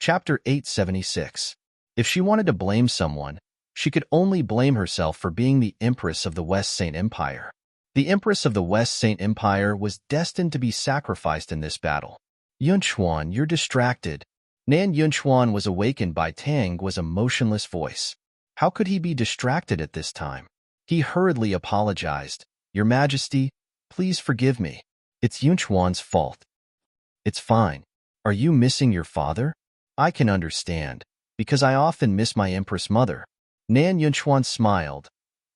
Chapter 876. If she wanted to blame someone, she could only blame herself for being the Empress of the West Saint Empire. The Empress of the West Saint Empire was destined to be sacrificed in this battle. Yunchuan, you're distracted. Nan Yunchuan was awakened by Tang's emotionless voice. How could he be distracted at this time? He hurriedly apologized. Your Majesty, please forgive me. It's Yunchuan's fault. It's fine. Are you missing your father? I can understand, because I often miss my Empress mother. Nan Yunchuan smiled.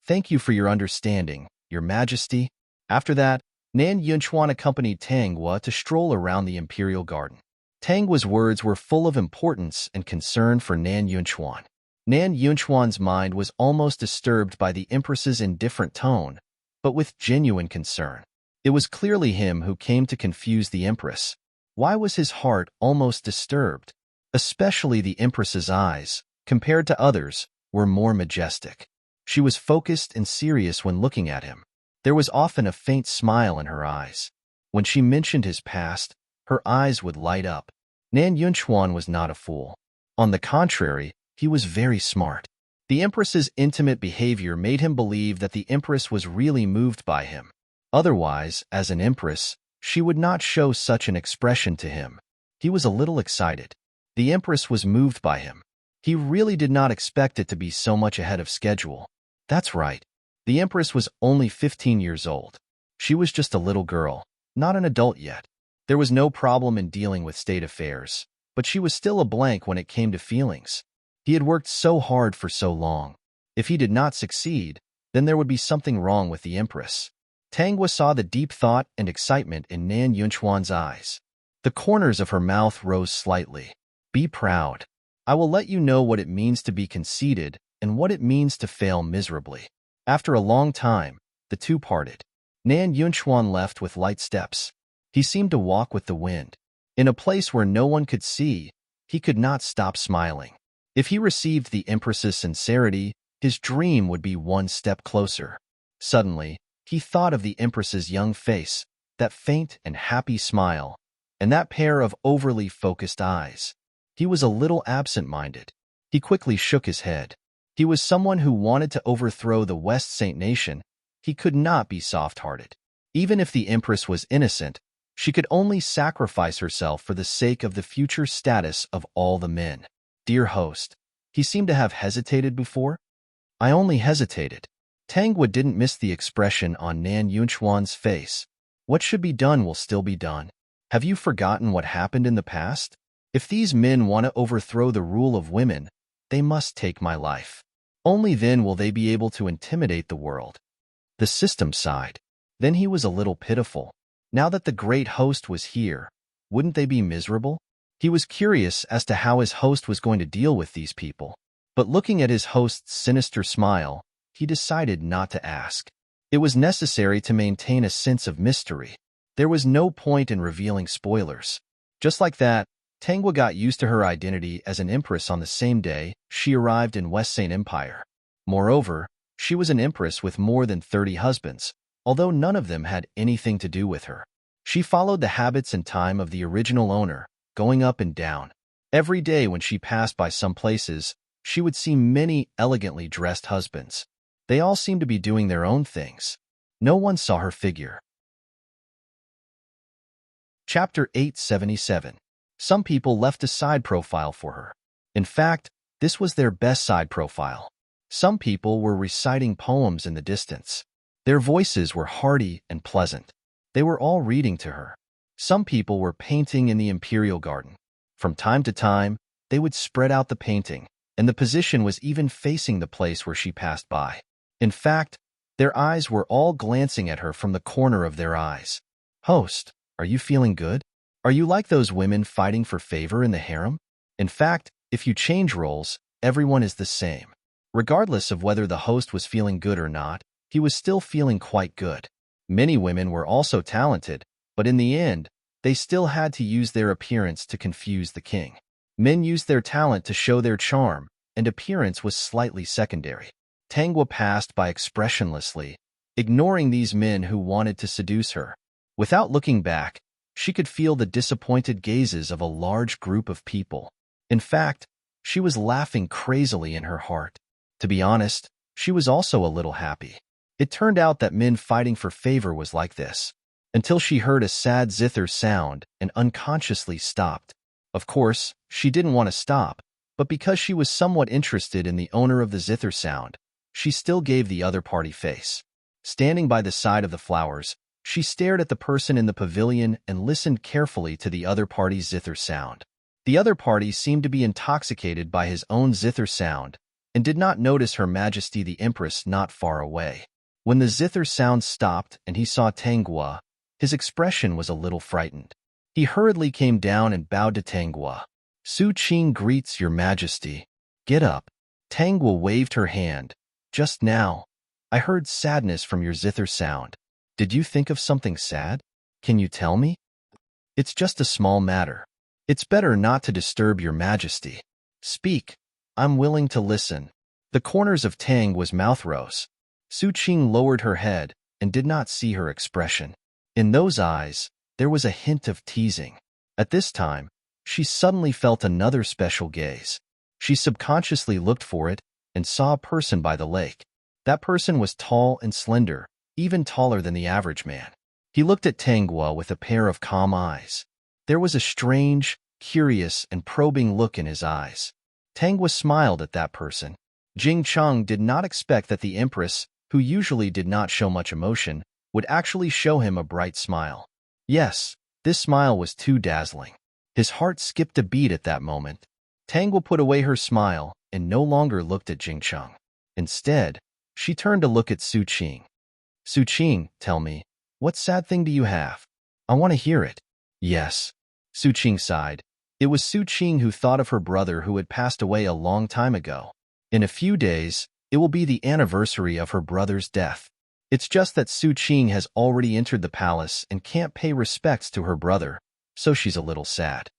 Thank you for your understanding, Your Majesty. After that, Nan Yunchuan accompanied Tangwa to stroll around the imperial garden. Tangwa's words were full of importance and concern for Nan Yunchuan. Nan Yunchuan's mind was almost disturbed by the Empress's indifferent tone, but with genuine concern. It was clearly him who came to confuse the Empress. Why was his heart almost disturbed? Especially the Empress's eyes, compared to others, were more majestic. She was focused and serious when looking at him. There was often a faint smile in her eyes. When she mentioned his past, her eyes would light up. Nan Yunchuan was not a fool. On the contrary, he was very smart. The Empress's intimate behavior made him believe that the Empress was really moved by him. Otherwise, as an Empress, she would not show such an expression to him. He was a little excited. The Empress was moved by him. He really did not expect it to be so much ahead of schedule. That's right. The Empress was only 15 years old. She was just a little girl, not an adult yet. There was no problem in dealing with state affairs, but she was still a blank when it came to feelings. He had worked so hard for so long. If he did not succeed, then there would be something wrong with the Empress. Tangwa saw the deep thought and excitement in Nan Yunchuan's eyes. The corners of her mouth rose slightly. Be proud. I will let you know what it means to be conceited and what it means to fail miserably. After a long time, the two parted. Nan Yunchuan left with light steps. He seemed to walk with the wind. In a place where no one could see, he could not stop smiling. If he received the Empress's sincerity, his dream would be one step closer. Suddenly, he thought of the Empress's young face, that faint and happy smile, and that pair of overly focused eyes. He was a little absent-minded. He quickly shook his head. He was someone who wanted to overthrow the West Saint Nation. He could not be soft-hearted. Even if the Empress was innocent, she could only sacrifice herself for the sake of the future status of all the men. Dear host, he seemed to have hesitated before. I only hesitated. Tangwa didn't miss the expression on Nan Yunchuan's face. What should be done will still be done. Have you forgotten what happened in the past? If these men want to overthrow the rule of women, they must take my life. Only then will they be able to intimidate the world. The system sighed. Then he was a little pitiful. Now that the great host was here, wouldn't they be miserable? He was curious as to how his host was going to deal with these people. But looking at his host's sinister smile, he decided not to ask. It was necessary to maintain a sense of mystery. There was no point in revealing spoilers. Just like that, Tangwa got used to her identity as an empress on the same day she arrived in West Saint Empire. Moreover, she was an empress with more than 30 husbands, although none of them had anything to do with her. She followed the habits and time of the original owner, going up and down. Every day when she passed by some places, she would see many elegantly dressed husbands. They all seemed to be doing their own things. No one saw her figure. Chapter 877. Some people left a side profile for her. In fact, this was their best side profile. Some people were reciting poems in the distance. Their voices were hearty and pleasant. They were all reading to her. Some people were painting in the imperial garden. From time to time, they would spread out the painting, and the position was even facing the place where she passed by. In fact, their eyes were all glancing at her from the corner of their eyes. Host, are you feeling good? Are you like those women fighting for favor in the harem? In fact, if you change roles, everyone is the same. Regardless of whether the host was feeling good or not, he was still feeling quite good. Many women were also talented, but in the end, they still had to use their appearance to confuse the king. Men used their talent to show their charm, and appearance was slightly secondary. Tangwa passed by expressionlessly, ignoring these men who wanted to seduce her. Without looking back, she could feel the disappointed gazes of a large group of people. In fact, she was laughing crazily in her heart. To be honest, she was also a little happy. It turned out that men fighting for favor was like this, until she heard a sad zither sound and unconsciously stopped. Of course, she didn't want to stop, but because she was somewhat interested in the owner of the zither sound, she still gave the other party face. Standing by the side of the flowers, she stared at the person in the pavilion and listened carefully to the other party's zither sound. The other party seemed to be intoxicated by his own zither sound and did not notice Her Majesty the Empress not far away. When the zither sound stopped and he saw Tanghua, his expression was a little frightened. He hurriedly came down and bowed to Tanghua. "Su Qing greets Your Majesty. Get up." Tanghua waved her hand. "Just now, I heard sadness from your zither sound. Did you think of something sad? Can you tell me?" "It's just a small matter. It's better not to disturb Your Majesty. Speak. I'm willing to listen." The corners of Tanghua's mouth rose. Su Qing lowered her head and did not see her expression. In those eyes, there was a hint of teasing. At this time, she suddenly felt another special gaze. She subconsciously looked for it and saw a person by the lake. That person was tall and slender, even taller than the average man. He looked at Tanghua with a pair of calm eyes. There was a strange, curious, and probing look in his eyes. Tanghua smiled at that person. Jing Chang did not expect that the Empress, who usually did not show much emotion, would actually show him a bright smile. Yes, this smile was too dazzling. His heart skipped a beat at that moment. Tanghua put away her smile and no longer looked at Jing Chang. Instead, she turned to look at Su Qing. "Su Qing, tell me, what sad thing do you have? I want to hear it." "Yes." Su Qing sighed. It was Su Qing who thought of her brother who had passed away a long time ago. In a few days, it will be the anniversary of her brother's death. It's just that Su Qing has already entered the palace and can't pay respects to her brother, so she's a little sad.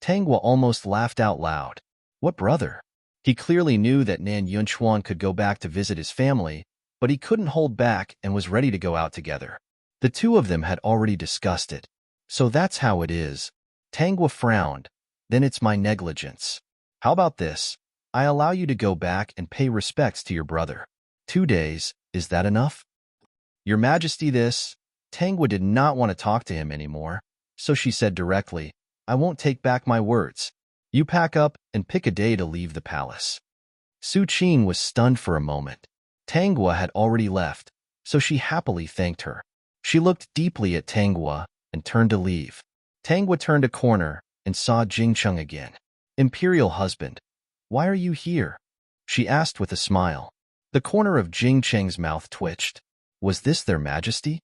Tanghua almost laughed out loud. What brother? He clearly knew that Nan Yunchuan could go back to visit his family, but he couldn't hold back and was ready to go out together. The two of them had already discussed it. So that's how it is. Tanghua frowned. Then it's my negligence. How about this? I allow you to go back and pay respects to your brother. 2 days, is that enough? Your Majesty, this. Tanghua did not want to talk to him anymore, so she said directly, I won't take back my words. You pack up and pick a day to leave the palace. Su Qing was stunned for a moment. Tanghua had already left, so she happily thanked her. She looked deeply at Tanghua and turned to leave. Tanghua turned a corner and saw Jingcheng again. Imperial husband, why are you here? She asked with a smile. The corner of Jingcheng's mouth twitched. Was this their Majesty?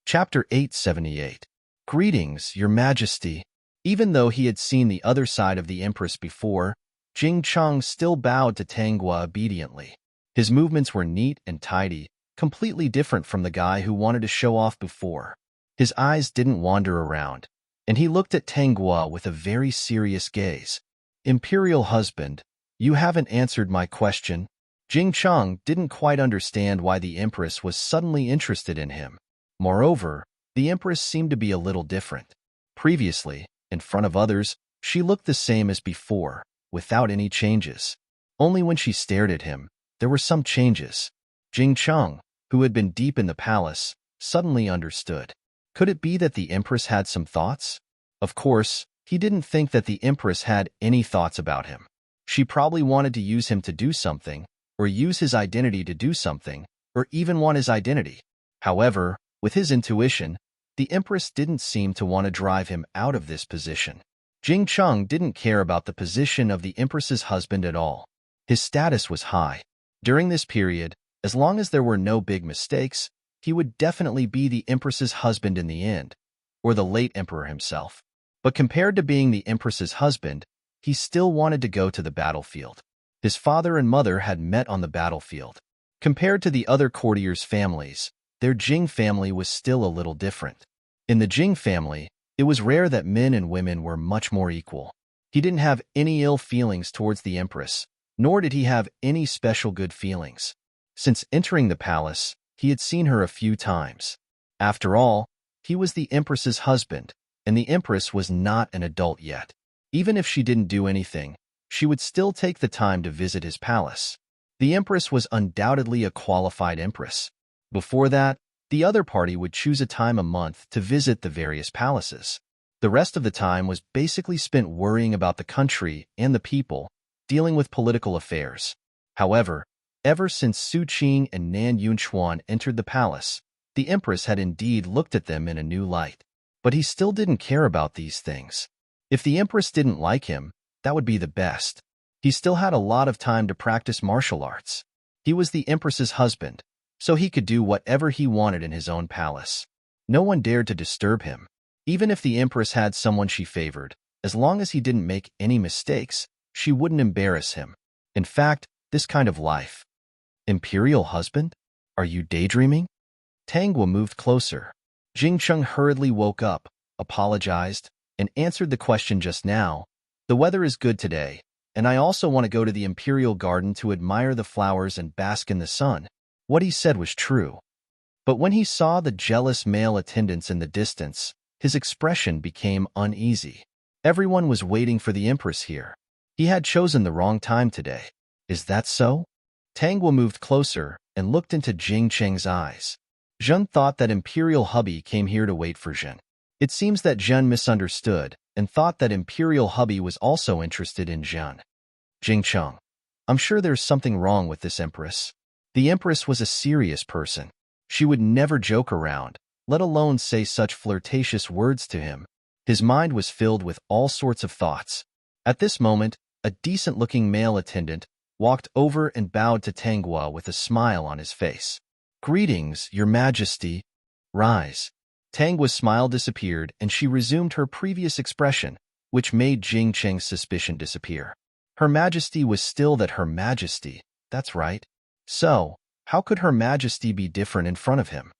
Chapter 878. Greetings, Your Majesty. Even though he had seen the other side of the Empress before, Jingcheng still bowed to Tanghua obediently. His movements were neat and tidy, completely different from the guy who wanted to show off before. His eyes didn't wander around, and he looked at Tanghua with a very serious gaze. Imperial husband, you haven't answered my question. Jingcheng didn't quite understand why the Empress was suddenly interested in him. Moreover, the Empress seemed to be a little different. Previously, in front of others, she looked the same as before, without any changes. Only when she stared at him, there were some changes. Jingcheng, who had been deep in the palace, suddenly understood. Could it be that the Empress had some thoughts? Of course, he didn't think that the Empress had any thoughts about him. She probably wanted to use him to do something, or use his identity to do something, or even want his identity. However, with his intuition, the Empress didn't seem to want to drive him out of this position. Jingcheng didn't care about the position of the Empress's husband at all. His status was high. During this period, as long as there were no big mistakes, he would definitely be the Empress's husband in the end, or the late Emperor himself. But compared to being the Empress's husband, he still wanted to go to the battlefield. His father and mother had met on the battlefield. Compared to the other courtiers' families, their Jing family was still a little different. In the Jing family, it was rare that men and women were much more equal. He didn't have any ill feelings towards the Empress, nor did he have any special good feelings. Since entering the palace, he had seen her a few times. After all, he was the Empress's husband, and the Empress was not an adult yet. Even if she didn't do anything, she would still take the time to visit his palace. The Empress was undoubtedly a qualified Empress. Before that, the other party would choose a time a month to visit the various palaces. The rest of the time was basically spent worrying about the country and the people, dealing with political affairs. However, ever since Su Qing and Nan Yunchuan entered the palace, the Empress had indeed looked at them in a new light. But he still didn't care about these things. If the Empress didn't like him, that would be the best. He still had a lot of time to practice martial arts. He was the Empress's husband, so he could do whatever he wanted in his own palace. No one dared to disturb him. Even if the Empress had someone she favored, as long as he didn't make any mistakes, she wouldn't embarrass him. In fact, this kind of life. Imperial husband? Are you daydreaming? Tangwa moved closer. Jingcheng hurriedly woke up, apologized, and answered the question just now. The weather is good today, and I also want to go to the Imperial Garden to admire the flowers and bask in the sun. What he said was true. But when he saw the jealous male attendants in the distance, his expression became uneasy. Everyone was waiting for the Empress here. He had chosen the wrong time today. Is that so? Tangwa moved closer and looked into Jing Cheng's eyes. Zhen thought that Imperial Hubby came here to wait for Zhen. It seems that Zhen misunderstood and thought that Imperial Hubby was also interested in Zhen. Jing Cheng, I'm sure there's something wrong with this Empress. The Empress was a serious person. She would never joke around, let alone say such flirtatious words to him. His mind was filled with all sorts of thoughts. At this moment, a decent-looking male attendant walked over and bowed to Tangwa with a smile on his face. Greetings, Your Majesty. Rise. Tangwa's smile disappeared, and she resumed her previous expression, which made Jing Cheng's suspicion disappear. Her Majesty was still that Her Majesty, that's right. So, how could Her Majesty be different in front of him?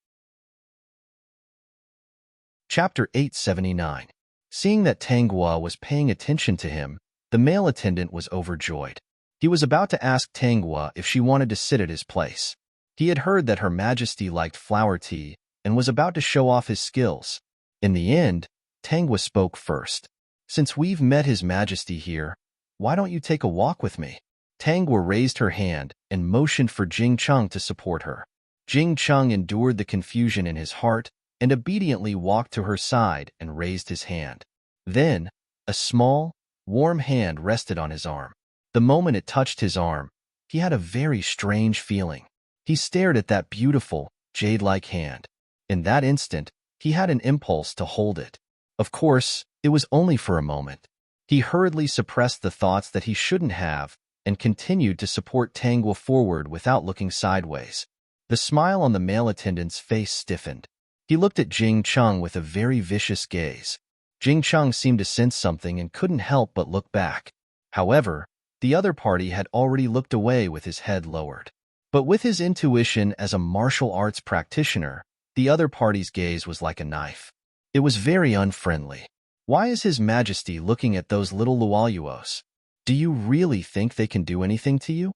Chapter 879. Seeing that Tangwa was paying attention to him, the male attendant was overjoyed. He was about to ask Tangwa if she wanted to sit at his place. He had heard that Her Majesty liked flower tea and was about to show off his skills. In the end, Tangwa spoke first. Since we've met His Majesty here, why don't you take a walk with me? Tangwa raised her hand and motioned for Jing Cheng to support her. Jing Cheng endured the confusion in his heart and obediently walked to her side and raised his hand. Then, a small, warm hand rested on his arm. The moment it touched his arm, he had a very strange feeling. He stared at that beautiful, jade-like hand. In that instant, he had an impulse to hold it. Of course, it was only for a moment. He hurriedly suppressed the thoughts that he shouldn't have and continued to support Tangwa forward without looking sideways. The smile on the male attendant's face stiffened. He looked at Jing Cheng with a very vicious gaze. Jing Cheng seemed to sense something and couldn't help but look back. However, the other party had already looked away with his head lowered. But with his intuition as a martial arts practitioner, the other party's gaze was like a knife. It was very unfriendly. Why is His Majesty looking at those little luoyuos? Do you really think they can do anything to you?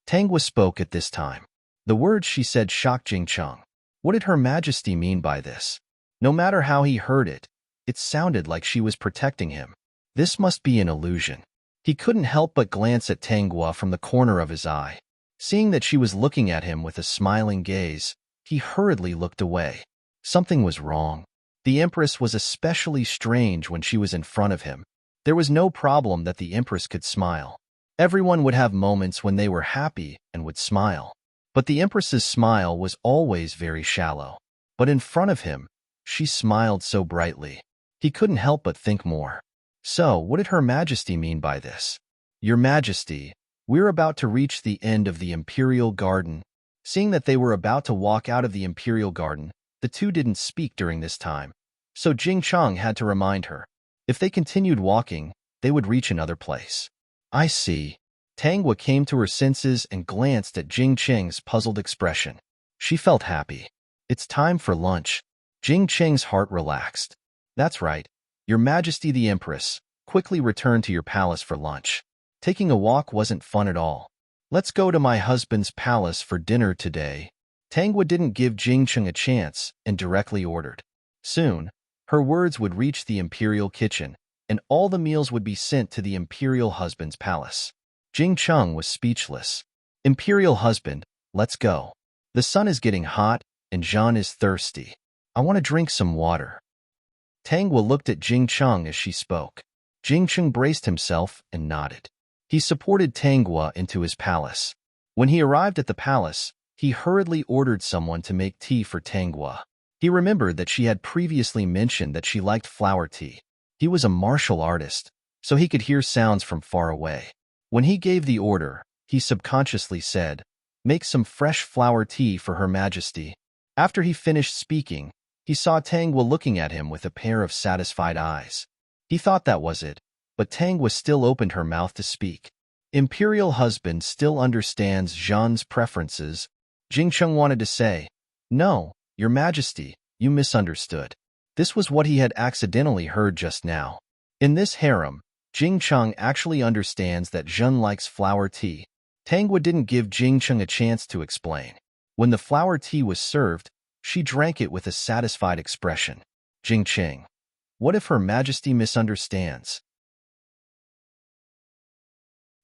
Tangwa spoke at this time. The words she said shocked Jing Cheng. What did Her Majesty mean by this? No matter how he heard it, it sounded like she was protecting him. This must be an illusion. He couldn't help but glance at Tangwa from the corner of his eye. Seeing that she was looking at him with a smiling gaze, he hurriedly looked away. Something was wrong. The Empress was especially strange when she was in front of him. There was no problem that the Empress could smile. Everyone would have moments when they were happy and would smile. But the Empress's smile was always very shallow. But in front of him, she smiled so brightly. He couldn't help but think more. So, what did Her Majesty mean by this? Your Majesty, we're about to reach the end of the Imperial Garden. Seeing that they were about to walk out of the Imperial Garden, the two didn't speak during this time. So Jing Cheng had to remind her. If they continued walking, they would reach another place. I see. Tangwa came to her senses and glanced at Jing Cheng's puzzled expression. She felt happy. It's time for lunch. Jing Cheng's heart relaxed. That's right. Your Majesty the Empress, quickly return to your palace for lunch. Taking a walk wasn't fun at all. Let's go to my husband's palace for dinner today. Tangwa didn't give Jing Cheng a chance and directly ordered. Soon, Her words would reach the imperial kitchen, and all the meals would be sent to the imperial husband's palace. Jing Cheng was speechless. Imperial husband, let's go. The sun is getting hot, and Jean is thirsty. I want to drink some water. Tangwa looked at Jing Cheng as she spoke. Jing Cheng braced himself and nodded. He supported Tangwa into his palace. When he arrived at the palace, he hurriedly ordered someone to make tea for Tangwa. He remembered that she had previously mentioned that she liked flower tea. He was a martial artist, so he could hear sounds from far away. When he gave the order, he subconsciously said, "Make some fresh flower tea for Her Majesty." After he finished speaking, he saw Tangwa looking at him with a pair of satisfied eyes. He thought that was it, but Tangwa still opened her mouth to speak. Imperial husband still understands Jean's preferences. Jing Cheng wanted to say, "No, Your Majesty, you misunderstood." This was what he had accidentally heard just now. In this harem, Jing Cheng actually understands that Jean likes flower tea. Tangwa didn't give Jing Cheng a chance to explain. When the flower tea was served, she drank it with a satisfied expression. Jing Cheng, what if Her Majesty misunderstands?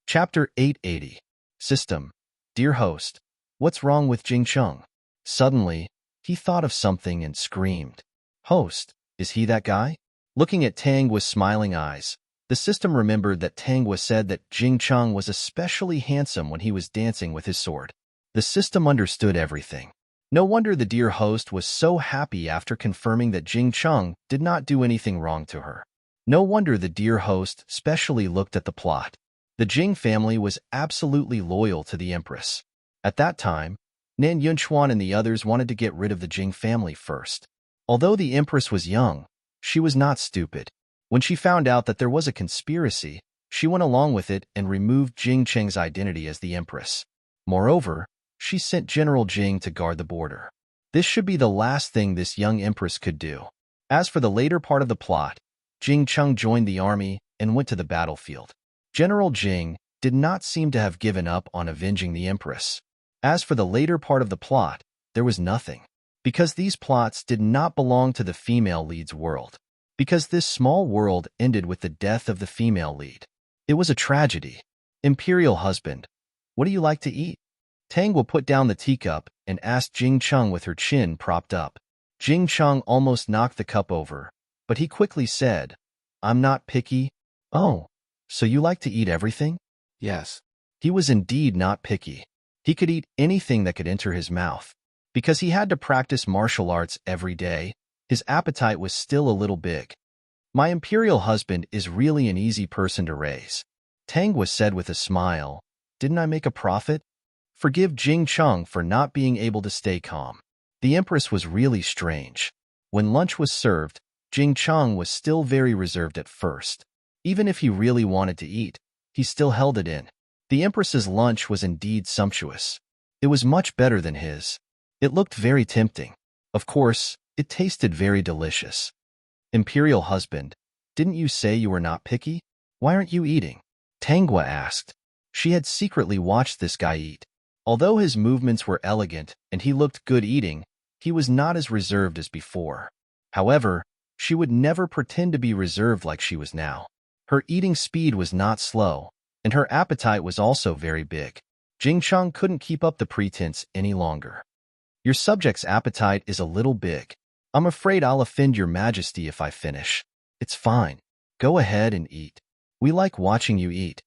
Chapter 880. System. Dear host, what's wrong with Jing Cheng? Suddenly, he thought of something and screamed. Host, is he that guy? Looking at Tangwa's smiling eyes, the system remembered that Tangwa said that Jing Cheng was especially handsome when he was dancing with his sword. The system understood everything. No wonder the dear host was so happy after confirming that Jing Cheng did not do anything wrong to her. No wonder the dear host specially looked at the plot. The Jing family was absolutely loyal to the Empress. At that time, Nan Yunchuan and the others wanted to get rid of the Jing family first. Although the Empress was young, she was not stupid. When she found out that there was a conspiracy, she went along with it and removed Jing Cheng's identity as the Empress. Moreover, she sent General Jing to guard the border. This should be the last thing this young Empress could do. As for the later part of the plot, Jing Cheng joined the army and went to the battlefield. General Jing did not seem to have given up on avenging the Empress. As for the later part of the plot, there was nothing. Because these plots did not belong to the female lead's world. Because this small world ended with the death of the female lead. It was a tragedy. Imperial husband, what do you like to eat? Tangwa put down the teacup and asked Jing Cheng with her chin propped up. Jing Cheng almost knocked the cup over, but he quickly said, I'm not picky. Oh, so you like to eat everything? Yes. He was indeed not picky. He could eat anything that could enter his mouth. Because he had to practice martial arts every day, his appetite was still a little big. My imperial husband is really an easy person to raise. Tangwa said with a smile, didn't I make a profit? Forgive Jing Cheng for not being able to stay calm. The Empress was really strange. When lunch was served, Jing Cheng was still very reserved at first. Even if he really wanted to eat, he still held it in. The Empress's lunch was indeed sumptuous. It was much better than his. It looked very tempting. Of course, it tasted very delicious. Imperial husband, didn't you say you were not picky? Why aren't you eating? Tangwa asked. She had secretly watched this guy eat. Although his movements were elegant and he looked good eating, he was not as reserved as before. However, she would never pretend to be reserved like she was now. Her eating speed was not slow, and her appetite was also very big. Jing Cheng couldn't keep up the pretense any longer. Your subject's appetite is a little big. I'm afraid I'll offend your majesty if I finish. It's fine. Go ahead and eat. We like watching you eat.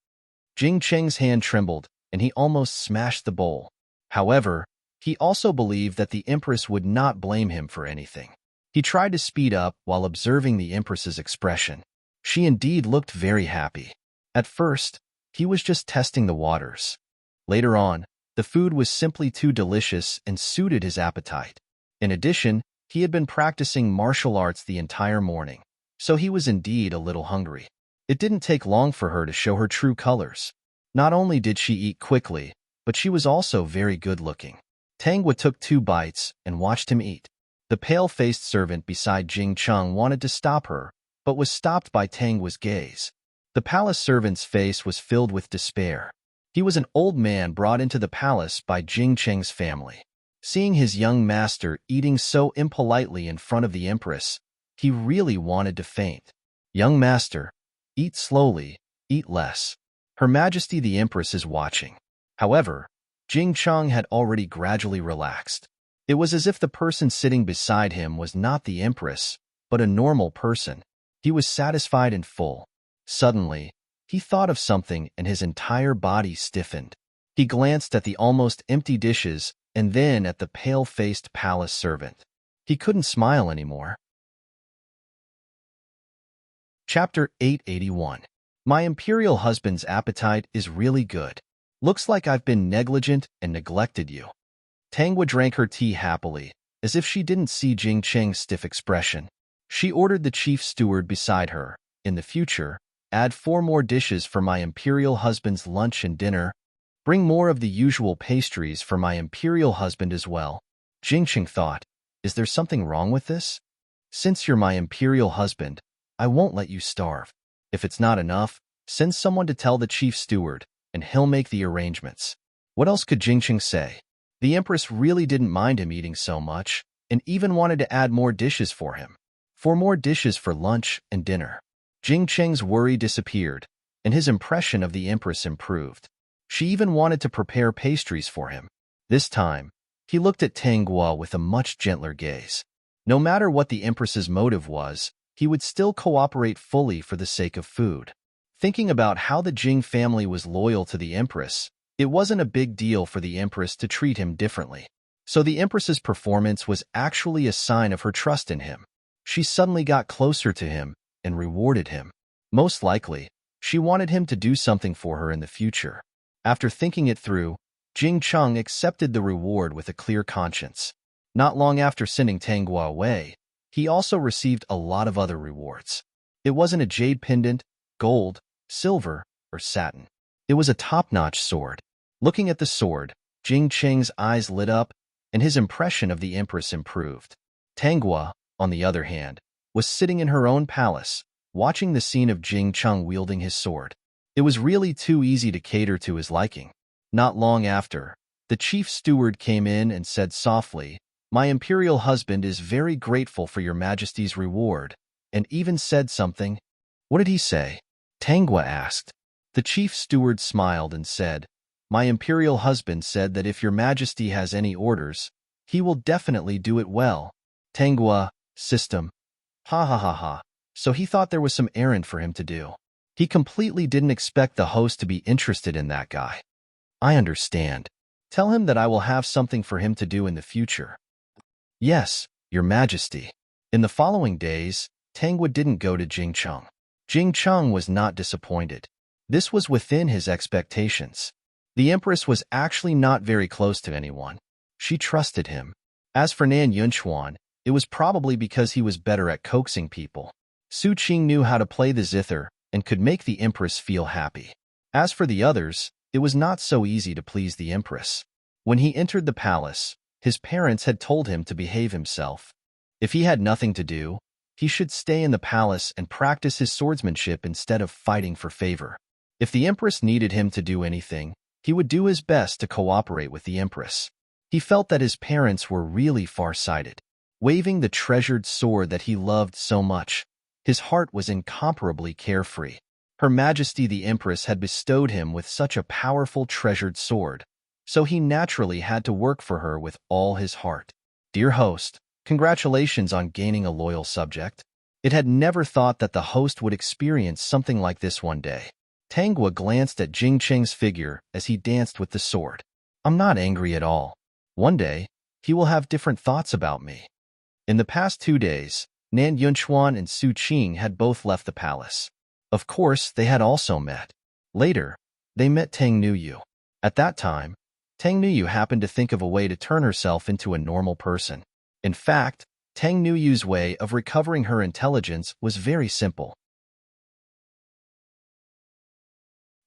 Jing Cheng's hand trembled, and he almost smashed the bowl. However, he also believed that the Empress would not blame him for anything. He tried to speed up while observing the Empress's expression. She indeed looked very happy. At first, he was just testing the waters. Later on, the food was simply too delicious and suited his appetite. In addition, he had been practicing martial arts the entire morning, so he was indeed a little hungry. It didn't take long for her to show her true colors. Not only did she eat quickly, but she was also very good-looking. Tangwa took 2 bites and watched him eat. The pale-faced servant beside Jing Cheng wanted to stop her, but was stopped by Tangwa's gaze. The palace servant's face was filled with despair. He was an old man brought into the palace by Jing Cheng's family. Seeing his young master eating so impolitely in front of the Empress, He really wanted to faint. Young master, eat slowly, eat less. Her Majesty the Empress is watching. However, Jing Cheng had already gradually relaxed. It was as if the person sitting beside him was not the Empress, but a normal person. He was satisfied and full. Suddenly, he thought of something and his entire body stiffened. He glanced at the almost empty dishes and then at the pale-faced palace servant. He couldn't smile anymore. Chapter 881. My imperial husband's appetite is really good. Looks like I've been negligent and neglected you. Tangwa drank her tea happily, as if she didn't see Jing Cheng's stiff expression. She ordered the chief steward beside her, in the future, add 4 more dishes for my imperial husband's lunch and dinner. Bring more of the usual pastries for my imperial husband as well. Jing Cheng thought, is there something wrong with this? Since you're my imperial husband, I won't let you starve. If it's not enough, send someone to tell the chief steward, and he'll make the arrangements. What else could Jing Cheng say? The Empress really didn't mind him eating so much, and even wanted to add more dishes for him. 4 more dishes for lunch and dinner. Jing Cheng's worry disappeared, and his impression of the Empress improved. She even wanted to prepare pastries for him. This time, he looked at Tang Guo with a much gentler gaze. No matter what the Empress's motive was, he would still cooperate fully for the sake of food. Thinking about how the Jing family was loyal to the Empress, it wasn't a big deal for the Empress to treat him differently. So the Empress's performance was actually a sign of her trust in him. She suddenly got closer to him and rewarded him. Most likely, she wanted him to do something for her in the future. After thinking it through, Jing Cheng accepted the reward with a clear conscience. Not long after sending Tang Guo away, he also received a lot of other rewards. It wasn't a jade pendant, gold, silver, or satin. It was a top-notch sword. Looking at the sword, Jing Cheng's eyes lit up, and his impression of the Empress improved. Tang Guo, on the other hand, was sitting in her own palace, watching the scene of Jing Cheng wielding his sword. It was really too easy to cater to his liking. Not long after, the chief steward came in and said softly, "My imperial husband is very grateful for your Majesty's reward," and even said something. What did he say? Tang Guo asked. The chief steward smiled and said, "My imperial husband said that if your Majesty has any orders, he will definitely do it well." Tang Guo, system. Ha ha ha ha. So he thought there was some errand for him to do. He completely didn't expect the host to be interested in that guy. I understand. Tell him that I will have something for him to do in the future. Yes, Your Majesty. In the following days, Tang Guo didn't go to Jing Cheng. Jing Cheng was not disappointed. This was within his expectations. The Empress was actually not very close to anyone. She trusted him. As for Nan Yunchuan, it was probably because he was better at coaxing people. Su Qing knew how to play the zither and could make the Empress feel happy. As for the others, it was not so easy to please the Empress. When he entered the palace, his parents had told him to behave himself. If he had nothing to do, he should stay in the palace and practice his swordsmanship instead of fighting for favor. If the Empress needed him to do anything, he would do his best to cooperate with the Empress. He felt that his parents were really far-sighted. Waving the treasured sword that he loved so much, his heart was incomparably carefree. Her Majesty the Empress had bestowed him with such a powerful treasured sword, so he naturally had to work for her with all his heart. Dear host, congratulations on gaining a loyal subject. It had never thought that the host would experience something like this one day. Tang Guo glanced at Jing Cheng's figure as he danced with the sword. I'm not angry at all. One day, he will have different thoughts about me. In the past 2 days, Nan Yunchuan and Su Qing had both left the palace. Of course, they had also met. Later, they met Tang Nuyu. At that time, Tang Nuyu happened to think of a way to turn herself into a normal person. In fact, Tang Nuyu's way of recovering her intelligence was very simple.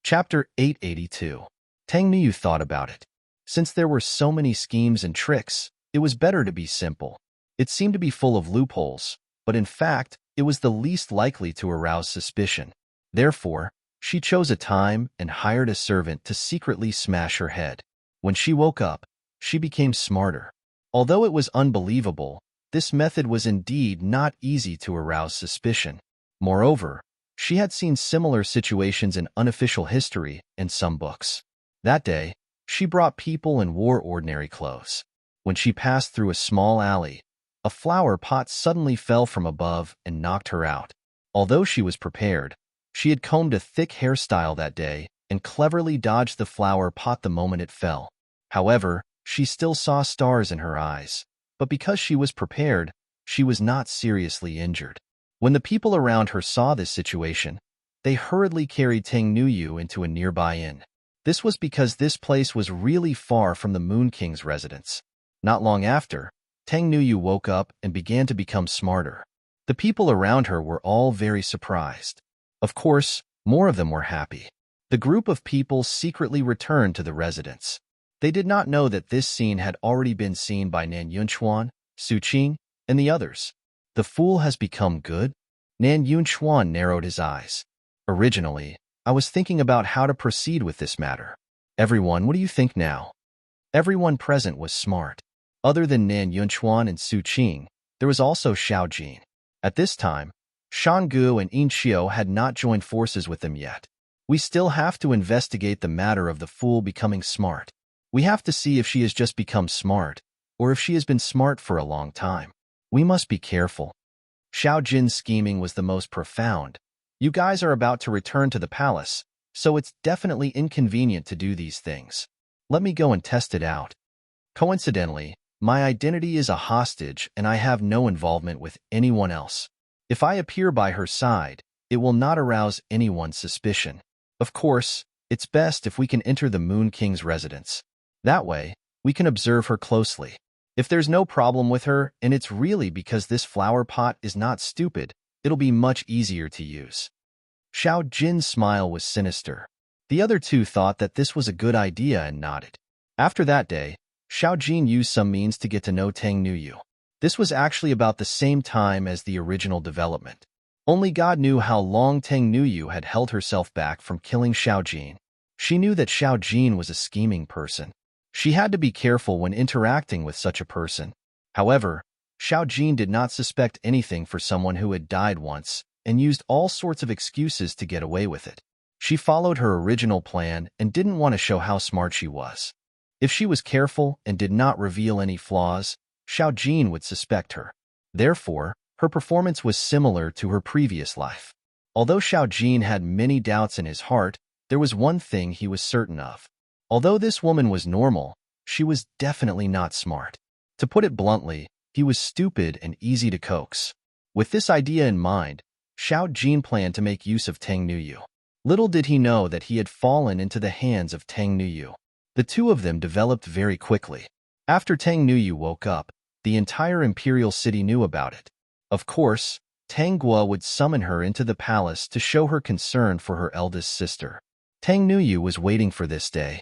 Chapter 882. Tang Nuyu thought about it. Since there were so many schemes and tricks, it was better to be simple. It seemed to be full of loopholes, but in fact, it was the least likely to arouse suspicion. Therefore, she chose a time and hired a servant to secretly smash her head. When she woke up, she became smarter. Although it was unbelievable, this method was indeed not easy to arouse suspicion. Moreover, she had seen similar situations in unofficial history in some books. That day, she brought people and wore ordinary clothes. When she passed through a small alley, a flower pot suddenly fell from above and knocked her out. Although she was prepared, she had combed a thick hairstyle that day and cleverly dodged the flower pot the moment it fell. However, she still saw stars in her eyes, but because she was prepared, she was not seriously injured. When the people around her saw this situation, they hurriedly carried Tang Nuyu into a nearby inn. This was because this place was really far from the Moon King's residence. Not long after, Tang Nuyu woke up and began to become smarter. The people around her were all very surprised. Of course, more of them were happy. The group of people secretly returned to the residence. They did not know that this scene had already been seen by Nan Yunchuan, Su Qing, and the others. The fool has become good? Nan Yunchuan narrowed his eyes. Originally, I was thinking about how to proceed with this matter. Everyone, what do you think now? Everyone present was smart. Other than Nan Yunchuan and Su Qing, there was also Xiao Jin. At this time, Shan Gu and Yin Xiu had not joined forces with them yet. We still have to investigate the matter of the fool becoming smart. We have to see if she has just become smart, or if she has been smart for a long time. We must be careful. Xiao Jin's scheming was the most profound. You guys are about to return to the palace, so it's definitely inconvenient to do these things. Let me go and test it out. Coincidentally, my identity is a hostage and I have no involvement with anyone else. If I appear by her side, it will not arouse anyone's suspicion. Of course, it's best if we can enter the Moon King's residence. That way, we can observe her closely. If there's no problem with her, and it's really because this flower pot is not stupid, it'll be much easier to use. Xiao Jin's smile was sinister. The other two thought that this was a good idea and nodded. After that day, Xiao Jin used some means to get to know Tang Nuyu. This was actually about the same time as the original development. Only God knew how long Tang Nuyu had held herself back from killing Xiao Jin. She knew that Xiao Jin was a scheming person. She had to be careful when interacting with such a person. However, Xiao Jin did not suspect anything for someone who had died once and used all sorts of excuses to get away with it. She followed her original plan and didn't want to show how smart she was. If she was careful and did not reveal any flaws, Xiao Jin would suspect her. Therefore, her performance was similar to her previous life. Although Xiao Jin had many doubts in his heart, there was one thing he was certain of. Although this woman was normal, she was definitely not smart. To put it bluntly, he was stupid and easy to coax. With this idea in mind, Xiao Jin planned to make use of Tang Nuyu. Little did he know that he had fallen into the hands of Tang Nuyu. The two of them developed very quickly. After Tang Nuyu woke up, the entire imperial city knew about it. Of course, Tang Guo would summon her into the palace to show her concern for her eldest sister. Tang Nuyu was waiting for this day.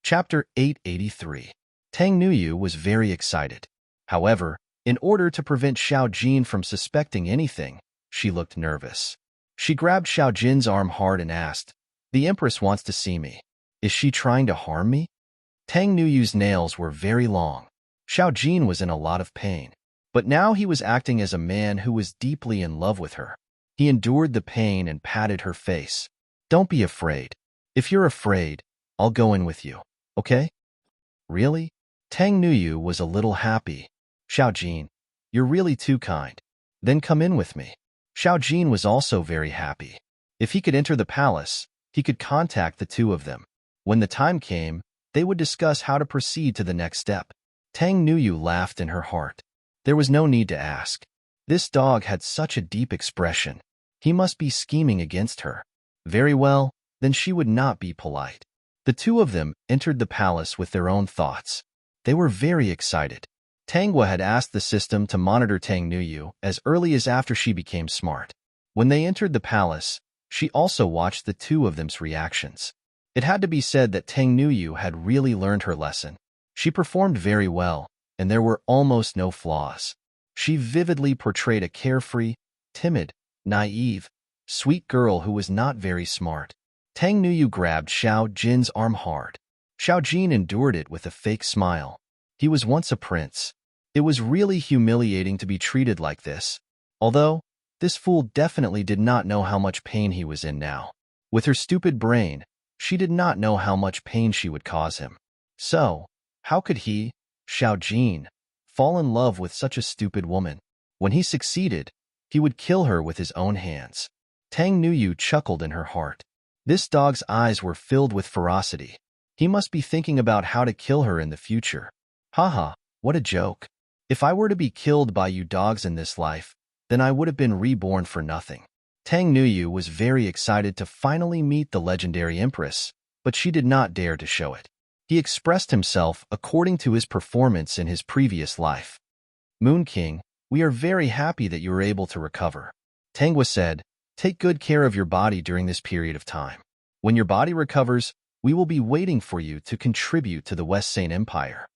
Chapter 883. Tang Nuyu was very excited. However, in order to prevent Xiao Jin from suspecting anything, she looked nervous. She grabbed Xiao Jin's arm hard and asked, "The Empress wants to see me. Is she trying to harm me?" Tang Nuyu's nails were very long. Xiao Jin was in a lot of pain. But now he was acting as a man who was deeply in love with her. He endured the pain and patted her face. "Don't be afraid. If you're afraid, I'll go in with you, okay?" "Really?" Tang Nuyu was a little happy. "Xiao Jin, you're really too kind. Then come in with me." Xiao Jin was also very happy. If he could enter the palace, he could contact the two of them. When the time came, they would discuss how to proceed to the next step. Tang Nuyu laughed in her heart. There was no need to ask. This dog had such a deep expression. He must be scheming against her. Very well, then she would not be polite. The two of them entered the palace with their own thoughts. They were very excited. Tangwa had asked the system to monitor Tang Nuyu as early as after she became smart. When they entered the palace, she also watched the two of them's reactions. It had to be said that Tang Nuyu had really learned her lesson. She performed very well, and there were almost no flaws. She vividly portrayed a carefree, timid, naive, sweet girl who was not very smart. Tang Nuyu grabbed Xiao Jin's arm hard. Xiao Jin endured it with a fake smile. He was once a prince. It was really humiliating to be treated like this, although this fool definitely did not know how much pain he was in now. With her stupid brain, she did not know how much pain she would cause him. So, how could he, Xiao Jin, fall in love with such a stupid woman? When he succeeded, he would kill her with his own hands. Tang Nuyu chuckled in her heart. This dog's eyes were filled with ferocity. He must be thinking about how to kill her in the future. Haha, what a joke. If I were to be killed by you dogs in this life, then I would have been reborn for nothing. Tang Nuyu was very excited to finally meet the legendary Empress, but she did not dare to show it. He expressed himself according to his performance in his previous life. Moon King, we are very happy that you were able to recover. Tangwa said, take good care of your body during this period of time. When your body recovers, we will be waiting for you to contribute to the West Saint Empire.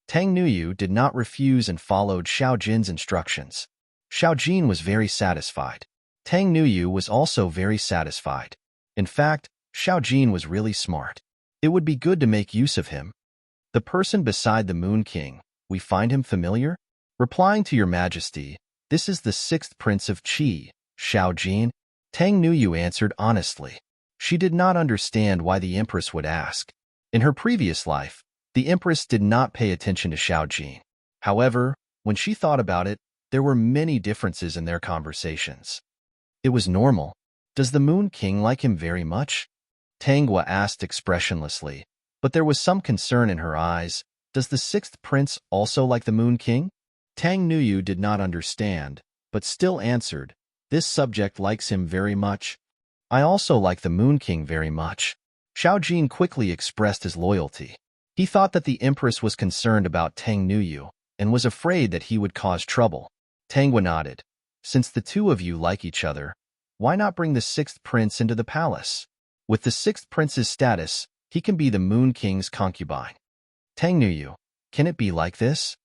Tang Nuyu did not refuse and followed Xiao Jin's instructions. Xiao Jin was very satisfied. Tang Nuyu was also very satisfied. In fact, Xiao Jin was really smart. It would be good to make use of him. The person beside the Moon King, we find him familiar? Replying to your majesty, this is the 6th prince of Qi, Xiao Jin. Tang Nuyu answered honestly. She did not understand why the empress would ask. In her previous life, the empress did not pay attention to Xiao Jin. However, when she thought about it, there were many differences in their conversations. It was normal. Does the Moon King like him very much? Tangwa asked expressionlessly, but there was some concern in her eyes. Does the 6th prince also like the Moon King? Tang Nuyu did not understand, but still answered, this subject likes him very much. I also like the Moon King very much. Xiao Jin quickly expressed his loyalty. He thought that the empress was concerned about Tang Nuyu and was afraid that he would cause trouble. Tangwa nodded. Since the two of you like each other, why not bring the 6th prince into the palace? With the 6th prince's status, he can be the Moon King's concubine. Tang Nuyu, can it be like this?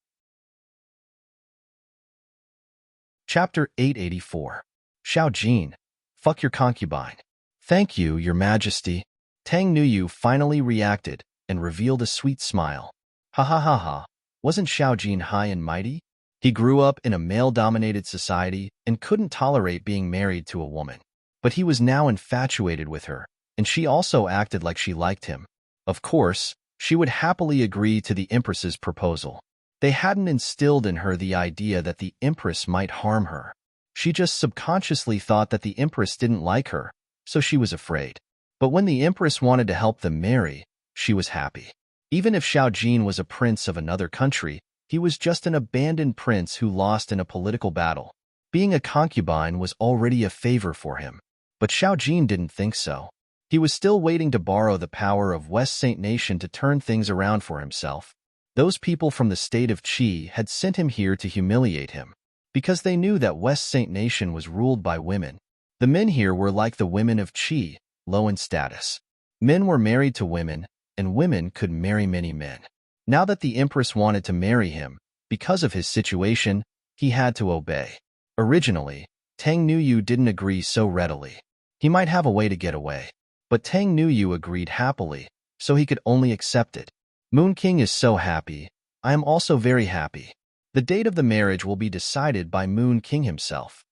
Chapter 884. Xiao Jin, fuck your concubine. Thank you, your majesty. Tang Nuyu finally reacted and revealed a sweet smile. Ha ha ha ha, wasn't Xiao Jin high and mighty? He grew up in a male-dominated society and couldn't tolerate being married to a woman. But he was now infatuated with her, and she also acted like she liked him. Of course, she would happily agree to the empress's proposal. They hadn't instilled in her the idea that the empress might harm her. She just subconsciously thought that the empress didn't like her, so she was afraid. But when the empress wanted to help them marry, she was happy. Even if Xiao Jin was a prince of another country, he was just an abandoned prince who lost in a political battle. Being a concubine was already a favor for him. But Xiao Jin didn't think so. He was still waiting to borrow the power of West Saint Nation to turn things around for himself. Those people from the state of Qi had sent him here to humiliate him, because they knew that West Saint Nation was ruled by women. The men here were like the women of Qi, low in status. Men were married to women, and women could marry many men. Now that the empress wanted to marry him, because of his situation, he had to obey. Originally, Tang Nuyu didn't agree so readily. He might have a way to get away. But Tang Nuyu agreed happily, so he could only accept it. Moon King is so happy. I am also very happy. The date of the marriage will be decided by Moon King himself.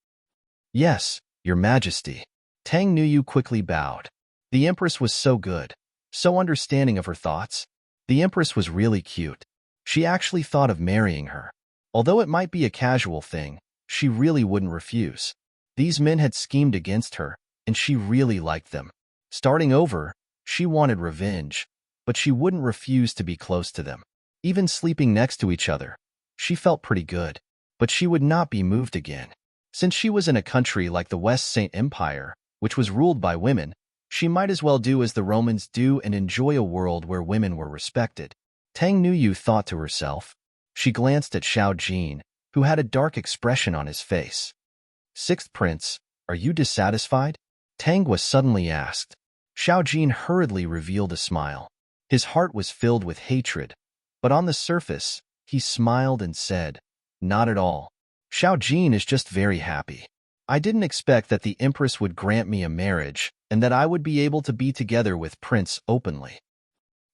Yes, your majesty. Tang Nuyu quickly bowed. The empress was so good, so understanding of her thoughts. The empress was really cute. She actually thought of marrying her. Although it might be a casual thing, she really wouldn't refuse. These men had schemed against her, and she really liked them. Starting over, she wanted revenge, but she wouldn't refuse to be close to them. Even sleeping next to each other, she felt pretty good. But she would not be moved again. Since she was in a country like the West Saint Empire, which was ruled by women, she might as well do as the Romans do and enjoy a world where women were respected. Tang Nuyu thought to herself. She glanced at Xiao Jin, who had a dark expression on his face. 6th Prince, are you dissatisfied? Tangwa suddenly asked. Xiao Jin hurriedly revealed a smile. His heart was filled with hatred, but on the surface, he smiled and said, not at all. Xiao Jin is just very happy. I didn't expect that the Empress would grant me a marriage and that I would be able to be together with Prince openly.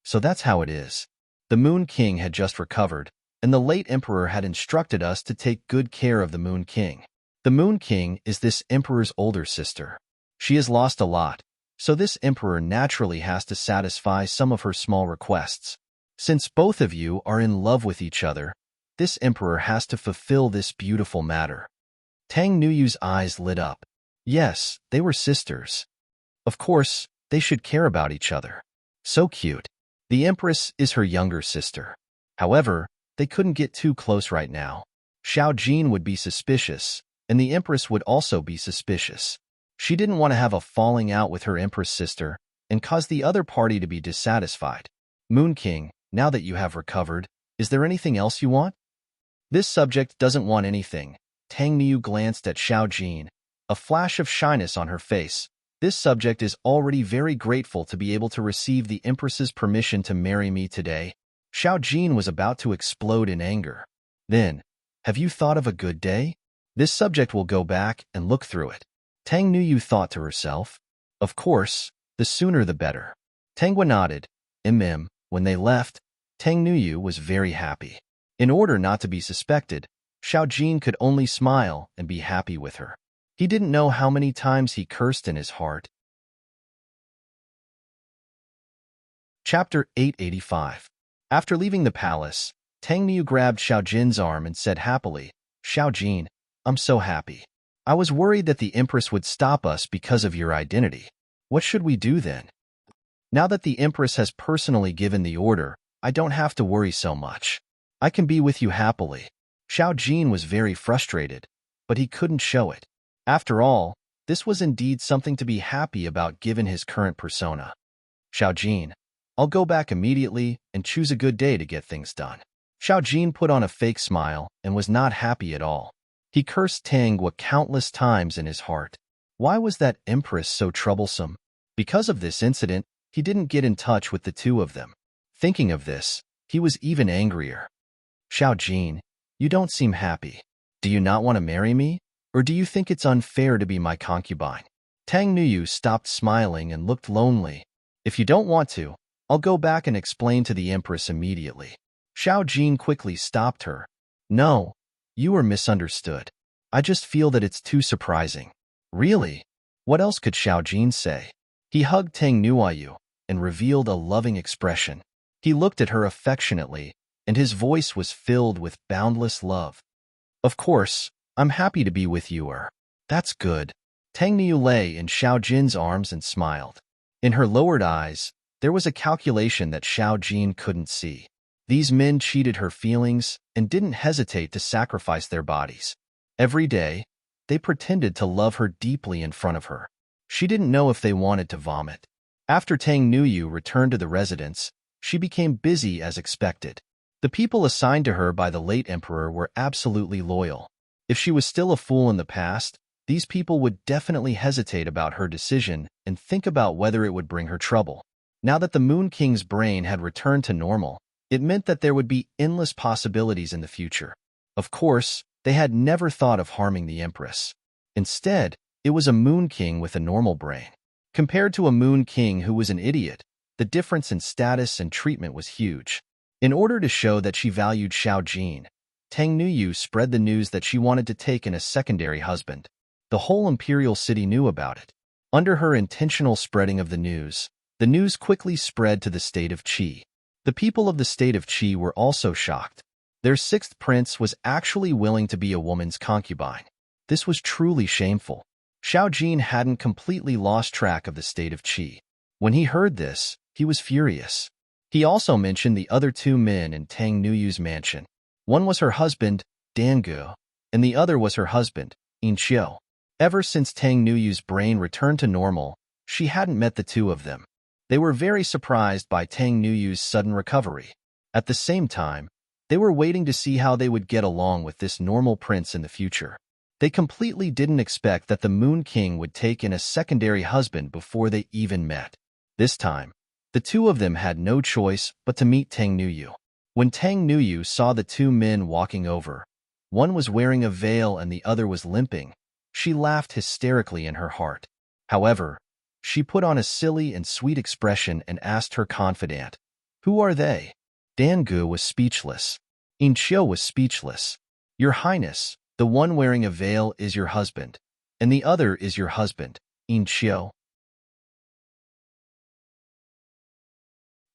So that's how it is. The Moon King had just recovered, and the late emperor had instructed us to take good care of the Moon King. The Moon King is this emperor's older sister. She has lost a lot, so this emperor naturally has to satisfy some of her small requests. Since both of you are in love with each other, this emperor has to fulfill this beautiful matter. Tang Nuyu's eyes lit up. Yes, they were sisters. Of course, they should care about each other. So cute. The empress is her younger sister. However, they couldn't get too close right now. Xiao Jin would be suspicious, and the empress would also be suspicious. She didn't want to have a falling out with her empress sister and cause the other party to be dissatisfied. Moon King, now that you have recovered, is there anything else you want? This subject doesn't want anything. Tang Niu glanced at Xiao Jin, a flash of shyness on her face. This subject is already very grateful to be able to receive the empress's permission to marry me today. Xiao Jin was about to explode in anger. Then, have you thought of a good day? This subject will go back and look through it. Tang Nuyu thought to herself. Of course, the sooner the better. Tangwa nodded. When they left, Tang Nuyu was very happy. In order not to be suspected, Xiao Jin could only smile and be happy with her. He didn't know how many times he cursed in his heart. Chapter 885. After leaving the palace, Tang Niu grabbed Xiao Jin's arm and said happily, Xiao Jin, I'm so happy. I was worried that the Empress would stop us because of your identity. What should we do then? Now that the Empress has personally given the order, I don't have to worry so much. I can be with you happily. Xiao Jin was very frustrated, but he couldn't show it. After all, this was indeed something to be happy about given his current persona. Xiao Jin, I'll go back immediately and choose a good day to get things done. Xiao Jin put on a fake smile and was not happy at all. He cursed Tangwa countless times in his heart. Why was that Empress so troublesome? Because of this incident, he didn't get in touch with the two of them. Thinking of this, he was even angrier. Xiao Jin, you don't seem happy. Do you not want to marry me? Or do you think it's unfair to be my concubine? Tang Nuyu stopped smiling and looked lonely. If you don't want to, I'll go back and explain to the Empress immediately. Xiao Jin quickly stopped her. No, you were misunderstood. I just feel that it's too surprising. Really? What else could Xiao Jin say? He hugged Tang Nuyu and revealed a loving expression. He looked at her affectionately, and his voice was filled with boundless love. Of course, I'm happy to be with you. That's good. Tang Niu lay in Xiao Jin's arms and smiled. In her lowered eyes, there was a calculation that Xiao Jin couldn't see. These men cheated her feelings and didn't hesitate to sacrifice their bodies. Every day, they pretended to love her deeply in front of her. She didn't know if they wanted to vomit. After Tang Nuyu returned to the residence, she became busy as expected. The people assigned to her by the late emperor were absolutely loyal. If she was still a fool in the past, these people would definitely hesitate about her decision and think about whether it would bring her trouble. Now that the Moon King's brain had returned to normal, it meant that there would be endless possibilities in the future. Of course, they had never thought of harming the Empress. Instead, it was a Moon King with a normal brain. Compared to a Moon King who was an idiot, the difference in status and treatment was huge. In order to show that she valued Xiao Jin, Tang Nuyu spread the news that she wanted to take in a secondary husband. The whole imperial city knew about it. Under her intentional spreading of the news quickly spread to the state of Qi. The people of the state of Qi were also shocked. Their sixth prince was actually willing to be a woman's concubine. This was truly shameful. Xiao Jin hadn't completely lost track of the state of Qi. When he heard this, he was furious. He also mentioned the other two men in Tang Nuyu's mansion. One was her husband, Dangu, and the other was her husband, Inqiu. Ever since Tang Nuyu's brain returned to normal, she hadn't met the two of them. They were very surprised by Tang Nuyu's sudden recovery. At the same time, they were waiting to see how they would get along with this normal prince in the future. They completely didn't expect that the Moon King would take in a secondary husband before they even met. This time, the two of them had no choice but to meet Tang Nuyu. When Tang Nuyu saw the two men walking over, one was wearing a veil and the other was limping, she laughed hysterically in her heart. However, she put on a silly and sweet expression and asked her confidant, "Who are they?" Dangu was speechless. Inchio was speechless. Your Highness, the one wearing a veil is your husband, and the other is your husband, Inchio.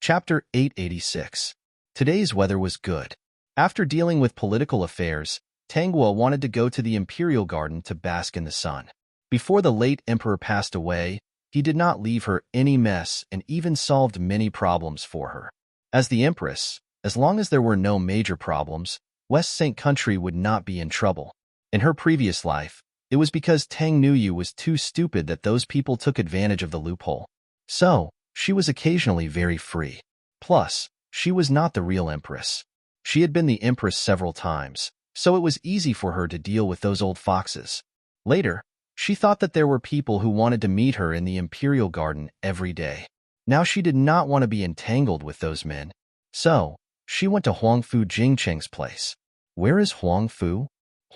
Chapter 886. Today's weather was good. After dealing with political affairs, Tanguo wanted to go to the Imperial Garden to bask in the sun. Before the late emperor passed away, he did not leave her any mess and even solved many problems for her. As the empress, as long as there were no major problems, West Saint Country would not be in trouble. In her previous life, it was because Tang Nuyu was too stupid that those people took advantage of the loophole. So, she was occasionally very free. Plus, she was not the real empress. She had been the empress several times, so it was easy for her to deal with those old foxes. Later, she thought that there were people who wanted to meet her in the Imperial Garden every day. Now she did not want to be entangled with those men. So, she went to Huangfu Jingcheng's place. Where is Huangfu?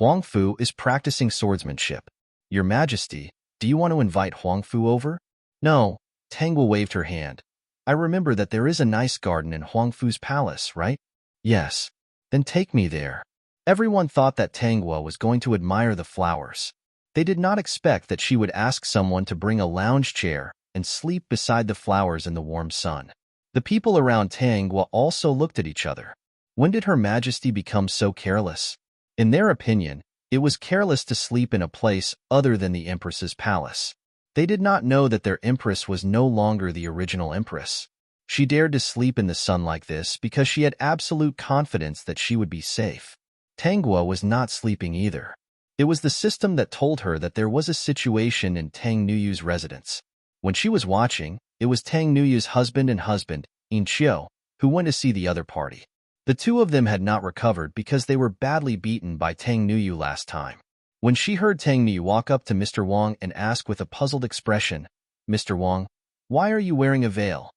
Huangfu is practicing swordsmanship. Your Majesty, do you want to invite Huangfu over? No, Tanguo waved her hand. I remember that there is a nice garden in Huangfu's palace, right? Yes. Then take me there. Everyone thought that Tanguo was going to admire the flowers. They did not expect that she would ask someone to bring a lounge chair and sleep beside the flowers in the warm sun. The people around Tanguo also looked at each other. When did Her Majesty become so careless? In their opinion, it was careless to sleep in a place other than the Empress's palace. They did not know that their Empress was no longer the original Empress. She dared to sleep in the sun like this because she had absolute confidence that she would be safe. Tanguo was not sleeping either. It was the system that told her that there was a situation in Tang Nuyu's residence. When she was watching, it was Tang Nuyu's husband and husband, Inchio, who went to see the other party. The two of them had not recovered because they were badly beaten by Tang Nuyu last time. When she heard Tang Nuyu walk up to Mr. Wang and ask with a puzzled expression, "Mr. Wang, why are you wearing a veil?"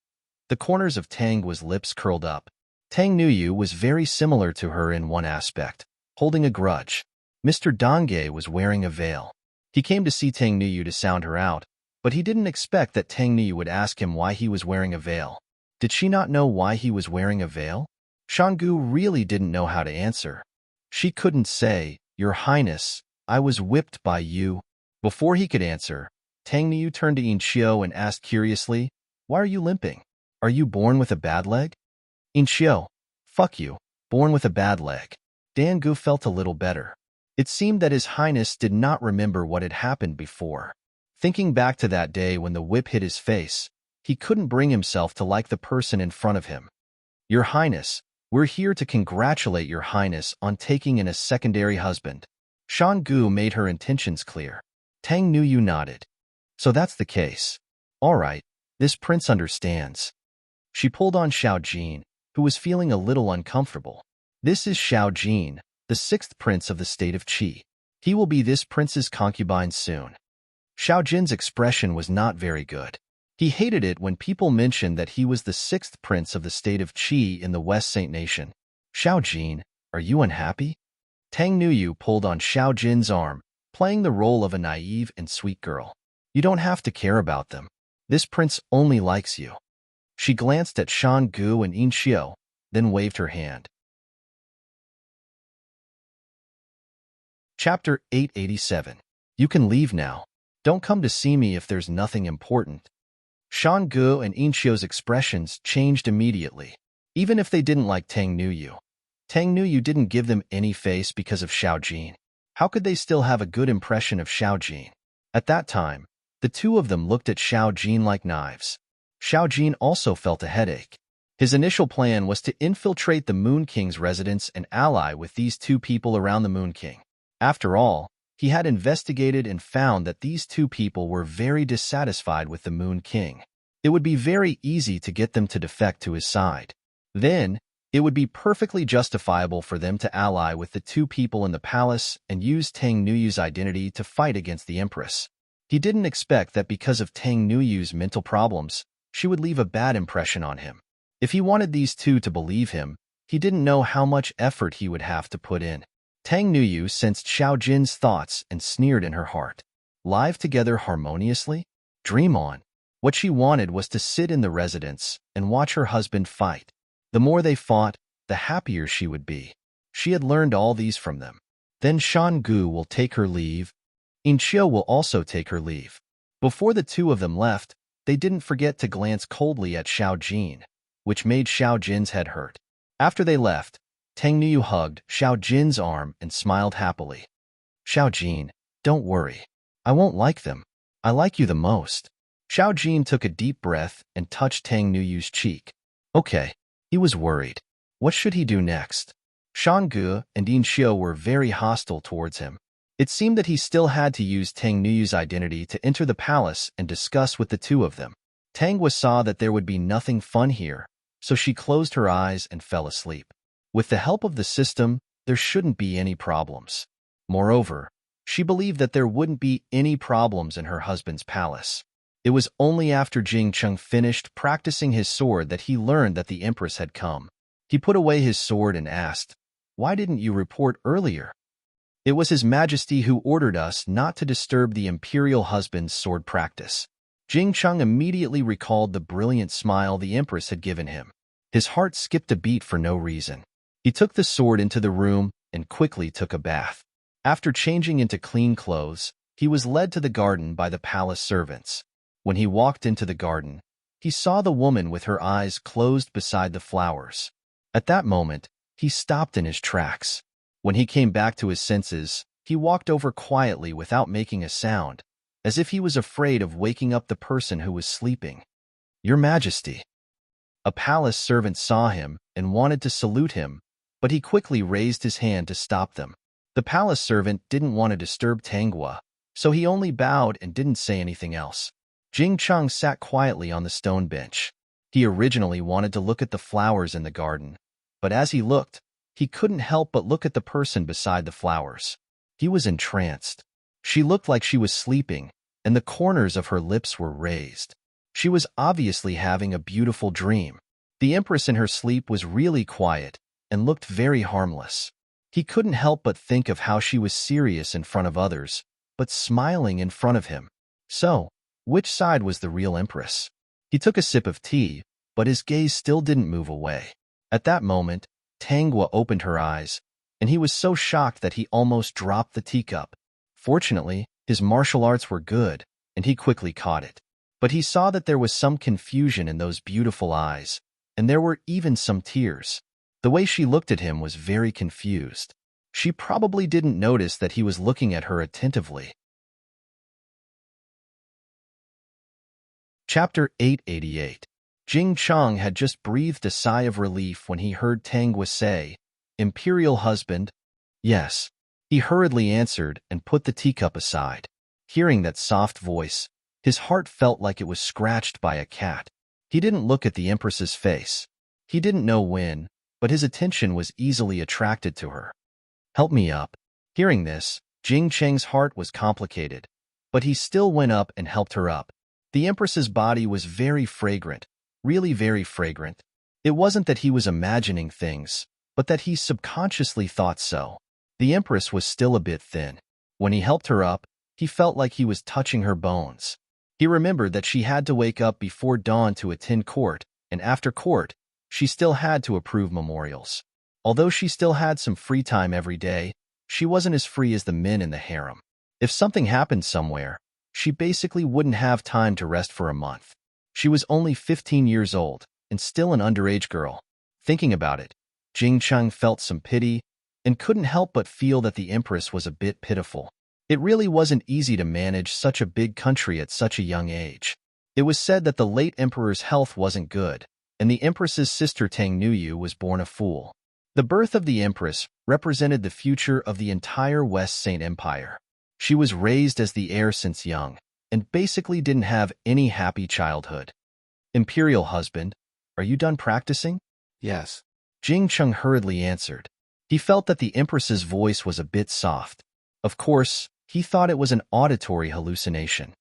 The corners of Tanguo's lips curled up. Tang Nuyu was very similar to her in one aspect, holding a grudge. Mr. Dongye was wearing a veil. He came to see Tang Nuyu to sound her out, but he didn't expect that Tang Nuyu would ask him why he was wearing a veil. Did she not know why he was wearing a veil? Shanggu really didn't know how to answer. She couldn't say, "Your Highness, I was whipped by you." Before he could answer, Tang Nuyu turned to Inchio and asked curiously, "Why are you limping? Are you born with a bad leg?" Inchio, "Fuck you, born with a bad leg." Dangu felt a little better. It seemed that His Highness did not remember what had happened before. Thinking back to that day when the whip hit his face, he couldn't bring himself to like the person in front of him. "Your Highness, we're here to congratulate Your Highness on taking in a secondary husband." Shanggu made her intentions clear. Tang Nuyu nodded. "So that's the case. All right, this prince understands." She pulled on Xiao Jin, who was feeling a little uncomfortable. "This is Xiao Jin, the sixth prince of the state of Qi. He will be this prince's concubine soon." Xiao Jin's expression was not very good. He hated it when people mentioned that he was the sixth prince of the state of Qi in the West Saint Nation. "Xiao Jin, are you unhappy?" Tang Nuyu pulled on Xiao Jin's arm, playing the role of a naive and sweet girl. "You don't have to care about them. This prince only likes you." She glanced at Shanggu and Inchio, then waved her hand. Chapter 887. You can leave now. Don't come to see me if there's nothing important. Shanggu and Inchio's expressions changed immediately. Even if they didn't like Tang Nuyu, Tang Nuyu didn't give them any face because of Xiao Jin. How could they still have a good impression of Xiao Jin? At that time, the two of them looked at Xiao Jin like knives. Xiao Jin also felt a headache. His initial plan was to infiltrate the Moon King's residence and ally with these two people around the Moon King. After all, he had investigated and found that these two people were very dissatisfied with the Moon King. It would be very easy to get them to defect to his side. Then, it would be perfectly justifiable for them to ally with the two people in the palace and use Tang Nuyu's identity to fight against the Empress. He didn't expect that because of Tang Nuyu's mental problems, she would leave a bad impression on him. If he wanted these two to believe him, he didn't know how much effort he would have to put in. Tang Nuyu sensed Xiao Jin's thoughts and sneered in her heart. Live together harmoniously? Dream on. What she wanted was to sit in the residence and watch her husband fight. The more they fought, the happier she would be. She had learned all these from them. Then Shan Gu will take her leave. In Qiu will also take her leave. Before the two of them left, they didn't forget to glance coldly at Xiao Jin, which made Xiao Jin's head hurt. After they left, Tang Niu hugged Xiao Jin's arm and smiled happily. Xiao Jin, don't worry. I won't like them. I like you the most. Xiao Jin took a deep breath and touched Tang Nuyu's cheek. Okay, he was worried. What should he do next? Shan Gu and Yin Xiu were very hostile towards him. It seemed that he still had to use Tang Nuyu's identity to enter the palace and discuss with the two of them. Tang Hua saw that there would be nothing fun here, so she closed her eyes and fell asleep. With the help of the system, there shouldn't be any problems. Moreover, she believed that there wouldn't be any problems in her husband's palace. It was only after Jing Cheng finished practicing his sword that he learned that the Empress had come. He put away his sword and asked, "Why didn't you report earlier?" It was His Majesty who ordered us not to disturb the imperial husband's sword practice. Jing Cheng immediately recalled the brilliant smile the Empress had given him. His heart skipped a beat for no reason. He took the sword into the room and quickly took a bath. After changing into clean clothes, he was led to the garden by the palace servants. When he walked into the garden, he saw the woman with her eyes closed beside the flowers. At that moment, he stopped in his tracks. When he came back to his senses, he walked over quietly without making a sound, as if he was afraid of waking up the person who was sleeping. "Your Majesty." A palace servant saw him and wanted to salute him, but he quickly raised his hand to stop them. The palace servant didn't want to disturb Tang Hua, so he only bowed and didn't say anything else. Jing Cheng sat quietly on the stone bench. He originally wanted to look at the flowers in the garden, but as he looked, he couldn't help but look at the person beside the flowers. He was entranced. She looked like she was sleeping, and the corners of her lips were raised. She was obviously having a beautiful dream. The Empress in her sleep was really quiet and looked very harmless. He couldn't help but think of how she was serious in front of others, but smiling in front of him. So, which side was the real Empress? He took a sip of tea, but his gaze still didn't move away. At that moment, Tang Hua opened her eyes, and he was so shocked that he almost dropped the teacup. Fortunately, his martial arts were good, and he quickly caught it. But he saw that there was some confusion in those beautiful eyes, and there were even some tears. The way she looked at him was very confused. She probably didn't notice that he was looking at her attentively. Chapter 888. Jing Cheng had just breathed a sigh of relief when he heard Tang Hua say, "Imperial husband?" "Yes." He hurriedly answered and put the teacup aside. Hearing that soft voice, his heart felt like it was scratched by a cat. He didn't look at the Empress's face. He didn't know when, but his attention was easily attracted to her. "Help me up." Hearing this, Jing Cheng's heart was complicated, but he still went up and helped her up. The Empress's body was very fragrant, really very fragrant. It wasn't that he was imagining things, but that he subconsciously thought so. The Empress was still a bit thin. When he helped her up, he felt like he was touching her bones. He remembered that she had to wake up before dawn to attend court, and after court, she still had to approve memorials. Although she still had some free time every day, she wasn't as free as the men in the harem. If something happened somewhere, she basically wouldn't have time to rest for a month. She was only 15 years old, and still an underage girl. Thinking about it, Jing Cheng felt some pity, and couldn't help but feel that the Empress was a bit pitiful. It really wasn't easy to manage such a big country at such a young age. It was said that the late emperor's health wasn't good, and the Empress's sister Tang Nuyu was born a fool. The birth of the Empress represented the future of the entire West Saint Empire. She was raised as the heir since young, and basically didn't have any happy childhood. "Imperial husband, are you done practicing?" Yes. Jing Cheng hurriedly answered. He felt that the Empress's voice was a bit soft. Of course, he thought it was an auditory hallucination.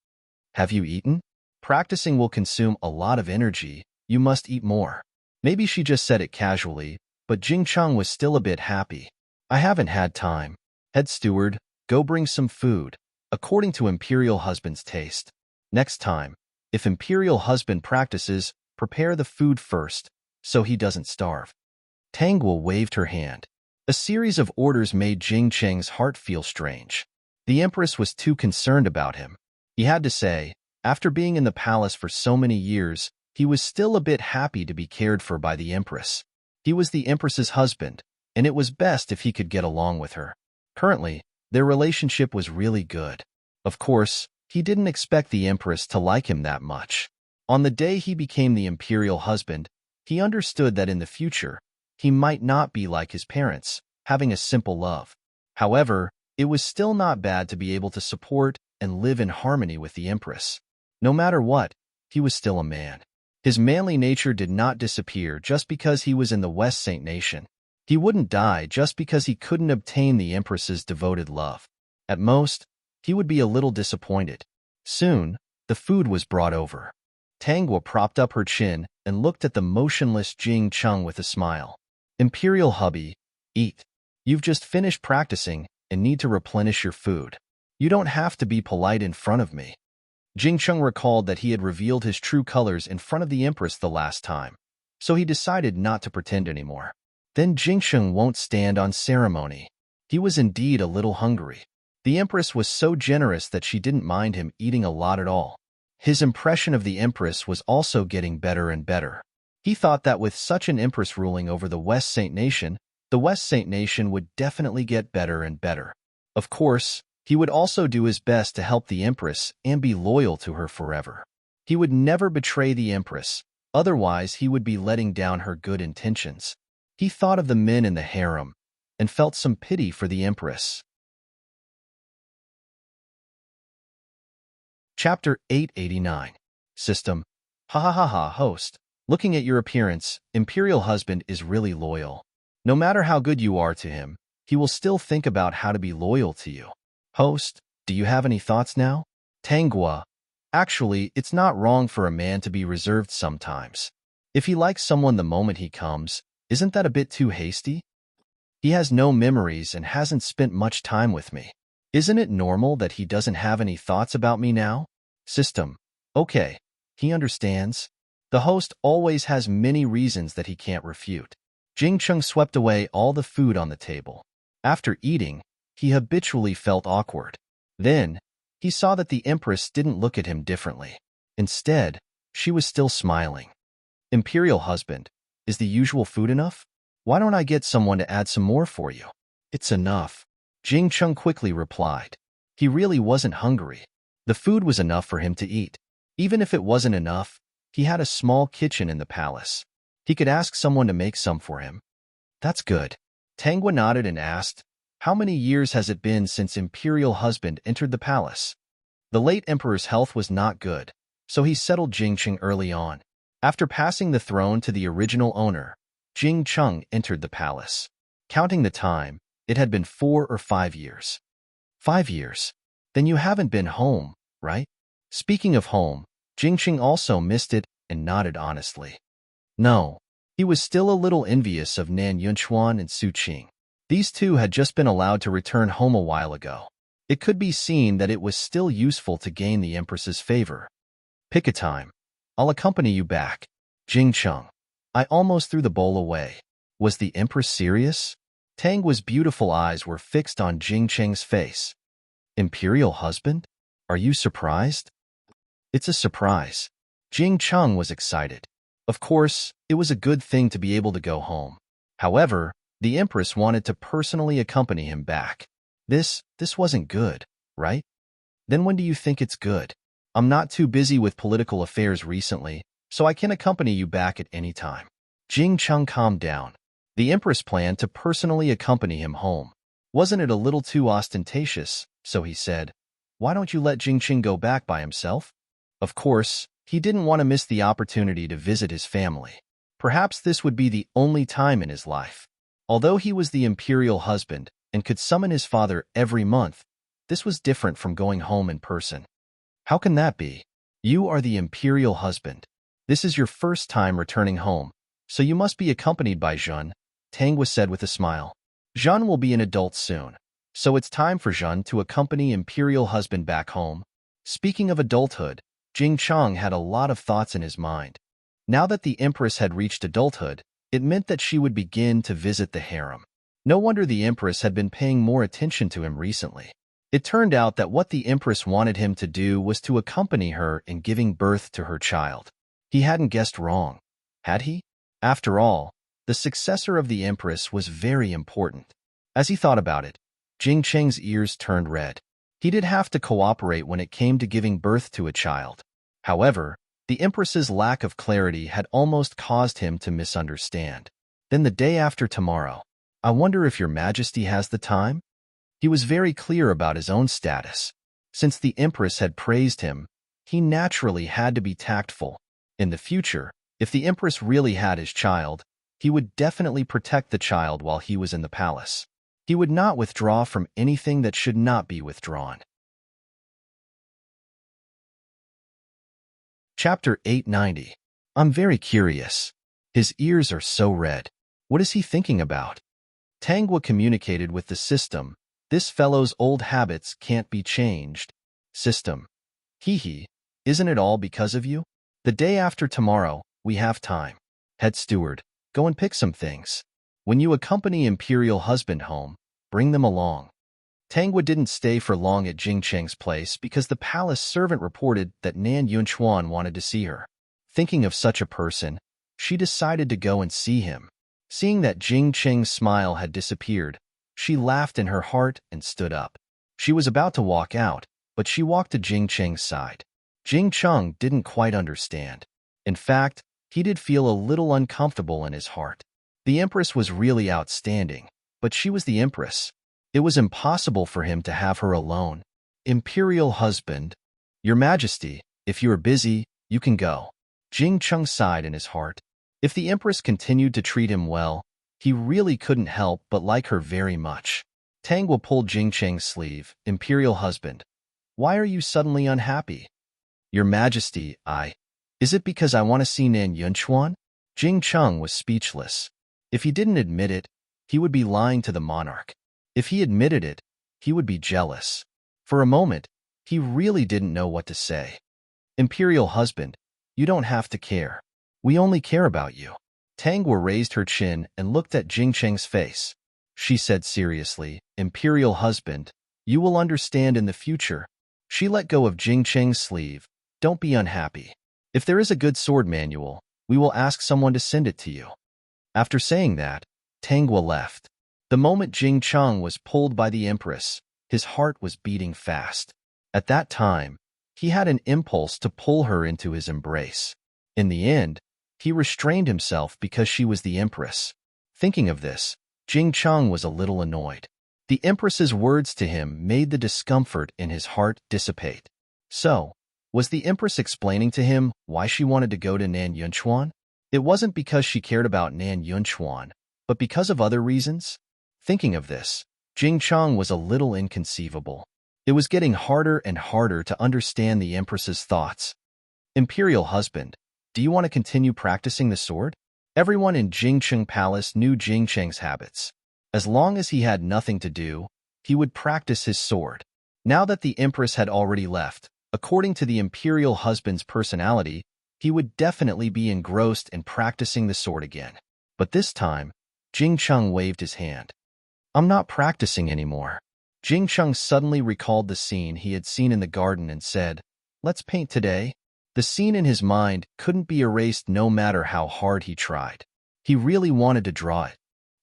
"Have you eaten? Practicing will consume a lot of energy. You must eat more." Maybe she just said it casually, but Jing Cheng was still a bit happy. "I haven't had time. Head steward, go bring some food, according to Imperial husband's taste. Next time, if Imperial husband practices, prepare the food first, so he doesn't starve." Tang Hua waved her hand. A series of orders made Jing Cheng's heart feel strange. The Empress was too concerned about him. He had to say, after being in the palace for so many years, he was still a bit happy to be cared for by the Empress. He was the Empress's husband, and it was best if he could get along with her. Currently, their relationship was really good. Of course, he didn't expect the Empress to like him that much. On the day he became the imperial husband, he understood that in the future, he might not be like his parents, having a simple love. However, it was still not bad to be able to support and live in harmony with the Empress. No matter what, he was still a man. His manly nature did not disappear just because he was in the West Saint Nation. He wouldn't die just because he couldn't obtain the Empress's devoted love. At most, he would be a little disappointed. Soon, the food was brought over. Tangwa propped up her chin and looked at the motionless Jing Cheng with a smile. Imperial hubby, eat. You've just finished practicing and need to replenish your food. You don't have to be polite in front of me. Jing Cheng recalled that he had revealed his true colors in front of the Empress the last time, so he decided not to pretend anymore. Then Jing Cheng won't stand on ceremony. He was indeed a little hungry. The Empress was so generous that she didn't mind him eating a lot at all. His impression of the Empress was also getting better and better. He thought that with such an Empress ruling over the West Saint Nation, the West Saint Nation would definitely get better and better. Of course, he would also do his best to help the Empress and be loyal to her forever. He would never betray the Empress, otherwise he would be letting down her good intentions. He thought of the men in the harem and felt some pity for the Empress. Chapter 889. System. Ha ha ha ha, host. Looking at your appearance, imperial husband is really loyal. No matter how good you are to him, he will still think about how to be loyal to you. Host, do you have any thoughts now? Tangwa. Actually, it's not wrong for a man to be reserved sometimes. If he likes someone the moment he comes, isn't that a bit too hasty? He has no memories and hasn't spent much time with me. Isn't it normal that he doesn't have any thoughts about me now? System. Okay, he understands. The host always has many reasons that he can't refute. Jing Cheng swept away all the food on the table. After eating, he habitually felt awkward. Then, he saw that the Empress didn't look at him differently. Instead, she was still smiling. Imperial husband, is the usual food enough? Why don't I get someone to add some more for you? It's enough. Jing Cheng quickly replied. He really wasn't hungry. The food was enough for him to eat. Even if it wasn't enough, he had a small kitchen in the palace. He could ask someone to make some for him. That's good. Tangwa nodded and asked, how many years has it been since imperial husband entered the palace? The late emperor's health was not good, so he settled Jing Cheng early on. After passing the throne to the original owner, Jing Cheng entered the palace. Counting the time, it had been 4 or 5 years. 5 years. Then you haven't been home, right? Speaking of home, Jing Cheng also missed it and nodded honestly. No. He was still a little envious of Nan Yunchuan and Su Qing. These two had just been allowed to return home a while ago. It could be seen that it was still useful to gain the Empress's favor. Pick a time. I'll accompany you back. Jing Cheng. I almost threw the bowl away. Was the Empress serious? Tangwa's beautiful eyes were fixed on Jing Cheng's face. Imperial husband? Are you surprised? It's a surprise. Jing Cheng was excited. Of course, it was a good thing to be able to go home. However, the Empress wanted to personally accompany him back. This wasn't good, right? Then when do you think it's good? I'm not too busy with political affairs recently, so I can accompany you back at any time. Jing Cheng calmed down. The Empress planned to personally accompany him home. Wasn't it a little too ostentatious? So he said, why don't you let Jing Cheng go back by himself? Of course, he didn't want to miss the opportunity to visit his family. Perhaps this would be the only time in his life. Although he was the imperial husband and could summon his father every month, this was different from going home in person. How can that be? You are the imperial husband. This is your first time returning home, so you must be accompanied by Zhen, Tangwa said with a smile. Zhen will be an adult soon, so it's time for Zhen to accompany imperial husband back home. Speaking of adulthood, Jing Cheng had a lot of thoughts in his mind. Now that the Empress had reached adulthood, it meant that she would begin to visit the harem. No wonder the Empress had been paying more attention to him recently. It turned out that what the Empress wanted him to do was to accompany her in giving birth to her child. He hadn't guessed wrong, had he? After all, the successor of the Empress was very important. As he thought about it, Jing Cheng's ears turned red. He did have to cooperate when it came to giving birth to a child. However, the Empress's lack of clarity had almost caused him to misunderstand. Then the day after tomorrow, I wonder if your Majesty has the time? He was very clear about his own status. Since the Empress had praised him, he naturally had to be tactful. In the future, if the Empress really had his child, he would definitely protect the child while he was in the palace. He would not withdraw from anything that should not be withdrawn. Chapter 890. I'm very curious. His ears are so red. What is he thinking about? Tangwa communicated with the system. This fellow's old habits can't be changed. System. Hee, isn't it all because of you? The day after tomorrow, we have time. Head steward, go and pick some things. When you accompany Imperial Husband home, bring them along. Tangwa didn't stay for long at Jing Cheng's place because the palace servant reported that Nan Yunchuan wanted to see her. Thinking of such a person, she decided to go and see him. Seeing that Jing Cheng's smile had disappeared, she laughed in her heart and stood up. She was about to walk out, but she walked to Jing Cheng's side. Jing Cheng didn't quite understand. In fact, he did feel a little uncomfortable in his heart. The Empress was really outstanding, but she was the Empress. It was impossible for him to have her alone. Imperial Husband, Your Majesty, if you are busy, you can go. Jing Cheng sighed in his heart. If the Empress continued to treat him well, he really couldn't help but like her very much. Tangwa pulled Jing Cheng's sleeve. Imperial Husband, why are you suddenly unhappy? Your Majesty, Is it because I want to see Nan Yunchuan? Jing Cheng was speechless. If he didn't admit it, he would be lying to the monarch. If he admitted it, he would be jealous. For a moment, he really didn't know what to say. Imperial Husband, you don't have to care. We only care about you. Tangwa raised her chin and looked at Jing Cheng's face. She said seriously, Imperial Husband, you will understand in the future. She let go of Jing Cheng's sleeve. Don't be unhappy. If there is a good sword manual, we will ask someone to send it to you. After saying that, Tangwa left. The moment Jing Cheng was pulled by the Empress, his heart was beating fast. At that time, he had an impulse to pull her into his embrace. In the end, he restrained himself because she was the Empress. Thinking of this, Jing Cheng was a little annoyed. The Empress's words to him made the discomfort in his heart dissipate. So, was the Empress explaining to him why she wanted to go to Nan Yunchuan? It wasn't because she cared about Nan Yunchuan, but because of other reasons? Thinking of this, Jing Cheng was a little inconceivable. It was getting harder and harder to understand the Empress's thoughts. Imperial Husband, do you want to continue practicing the sword? Everyone in Jingcheng Palace knew Jing Cheng's habits. As long as he had nothing to do, he would practice his sword. Now that the Empress had already left, according to the Imperial Husband's personality, he would definitely be engrossed in practicing the sword again. But this time, Jing Cheng waved his hand. I'm not practicing anymore. Jing Cheng suddenly recalled the scene he had seen in the garden and said, Let's paint today. The scene in his mind couldn't be erased no matter how hard he tried. He really wanted to draw it.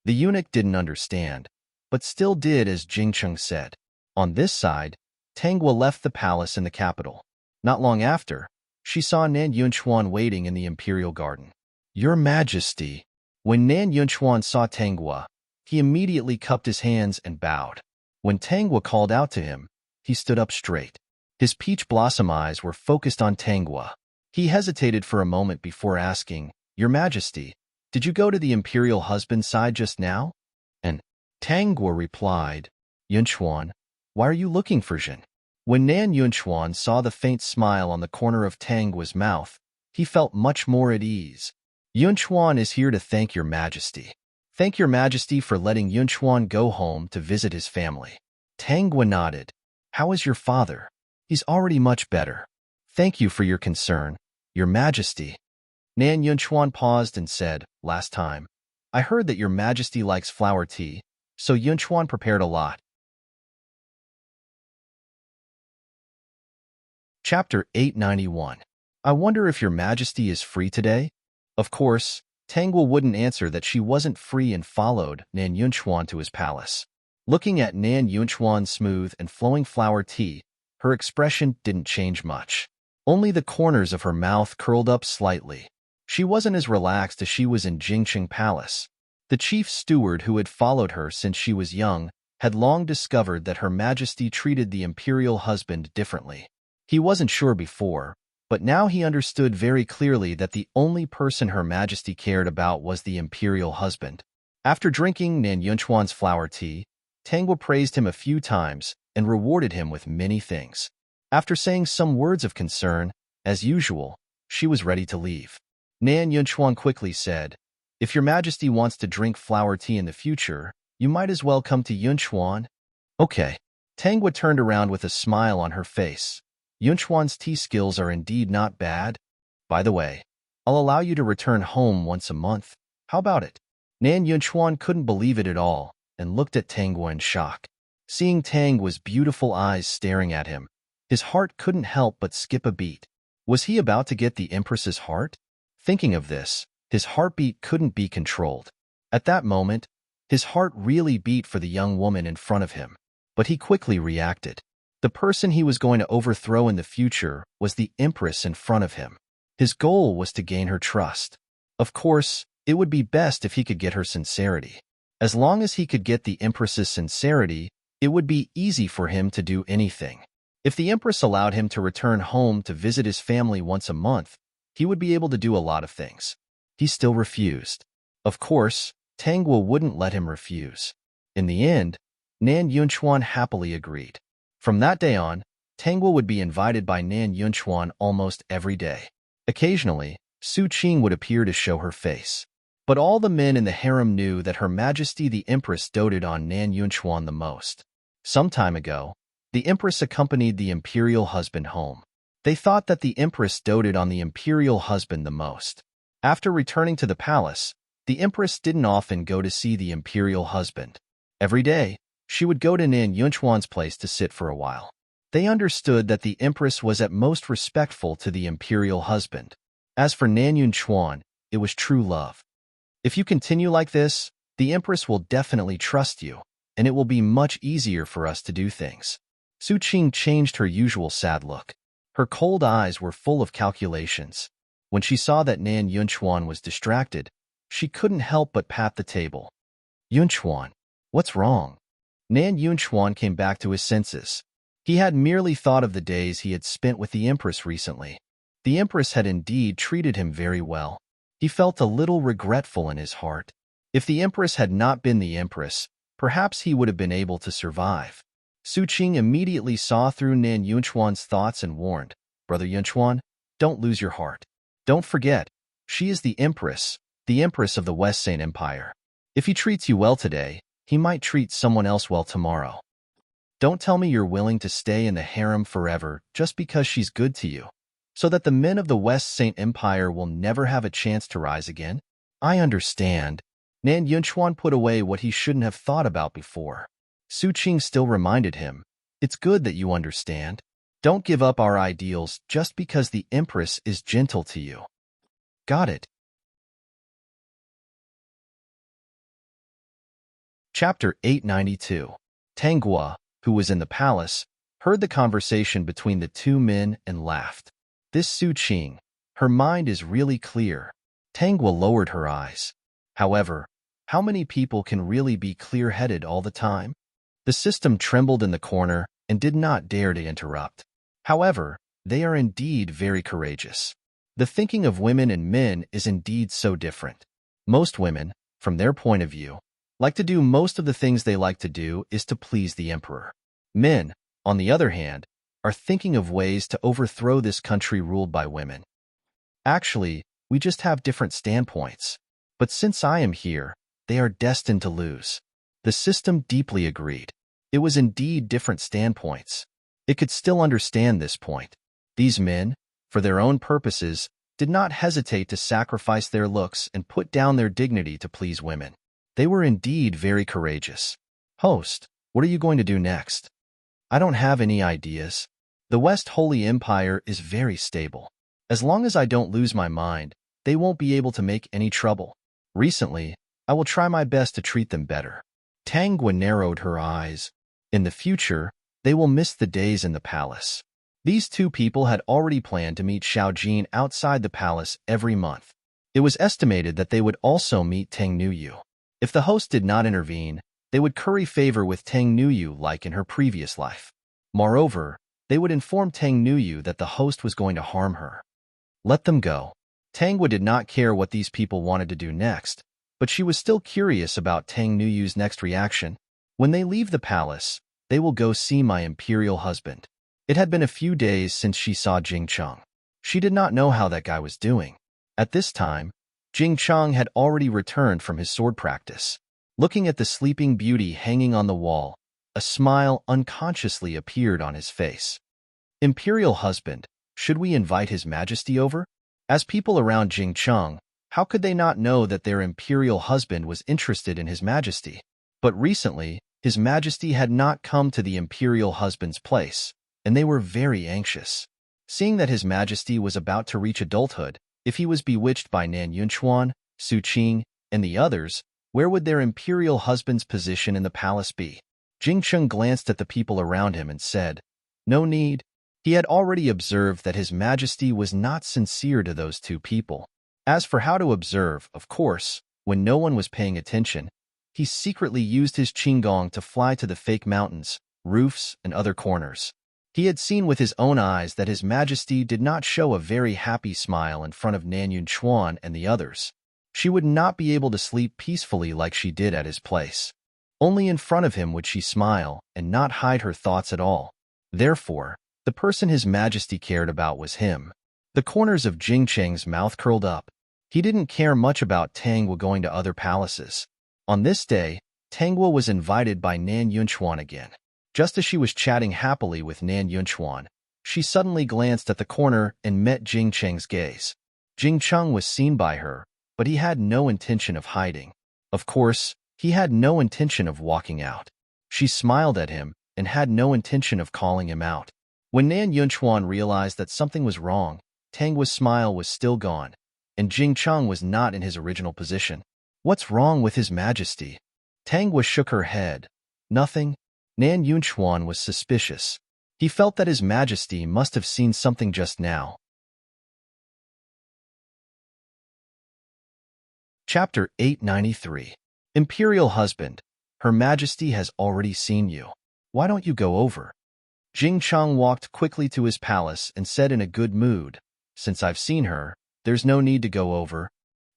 The eunuch didn't understand, but still did as Jing Cheng said. On this side, Tangwa left the palace in the capital. Not long after, she saw Nan Yunchuan waiting in the imperial garden. Your Majesty. When Nan Yunchuan saw Tangwa, he immediately cupped his hands and bowed. When Tangwa called out to him, he stood up straight. His peach blossom eyes were focused on Tangwa. He hesitated for a moment before asking, Your Majesty, did you go to the Imperial Husband's side just now? And Tangwa replied, Yunchuan, why are you looking for Jin? When Nan Yunchuan saw the faint smile on the corner of Tangwa's mouth, he felt much more at ease. Yunchuan is here to thank Your Majesty. Thank Your Majesty for letting Yunchuan go home to visit his family. Tangwa nodded. How is your father? He's already much better. Thank you for your concern, Your Majesty. Nan Yunchuan paused and said, Last time, I heard that Your Majesty likes flower tea, so Yunchuan prepared a lot. Chapter 891. I wonder if your majesty is free today? Of course, Tangguo wouldn't answer that she wasn't free and followed Nan Yunchuan to his palace. Looking at Nan Yunchuan's smooth and flowing flower tea, her expression didn't change much. Only the corners of her mouth curled up slightly. She wasn't as relaxed as she was in Jingqing Palace. The chief steward who had followed her since she was young had long discovered that Her Majesty treated the imperial husband differently. He wasn't sure before, but now he understood very clearly that the only person Her Majesty cared about was the imperial husband. After drinking Nan Yunchuan's flower tea, Tangguo praised him a few times and rewarded him with many things. After saying some words of concern, as usual, she was ready to leave. Nan Yunchuan quickly said, "If your majesty wants to drink flower tea in the future, you might as well come to Yunchuan." Okay. Tangguo turned around with a smile on her face. Yunchuan's tea skills are indeed not bad. By the way, I'll allow you to return home once a month. How about it? Nan Yunchuan couldn't believe it at all and looked at Tangguo in shock. Seeing Tangguo's beautiful eyes staring at him, his heart couldn't help but skip a beat. Was he about to get the Empress's heart? Thinking of this, his heartbeat couldn't be controlled. At that moment, his heart really beat for the young woman in front of him, but he quickly reacted. The person he was going to overthrow in the future was the Empress in front of him. His goal was to gain her trust. Of course, it would be best if he could get her sincerity. As long as he could get the Empress's sincerity, it would be easy for him to do anything. If the Empress allowed him to return home to visit his family once a month, he would be able to do a lot of things. He still refused. Of course, Tangguo wouldn't let him refuse. In the end, Nan Yunchuan happily agreed. From that day on, Tangguo would be invited by Nan Yunchuan almost every day. Occasionally, Su Qing would appear to show her face. But all the men in the harem knew that Her Majesty the Empress doted on Nan Yunchuan the most. Some time ago, the Empress accompanied the imperial husband home. They thought that the Empress doted on the imperial husband the most. After returning to the palace, the Empress didn't often go to see the imperial husband. Every day, she would go to Nan Yunchuan's place to sit for a while. They understood that the Empress was at most respectful to the imperial husband. As for Nan Yunchuan, it was true love. If you continue like this, the Empress will definitely trust you, and it will be much easier for us to do things. Su Qing changed her usual sad look. Her cold eyes were full of calculations. When she saw that Nan Yunchuan was distracted, she couldn't help but pat the table. "Yunchuan, what's wrong?" Nan Yunchuan came back to his senses. He had merely thought of the days he had spent with the Empress recently. The Empress had indeed treated him very well. He felt a little regretful in his heart. If the Empress had not been the Empress, perhaps he would have been able to survive. Su Qing immediately saw through Nan Yunchuan's thoughts and warned, "Brother Yunchuan, don't lose your heart. Don't forget, she is the Empress of the West Saint Empire. If he treats you well today, he might treat someone else well tomorrow. Don't tell me you're willing to stay in the harem forever just because she's good to you, so that the men of the West Saint Empire will never have a chance to rise again." "I understand." Nan Yunchuan put away what he shouldn't have thought about before. Su Qing still reminded him, "It's good that you understand. Don't give up our ideals just because the Empress is gentle to you." Got it. Chapter 892. Tangguo, who was in the palace, heard the conversation between the two men and laughed. This Su Qing, her mind is really clear. Tangguo lowered her eyes. However, how many people can really be clear-headed all the time? The system trembled in the corner and did not dare to interrupt. However, they are indeed very courageous. The thinking of women and men is indeed so different. Most women, from their point of view, like to do most of the things they like to do is to please the emperor. Men, on the other hand, are thinking of ways to overthrow this country ruled by women. Actually, we just have different standpoints. But since I am here, they are destined to lose. The system deeply agreed. It was indeed different standpoints. It could still understand this point. These men, for their own purposes, did not hesitate to sacrifice their looks and put down their dignity to please women. They were indeed very courageous. Host, what are you going to do next? I don't have any ideas. The West Holy Empire is very stable. As long as I don't lose my mind, they won't be able to make any trouble. Recently, I will try my best to treat them better. Tangua narrowed her eyes. In the future, they will miss the days in the palace. These two people had already planned to meet Xiaojin outside the palace every month. It was estimated that they would also meet Tang Nuyu. If the host did not intervene, they would curry favor with Tang Nuyu like in her previous life. Moreover, they would inform Tang Nuyu that the host was going to harm her. Let them go. Tangua did not care what these people wanted to do next, but she was still curious about Tang Nuyu's next reaction. When they leave the palace, they will go see my imperial husband. It had been a few days since she saw Jing Cheng. She did not know how that guy was doing. At this time, Jing Cheng had already returned from his sword practice. Looking at the sleeping beauty hanging on the wall, a smile unconsciously appeared on his face. Imperial husband, should we invite His Majesty over? As people around Jing Cheng, how could they not know that their imperial husband was interested in His Majesty? But recently, His Majesty had not come to the imperial husband's place, and they were very anxious. Seeing that His Majesty was about to reach adulthood, if he was bewitched by Nan Yunchuan, Su Qing, and the others, where would their imperial husband's position in the palace be? Jing Cheng glanced at the people around him and said, "No need." He had already observed that His Majesty was not sincere to those two people. As for how to observe, of course, when no one was paying attention, he secretly used his qinggong to fly to the fake mountains, roofs, and other corners. He had seen with his own eyes that His Majesty did not show a very happy smile in front of Nan Yunchuan and the others. She would not be able to sleep peacefully like she did at his place. Only in front of him would she smile and not hide her thoughts at all. Therefore, the person His Majesty cared about was him. The corners of Jing Cheng's mouth curled up. He didn't care much about Tangua going to other palaces. On this day, Tangua was invited by Nan Yunchuan again. Just as she was chatting happily with Nan Yunchuan, she suddenly glanced at the corner and met Jing Cheng's gaze. Jing Cheng was seen by her, but he had no intention of hiding. Of course, he had no intention of walking out. She smiled at him and had no intention of calling him out. When Nan Yunchuan realized that something was wrong, Tangua's smile was still gone, and Jing Cheng was not in his original position. What's wrong with His Majesty? Tangua shook her head. Nothing. Nan Yunchuan was suspicious. He felt that His Majesty must have seen something just now. Chapter 893. Imperial Husband, Her Majesty has already seen you. Why don't you go over? Jing Cheng walked quickly to his palace and said in a good mood, "Since I've seen her, there's no need to go over.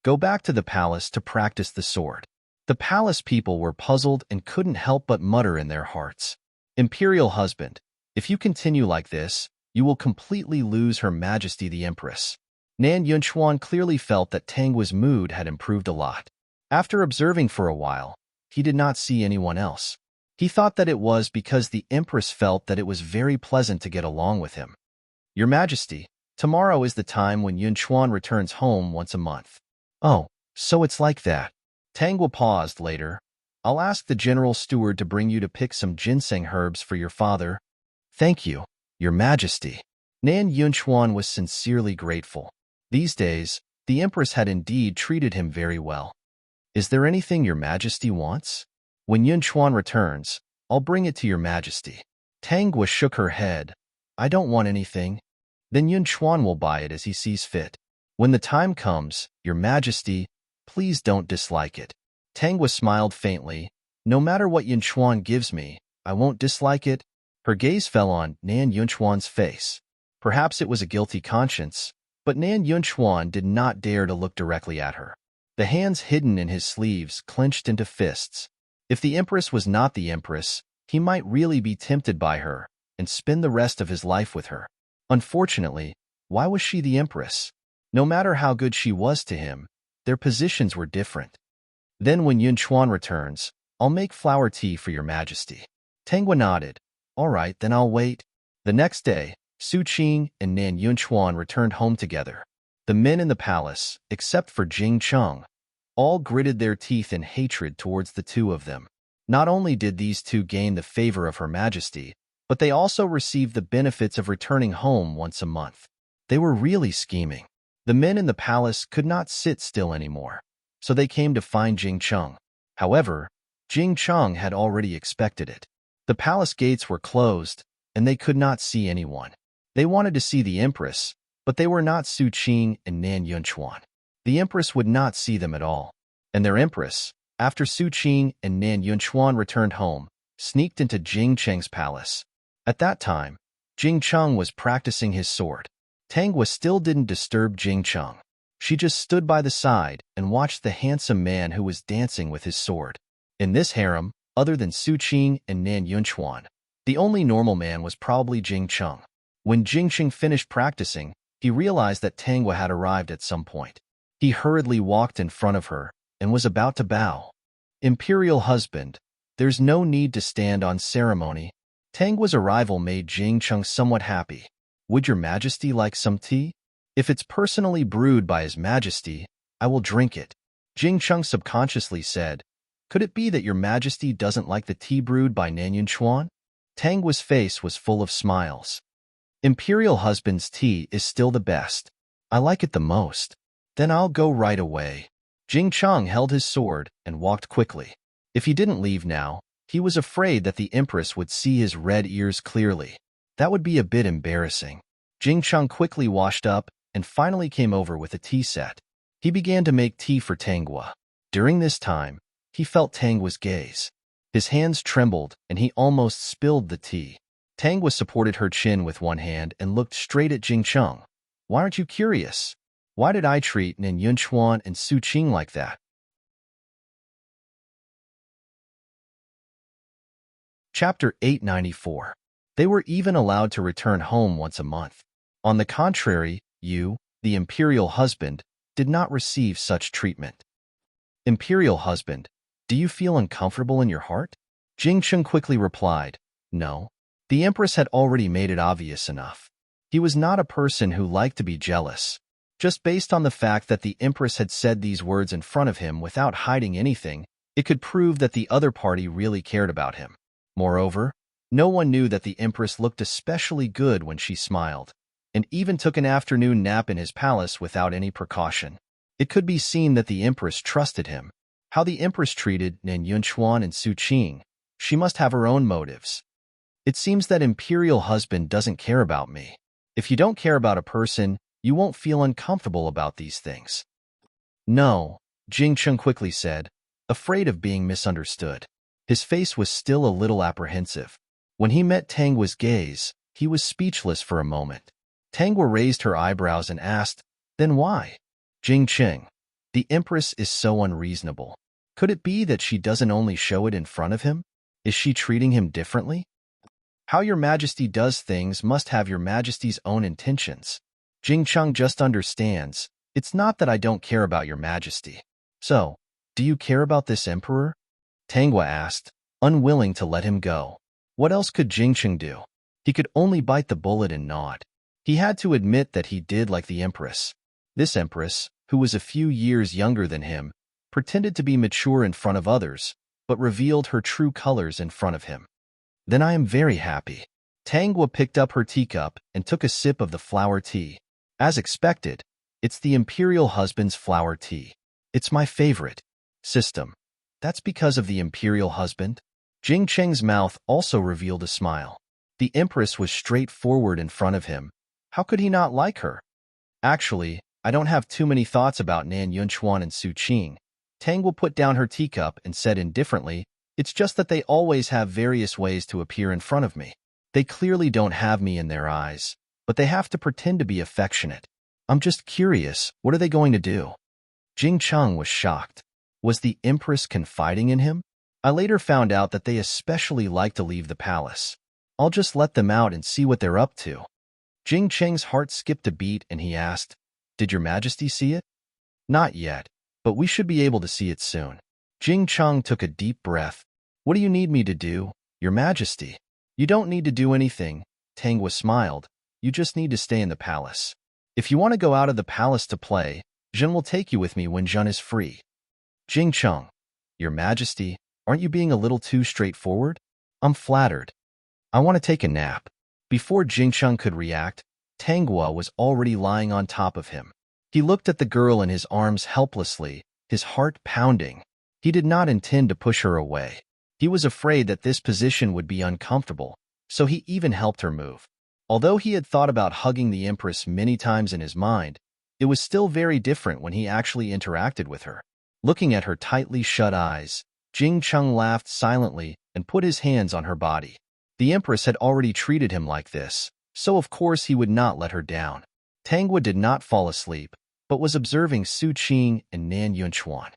Go back to the palace to practice the sword." The palace people were puzzled and couldn't help but mutter in their hearts, "Imperial husband, if you continue like this, you will completely lose Her Majesty the Empress." Nan Yunchuan clearly felt that Tangua's mood had improved a lot. After observing for a while, he did not see anyone else. He thought that it was because the Empress felt that it was very pleasant to get along with him. "Your Majesty, tomorrow is the time when Yunchuan returns home once a month." "Oh, so it's like that." Tangua paused later. "I'll ask the general steward to bring you to pick some ginseng herbs for your father." "Thank you, Your Majesty." Nan Yunchuan was sincerely grateful. These days, the Empress had indeed treated him very well. "Is there anything Your Majesty wants?" "When Yunchuan returns, I'll bring it to Your Majesty." Tangua shook her head. "I don't want anything." "Then Yunchuan will buy it as he sees fit." "When the time comes, Your Majesty, please don't dislike it." Tangua smiled faintly. "No matter what Yunchuan gives me, I won't dislike it." Her gaze fell on Nan Yunchuan's face. Perhaps it was a guilty conscience, but Nan Yunchuan did not dare to look directly at her. The hands hidden in his sleeves clenched into fists. If the Empress was not the Empress, he might really be tempted by her and spend the rest of his life with her. Unfortunately, why was she the Empress? No matter how good she was to him, their positions were different. "Then when Yunchuan returns, I'll make flower tea for Your Majesty." Tangua nodded. "All right, then I'll wait." The next day, Su Qing and Nan Yunchuan returned home together. The men in the palace, except for Jing Cheng, all gritted their teeth in hatred towards the two of them. Not only did these two gain the favor of Her Majesty, but they also received the benefits of returning home once a month. They were really scheming. The men in the palace could not sit still anymore, so they came to find Jing Cheng. However, Jing Cheng had already expected it. The palace gates were closed, and they could not see anyone. They wanted to see the Empress, but they were not Su Qing and Nan Yunchuan. The Empress would not see them at all, and their Empress, after Su Qing and Nan Yunchuan returned home, sneaked into Jing Cheng's palace. At that time, Jing Cheng was practicing his sword. Tangwa still didn't disturb Jing Cheng. She just stood by the side and watched the handsome man who was dancing with his sword. In this harem, other than Su Qing and Nan Yunchuan, the only normal man was probably Jing Cheng. When Jing Cheng finished practicing, he realized that Tangwa had arrived at some point. He hurriedly walked in front of her and was about to bow. Imperial husband, there's no need to stand on ceremony. Tangwa's arrival made Jing Cheng somewhat happy. Would your majesty like some tea? If it's personally brewed by his majesty, I will drink it. Jing Cheng subconsciously said, could it be that your majesty doesn't like the tea brewed by Nan Yunchuan? Tangwa's face was full of smiles. Imperial husband's tea is still the best. I like it the most. Then I'll go right away. Jing Cheng held his sword and walked quickly. If he didn't leave now, he was afraid that the Empress would see his red ears clearly. That would be a bit embarrassing. Jing Cheng quickly washed up and finally came over with a tea set. He began to make tea for Tangwa. During this time, he felt Tangwa's gaze. His hands trembled and he almost spilled the tea. Tangwa supported her chin with one hand and looked straight at Jing Cheng. Why aren't you curious? Why did I treat Nan Yunchuan and Su Qing like that? Chapter 894. They were even allowed to return home once a month. On the contrary, you, the imperial husband, did not receive such treatment. Imperial husband, do you feel uncomfortable in your heart? Jing Cheng quickly replied, no. The Empress had already made it obvious enough. He was not a person who liked to be jealous. Just based on the fact that the Empress had said these words in front of him without hiding anything, it could prove that the other party really cared about him. Moreover, no one knew that the Empress looked especially good when she smiled, and even took an afternoon nap in his palace without any precaution. It could be seen that the Empress trusted him. How the Empress treated Nan Yunchuan and Su Qing, she must have her own motives. It seems that imperial husband doesn't care about me. If you don't care about a person, you won't feel uncomfortable about these things. No, Jing Cheng quickly said, afraid of being misunderstood. His face was still a little apprehensive. When he met Tangwa's gaze, he was speechless for a moment. Tangwa raised her eyebrows and asked, then why? Jing Cheng, the Empress is so unreasonable. Could it be that she doesn't only show it in front of him? Is she treating him differently? How your majesty does things must have your majesty's own intentions. Jing Cheng just understands. It's not that I don't care about your majesty. So, do you care about this emperor? Tangwa asked, unwilling to let him go. What else could Jing Cheng do? He could only bite the bullet and nod. He had to admit that he did like the Empress. This Empress, who was a few years younger than him, pretended to be mature in front of others, but revealed her true colors in front of him. Then I am very happy. Tangwa picked up her teacup and took a sip of the flower tea. As expected, it's the imperial husband's flower tea. It's my favorite. System. That's because of the imperial husband? Jing Cheng's mouth also revealed a smile. The Empress was straightforward in front of him. How could he not like her? Actually, I don't have too many thoughts about Nan Yunchuan and Su Qing. Tangwa put down her teacup and said indifferently, it's just that they always have various ways to appear in front of me. They clearly don't have me in their eyes, but they have to pretend to be affectionate. I'm just curious, what are they going to do? Jing Cheng was shocked. Was the Empress confiding in him? I later found out that they especially like to leave the palace. I'll just let them out and see what they're up to. Jing Cheng's heart skipped a beat and he asked, did your majesty see it? Not yet, but we should be able to see it soon. Jing Cheng took a deep breath. What do you need me to do, your majesty? You don't need to do anything, Tangwa smiled. You just need to stay in the palace. If you want to go out of the palace to play, Zhen will take you with me when Zhen is free. Jing Cheng, your majesty, Aren't you being a little too straightforward? I'm flattered. I want to take a nap. Before Jingcheng could react, Tanghua was already lying on top of him. He looked at the girl in his arms helplessly, his heart pounding. He did not intend to push her away. He was afraid that this position would be uncomfortable, so he even helped her move. Although he had thought about hugging the Empress many times in his mind, it was still very different when he actually interacted with her. Looking at her tightly shut eyes, Jing Cheng laughed silently and put his hands on her body. The Empress had already treated him like this, so of course he would not let her down. Tanghua did not fall asleep, but was observing Su Qing and Nan Yunchuan.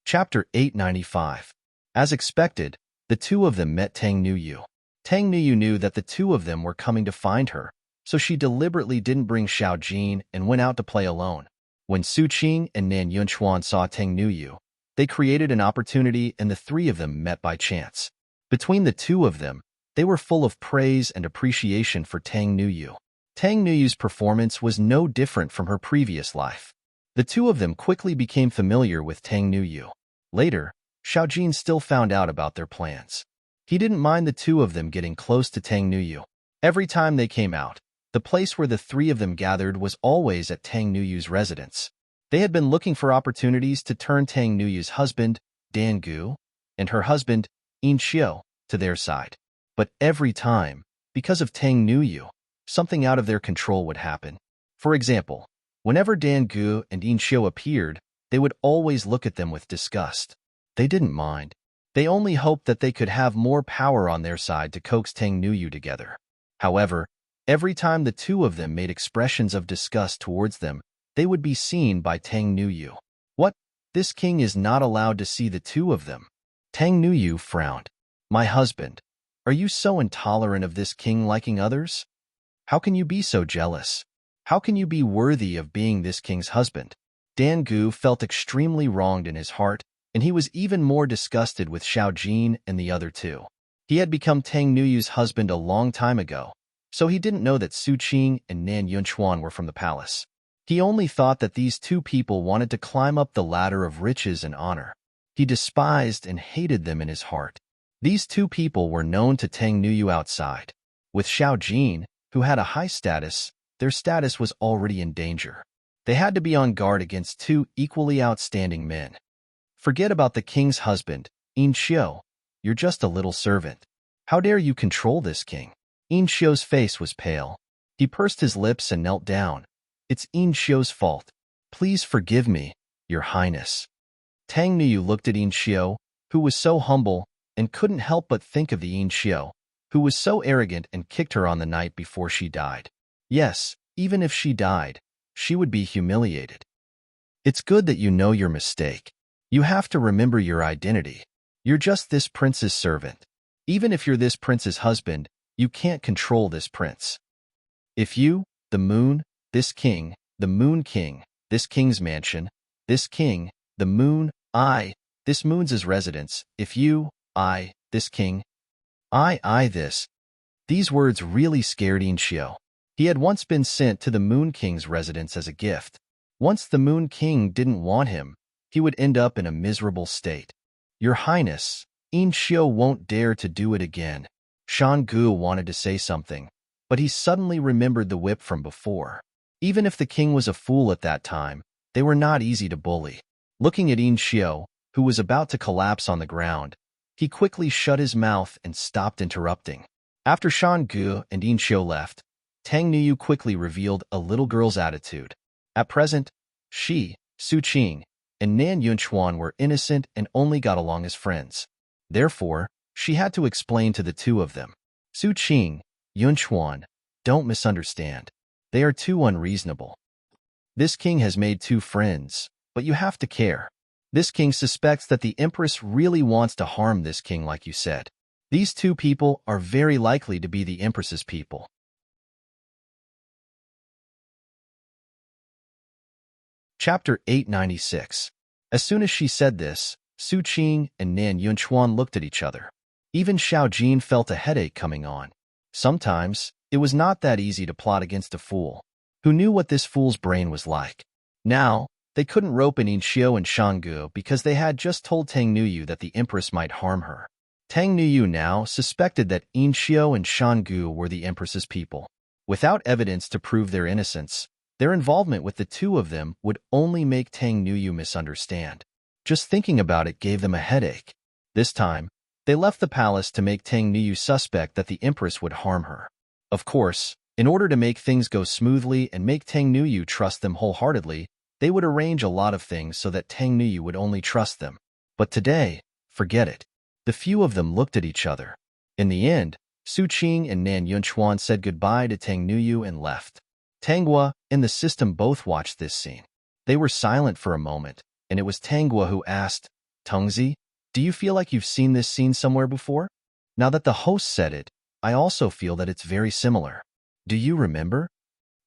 Chapter 895. As expected, the two of them met Tang Nuyu. Tang Nuyu knew that the two of them were coming to find her, so she deliberately didn't bring Xiao Jin and went out to play alone. When Su Qing and Nan Yunchuan saw Tang Nuyu, they created an opportunity and the three of them met by chance. Between the two of them, they were full of praise and appreciation for Tang Nuyu. Tang Nuyu's performance was no different from her previous life. The two of them quickly became familiar with Tang Nuyu. Later, Xiao Jin still found out about their plans. He didn't mind the two of them getting close to Tang Nuyu. Every time they came out, the place where the three of them gathered was always at Tang Nuyu's residence. They had been looking for opportunities to turn Tang Nuyu's husband, Dan Gu, and her husband, In Xiu, to their side. But every time, because of Tang Nuyu, something out of their control would happen. For example, whenever Dan Gu and In Xiu appeared, they would always look at them with disgust. They didn't mind. They only hoped that they could have more power on their side to coax Tang Nuyu together. However, every time the two of them made expressions of disgust towards them, they would be seen by Tang Nuyu. What? This king is not allowed to see the two of them. Tang Nuyu frowned. My husband, are you so intolerant of this king liking others? How can you be so jealous? How can you be worthy of being this king's husband? Dan Gu felt extremely wronged in his heart, and he was even more disgusted with Xiao Jin and the other two. He had become Tang Nuyu's husband a long time ago, so he didn't know that Su Qing and Nan Yunchuan were from the palace. He only thought that these two people wanted to climb up the ladder of riches and honor. He despised and hated them in his heart. These two people were known to Tang Nuyu outside. With Xiao Jin, who had a high status, their status was already in danger. They had to be on guard against two equally outstanding men. Forget about the king's husband, In Xiu. You're just a little servant. How dare you control this king? In Xiu's face was pale. He pursed his lips and knelt down. It's In Xiu's fault. Please forgive me, Your Highness. Tang Nuyu looked at In Xiu, who was so humble, and couldn't help but think of the In Xiu, who was so arrogant and kicked her on the night before she died. Yes, even if she died, she would be humiliated. It's good that you know your mistake. You have to remember your identity. You're just this prince's servant. Even if you're this prince's husband, you can't control this prince. If you, the moon, this king, the moon king, this king's mansion, this king, the moon, this moon's residence, if you, this king, this. These words really scared In Xiu. He had once been sent to the Moon King's residence as a gift. Once the Moon King didn't want him, he would end up in a miserable state. Your Highness, In Xiu won't dare to do it again. Shan Gu wanted to say something, but he suddenly remembered the whip from before. Even if the king was a fool at that time, they were not easy to bully. Looking at In Xiu, who was about to collapse on the ground, he quickly shut his mouth and stopped interrupting. After Shan Gu and In Xiu left, Tang Nuyu quickly revealed a little girl's attitude. At present, she, Su Qing, and Nan Yunchuan were innocent and only got along as friends. Therefore, she had to explain to the two of them. Su Qing, Yunchuan, don't misunderstand. They are too unreasonable. This king has made two friends, but you have to care. This king suspects that the Empress really wants to harm this king like you said. These two people are very likely to be the Empress's people. Chapter 896. As soon as she said this, Su Qing and Nan Yunchuan looked at each other. Even Xiao Jin felt a headache coming on. Sometimes, it was not that easy to plot against a fool. Who knew what this fool's brain was like? Now, They couldn't rope in Inxiu and Shanggu because they had just told Tang Nuyu that the Empress might harm her. Tang Nuyu now suspected that Inxiu and Shanggu were the Empress's people. Without evidence to prove their innocence, their involvement with the two of them would only make Tang Nuyu misunderstand. Just thinking about it gave them a headache. This time, they left the palace to make Tang Nuyu suspect that the Empress would harm her. Of course, in order to make things go smoothly and make Tang Nuyu trust them wholeheartedly, they would arrange a lot of things so that Tang Nuyu would only trust them. But today, forget it. The few of them looked at each other. In the end, Su Qing and Nan Yunchuan said goodbye to Tang Nuyu and left. Tanghua and the system both watched this scene. They were silent for a moment, and it was Tanghua who asked, "Tengzi, do you feel like you've seen this scene somewhere before?" Now that the host said it, I also feel that it's very similar. Do you remember?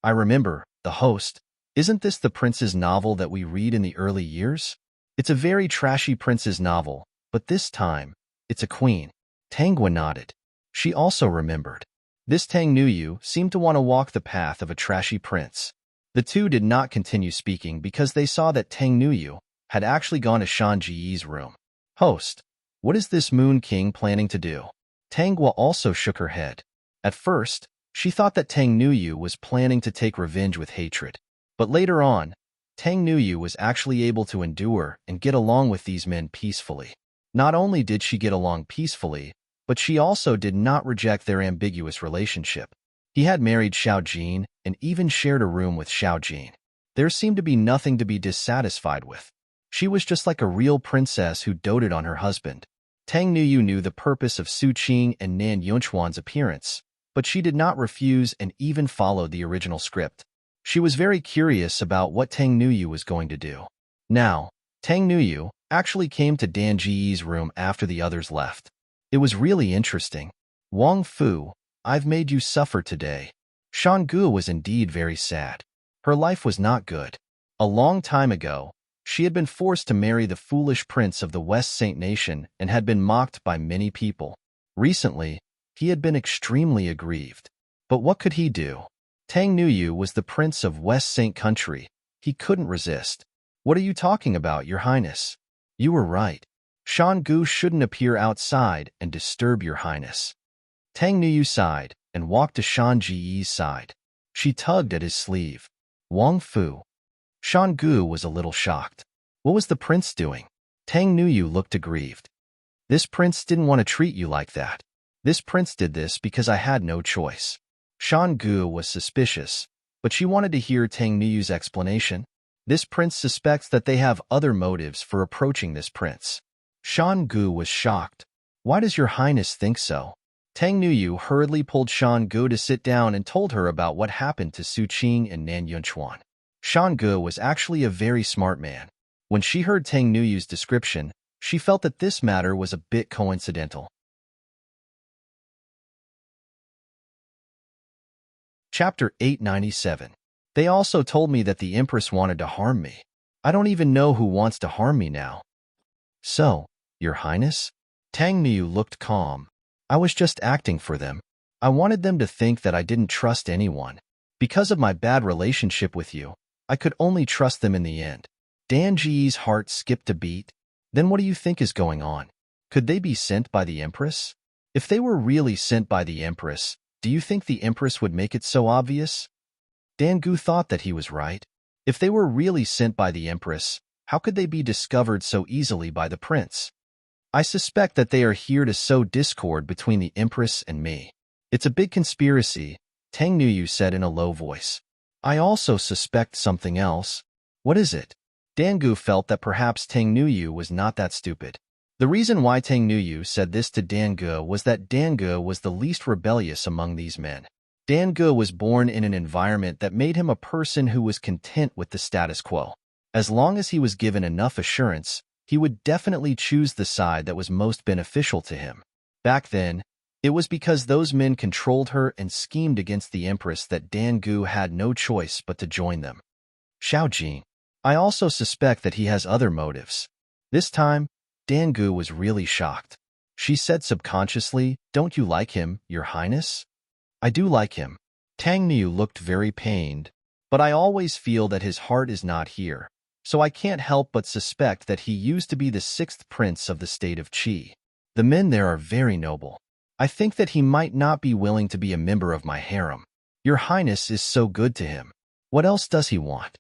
I remember, the host. Isn't this the prince's novel that we read in the early years? It's a very trashy prince's novel, but this time, it's a queen. Tanghua nodded. She also remembered. This Tang Nuyu seemed to want to walk the path of a trashy prince. The two did not continue speaking because they saw that Tang Nuyu had actually gone to Shan Jiyi's room. Host, what is this Moon King planning to do? Tanghua also shook her head. At first, she thought that Tang Nuyu was planning to take revenge with hatred. But later on, Tang Nuyu was actually able to endure and get along with these men peacefully. Not only did she get along peacefully, but she also did not reject their ambiguous relationship. He had married Xiao Jin and even shared a room with Xiao Jin. There seemed to be nothing to be dissatisfied with. She was just like a real princess who doted on her husband. Tang Nuyu knew the purpose of Su Qing and Nan Yunchuan's appearance, but she did not refuse and even followed the original script. She was very curious about what Tang Nuyu was going to do. Now, Tang Nuyu actually came to Dan Jiyi's room after the others left. It was really interesting. Wang Fu, I've made you suffer today. Shanggu was indeed very sad. Her life was not good. A long time ago, she had been forced to marry the foolish prince of the West Saint Nation and had been mocked by many people. Recently, he had been extremely aggrieved. But what could he do? Tang Nuyu was the prince of West Saint Country. He couldn't resist. What are you talking about, Your Highness? You were right. Shanggu shouldn't appear outside and disturb Your Highness. Tang Nuyu sighed and walked to Shan Jiyi's side. She tugged at his sleeve. Wang Fu. Shanggu was a little shocked. What was the prince doing? Tang Nuyu looked aggrieved. This prince didn't want to treat you like that. This prince did this because I had no choice. Shanggu was suspicious, but she wanted to hear Tang Nuyu's explanation. This prince suspects that they have other motives for approaching this prince. Shanggu was shocked. Why does Your Highness think so? Tang Nuyu hurriedly pulled Shanggu to sit down and told her about what happened to Su Qing and Nan Yunchuan. Shanggu was actually a very smart man. When she heard Tang Nuyu's description, she felt that this matter was a bit coincidental. Chapter 897. They also told me that the Empress wanted to harm me. I don't even know who wants to harm me now. So, Your Highness? Tang Nuyu looked calm. I was just acting for them. I wanted them to think that I didn't trust anyone. Because of my bad relationship with you, I could only trust them in the end. Dan Ji's heart skipped a beat. Then what do you think is going on? Could they be sent by the Empress? If they were really sent by the Empress, do you think the Empress would make it so obvious? Dangu thought that he was right. If they were really sent by the Empress, how could they be discovered so easily by the prince? I suspect that they are here to sow discord between the Empress and me. It's a big conspiracy, Tang Nuyu said in a low voice. I also suspect something else. What is it? Dangu felt that perhaps Tang Nuyu was not that stupid. The reason why Tang Nuyu said this to Dangu was that Dangu was the least rebellious among these men. Dangu was born in an environment that made him a person who was content with the status quo. As long as he was given enough assurance, he would definitely choose the side that was most beneficial to him. Back then, it was because those men controlled her and schemed against the Empress that Dangu had no choice but to join them. Xiao Jin. I also suspect that he has other motives. This time, Dangu was really shocked. She said subconsciously, "Don't you like him, Your Highness?" I do like him. Tang Niu looked very pained, but I always feel that his heart is not here, so I can't help but suspect that he used to be the sixth prince of the state of Qi. The men there are very noble. I think that he might not be willing to be a member of my harem. Your Highness is so good to him. What else does he want?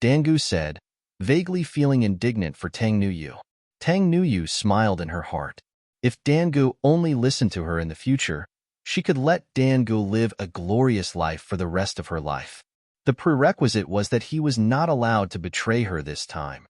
Dangu said, vaguely feeling indignant for Tang Nuyu. Tang Nuyu smiled in her heart. If Dangu only listened to her in the future, she could let Dangu live a glorious life for the rest of her life. The prerequisite was that he was not allowed to betray her this time.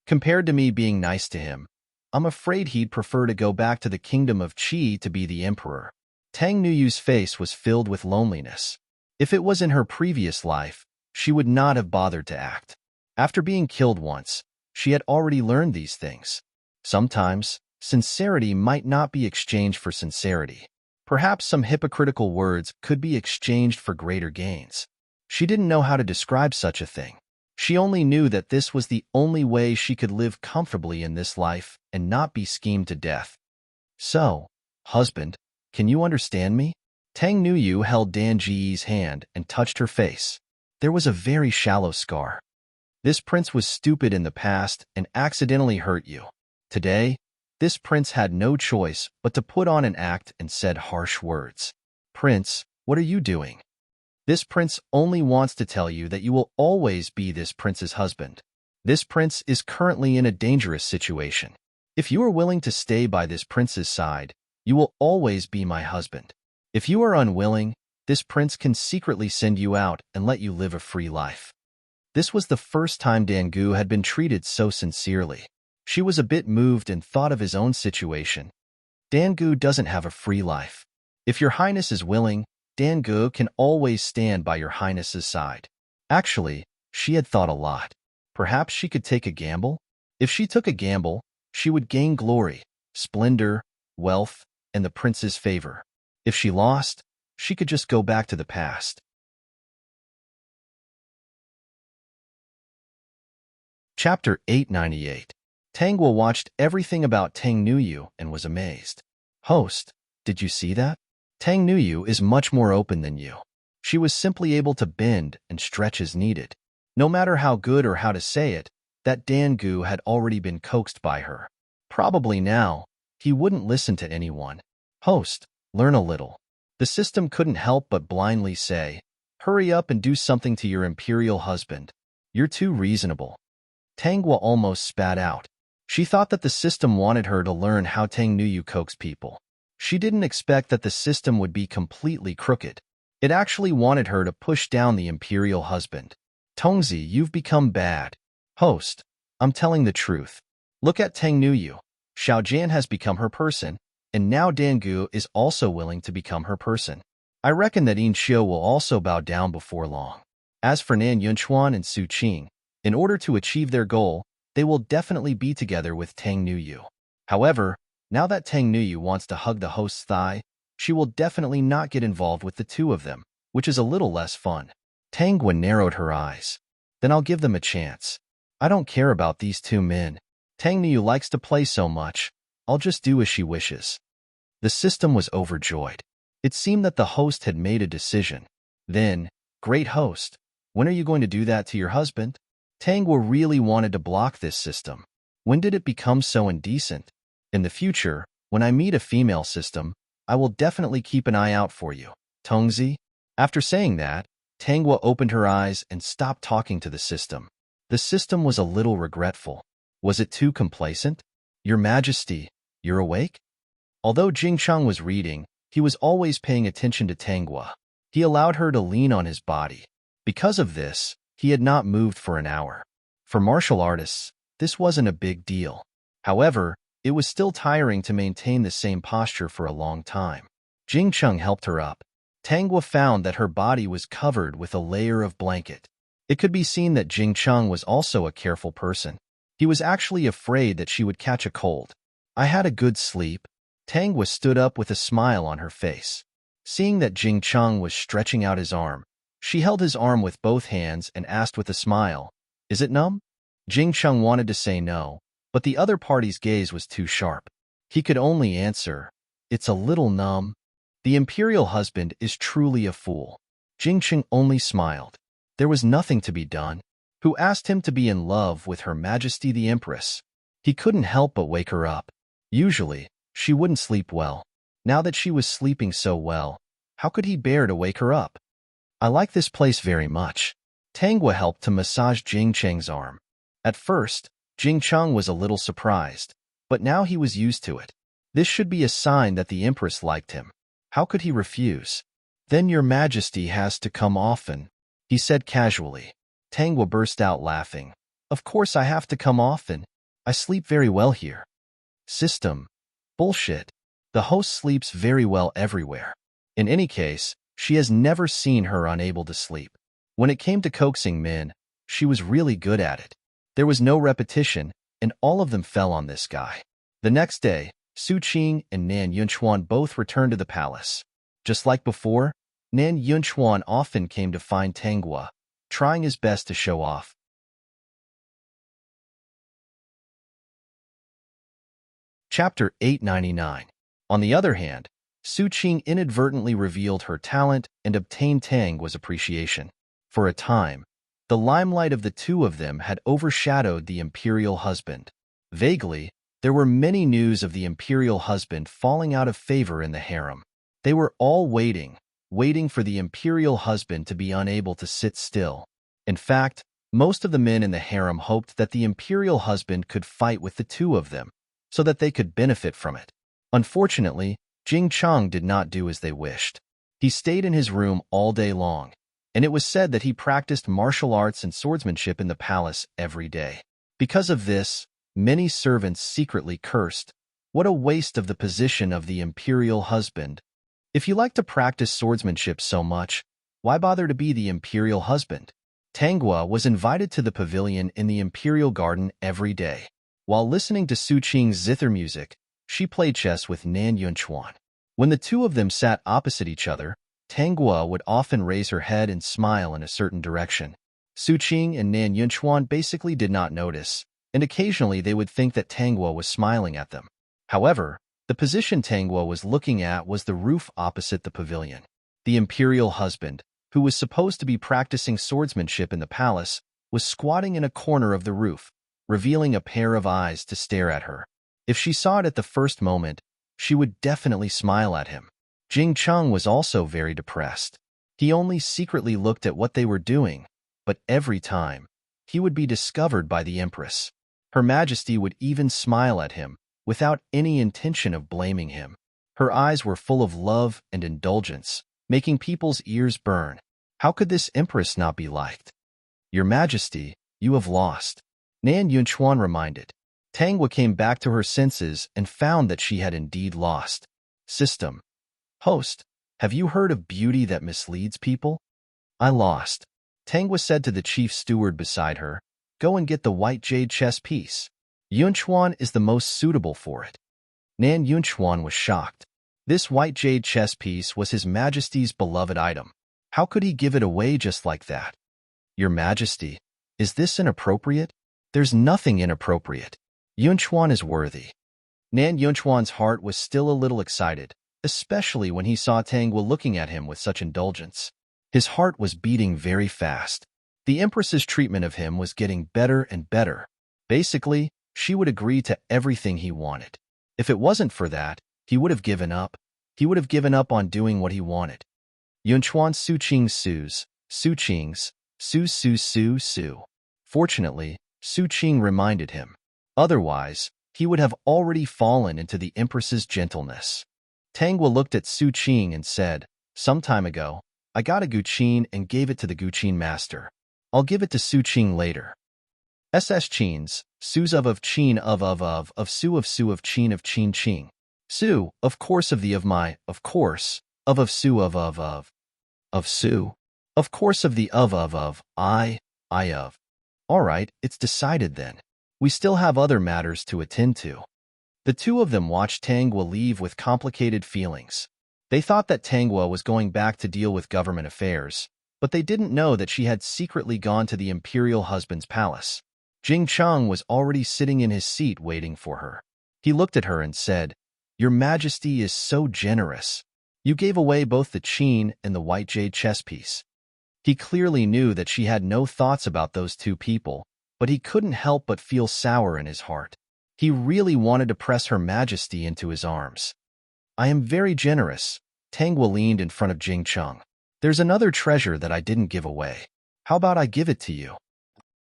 Compared to me being nice to him, I'm afraid he'd prefer to go back to the kingdom of Qi to be the emperor. Tang Nuyu's face was filled with loneliness. If it was in her previous life, she would not have bothered to act. After being killed once, she had already learned these things. Sometimes, sincerity might not be exchanged for sincerity. Perhaps some hypocritical words could be exchanged for greater gains. She didn't know how to describe such a thing. She only knew that this was the only way she could live comfortably in this life and not be schemed to death. So, husband, can you understand me? Tang Nuyu held Dan Ji's hand and touched her face. There was a very shallow scar. This prince was stupid in the past and accidentally hurt you. Today, this prince had no choice but to put on an act and said harsh words. Prince, what are you doing? This prince only wants to tell you that you will always be this prince's husband. This prince is currently in a dangerous situation. If you are willing to stay by this prince's side, you will always be my husband. If you are unwilling, this prince can secretly send you out and let you live a free life. This was the first time Dangu had been treated so sincerely. She was a bit moved and thought of his own situation. Dangu doesn't have a free life. If your highness is willing, Dangu can always stand by your highness's side. Actually, she had thought a lot. Perhaps she could take a gamble? If she took a gamble, she would gain glory, splendor, wealth, and the prince's favor. If she lost, she could just go back to the past. Chapter 898. Tangwa watched everything about Tang Nuyu and was amazed. Host, did you see that? Tang Nuyu is much more open than you. She was simply able to bend and stretch as needed. No matter how good or how to say it, that Dangu had already been coaxed by her. Probably now, he wouldn't listen to anyone. Host, learn a little. The system couldn't help but blindly say, hurry up and do something to your imperial husband. You're too reasonable. Tangwa almost spat out. She thought that the system wanted her to learn how Tang Nuyu coaxed people. She didn't expect that the system would be completely crooked. It actually wanted her to push down the imperial husband. Tongzi, you've become bad. Host, I'm telling the truth. Look at Tang Nuyu. Xiao Jian has become her person, and now Dangu is also willing to become her person. I reckon that Yin Xiu will also bow down before long. As for Nan Yunchuan and Su Qing, in order to achieve their goal, they will definitely be together with Tang Nuyu. However, now that Tang Nuyu wants to hug the host's thigh, she will definitely not get involved with the two of them, which is a little less fun. Tangwa narrowed her eyes. Then I'll give them a chance. I don't care about these two men. Tang Nuyu likes to play so much. I'll just do as she wishes. The system was overjoyed. It seemed that the host had made a decision. Then, great host, when are you going to do that to your husband? Tangwa really wanted to block this system. When did it become so indecent? In the future, when I meet a female system, I will definitely keep an eye out for you. Tongzi? After saying that, Tangwa opened her eyes and stopped talking to the system. The system was a little regretful. Was it too complacent? Your Majesty, you're awake? Although Jingcheng was reading, he was always paying attention to Tangwa. He allowed her to lean on his body. Because of this, he had not moved for an hour. For martial artists, this wasn't a big deal. However, it was still tiring to maintain the same posture for a long time. Jingcheng helped her up. Tangwa found that her body was covered with a layer of blanket. It could be seen that Jingcheng was also a careful person. He was actually afraid that she would catch a cold. I had a good sleep. Tangwa stood up with a smile on her face. Seeing that Jingcheng was stretching out his arm, she held his arm with both hands and asked with a smile, "Is it numb?" Jingcheng wanted to say no, but the other party's gaze was too sharp. He could only answer, "It's a little numb." The imperial husband is truly a fool. Jingcheng only smiled. There was nothing to be done. who asked him to be in love with Her Majesty the Empress. He couldn't help but wake her up. Usually, she wouldn't sleep well. Now that she was sleeping so well, how could he bear to wake her up? I like this place very much. Tangwa helped to massage Jing Cheng's arm. At first, Jing Cheng was a little surprised, but now he was used to it. This should be a sign that the Empress liked him. How could he refuse? Then Your Majesty has to come often, he said casually. Tangwa burst out laughing. Of course I have to come often. I sleep very well here. System. Bullshit. The host sleeps very well everywhere. In any case, she has never seen her unable to sleep. When it came to coaxing men, she was really good at it. There was no repetition, and all of them fell on this guy. The next day, Su Qing and Nan Yunchuan both returned to the palace. Just like before, Nan Yunchuan often came to find Tangwa, trying his best to show off. Chapter 899. On the other hand, Su Qing inadvertently revealed her talent and obtained Tangwa's appreciation. For a time, the limelight of the two of them had overshadowed the imperial husband. Vaguely, there were many news of the imperial husband falling out of favor in the harem. They were all waiting for the imperial husband to be unable to sit still. In fact, most of the men in the harem hoped that the imperial husband could fight with the two of them, so that they could benefit from it. Unfortunately, Jing Cheng did not do as they wished. He stayed in his room all day long, and it was said that he practiced martial arts and swordsmanship in the palace every day. Because of this, many servants secretly cursed. What a waste of the position of the imperial husband. If you like to practice swordsmanship so much, why bother to be the imperial husband? Tangwa was invited to the pavilion in the imperial garden every day. While listening to Su Qing's zither music, she played chess with Nan Yunchuan. When the two of them sat opposite each other, Tangwa would often raise her head and smile in a certain direction. Su Qing and Nan Yunchuan basically did not notice, and occasionally they would think that Tangwa was smiling at them. However, the position Tangwa was looking at was the roof opposite the pavilion. The imperial husband, who was supposed to be practicing swordsmanship in the palace, was squatting in a corner of the roof, revealing a pair of eyes to stare at her. If she saw it at the first moment, she would definitely smile at him. Jing Cheng was also very depressed. He only secretly looked at what they were doing, but every time, he would be discovered by the Empress. Her Majesty would even smile at him, without any intention of blaming him. Her eyes were full of love and indulgence, making people's ears burn. How could this Empress not be liked? Your Majesty, you have lost. Nan Yunchuan reminded. Tangwa came back to her senses and found that she had indeed lost. System. Host, have you heard of beauty that misleads people? I lost. Tangwa said to the chief steward beside her, go and get the white jade chess piece. Yunchuan is the most suitable for it. Nan Yunchuan was shocked. This white jade chess piece was His Majesty's beloved item. How could he give it away just like that? Your Majesty, is this inappropriate? There's nothing inappropriate. Yunchuan is worthy. Nan Yunchuan's heart was still a little excited, especially when he saw Tangwa looking at him with such indulgence. His heart was beating very fast. The Empress's treatment of him was getting better and better. Basically, she would agree to everything he wanted. If it wasn't for that, he would have given up. He would have given up on doing what he wanted. Yunchuan Su Qing's Su Qing's, Su. Fortunately, Su Qing reminded him. Otherwise, he would have already fallen into the Empress's gentleness. Tangwa looked at Su Qing and said, some time ago, I got a guqin and gave it to the guqin master. I'll give it to Su Qing later. SS Qin's, Su's of Qin of Su of Qin of Qin Qing. Su, of course of the of my, of course, of Su of Su. Of course of the of I of. All right, it's decided then. We still have other matters to attend to. The two of them watched Tangwa leave with complicated feelings. They thought that Tangwa was going back to deal with government affairs, but they didn't know that she had secretly gone to the imperial husband's palace. Jing Cheng was already sitting in his seat waiting for her. He looked at her and said, Your Majesty is so generous. You gave away both the qin and the white jade chess piece. He clearly knew that she had no thoughts about those two people, but he couldn't help but feel sour in his heart. He really wanted to press Her Majesty into his arms. I am very generous. Tangwa leaned in front of Jing Cheng. There's another treasure that I didn't give away. How about I give it to you?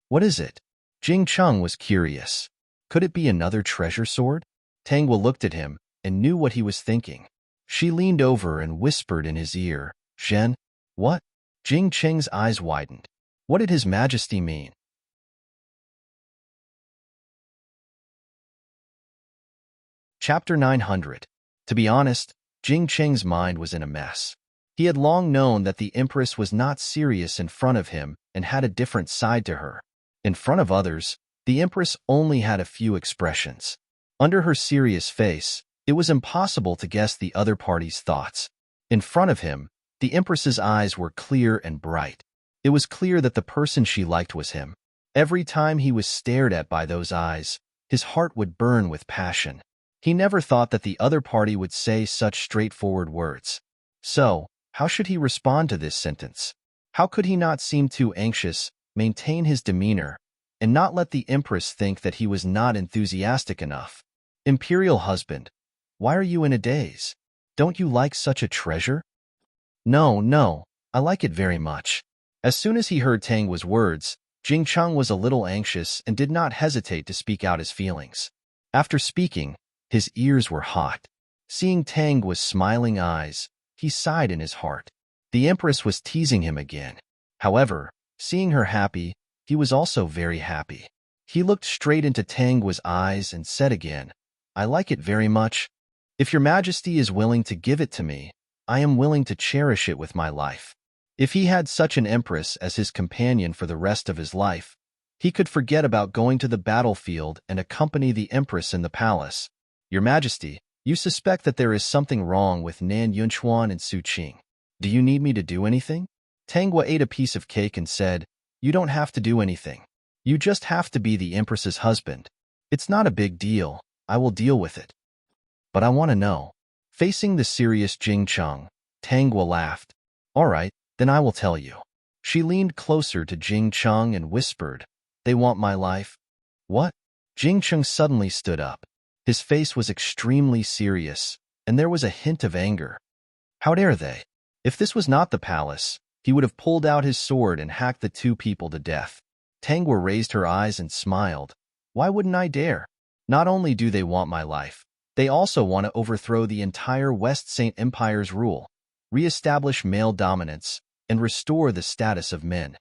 What is it? Jing Cheng was curious. Could it be another treasure sword? Tangwa looked at him and knew what he was thinking. She leaned over and whispered in his ear, Zhen, what? Jing Cheng's eyes widened. What did His Majesty mean? Chapter 900. To be honest, Jing Cheng's mind was in a mess. He had long known that the Empress was not serious in front of him and had a different side to her. In front of others, the Empress only had a few expressions. Under her serious face, it was impossible to guess the other party's thoughts. In front of him, the Empress's eyes were clear and bright. It was clear that the person she liked was him. Every time he was stared at by those eyes, his heart would burn with passion. He never thought that the other party would say such straightforward words. So, how should he respond to this sentence? How could he not seem too anxious, maintain his demeanor, and not let the Empress think that he was not enthusiastic enough? Imperial husband, why are you in a daze? Don't you like such a treasure? No, I like it very much. As soon as he heard Tangwa's words, Jing Cheng was a little anxious and did not hesitate to speak out his feelings. After speaking, his ears were hot. Seeing Tangwa's smiling eyes, he sighed in his heart. The Empress was teasing him again. However, seeing her happy, he was also very happy. He looked straight into Tangwa's eyes and said again, I like it very much. If Your Majesty is willing to give it to me, I am willing to cherish it with my life. If he had such an Empress as his companion for the rest of his life, he could forget about going to the battlefield and accompany the Empress in the palace. Your Majesty, you suspect that there is something wrong with Nan Yunchuan and Su Qing. Do you need me to do anything? Tangwa ate a piece of cake and said, You don't have to do anything. You just have to be the Empress's husband. It's not a big deal. I will deal with it. But I want to know. Facing the serious Jing Cheng, Tangwa laughed. All right, then I will tell you. She leaned closer to Jing Cheng and whispered, They want my life? What? Jing Cheng suddenly stood up. His face was extremely serious, and there was a hint of anger. How dare they? If this was not the palace, he would have pulled out his sword and hacked the two people to death. Tangwa raised her eyes and smiled. Why wouldn't I dare? Not only do they want my life, they also want to overthrow the entire West Saint Empire's rule, re-establish male dominance, and restore the status of men.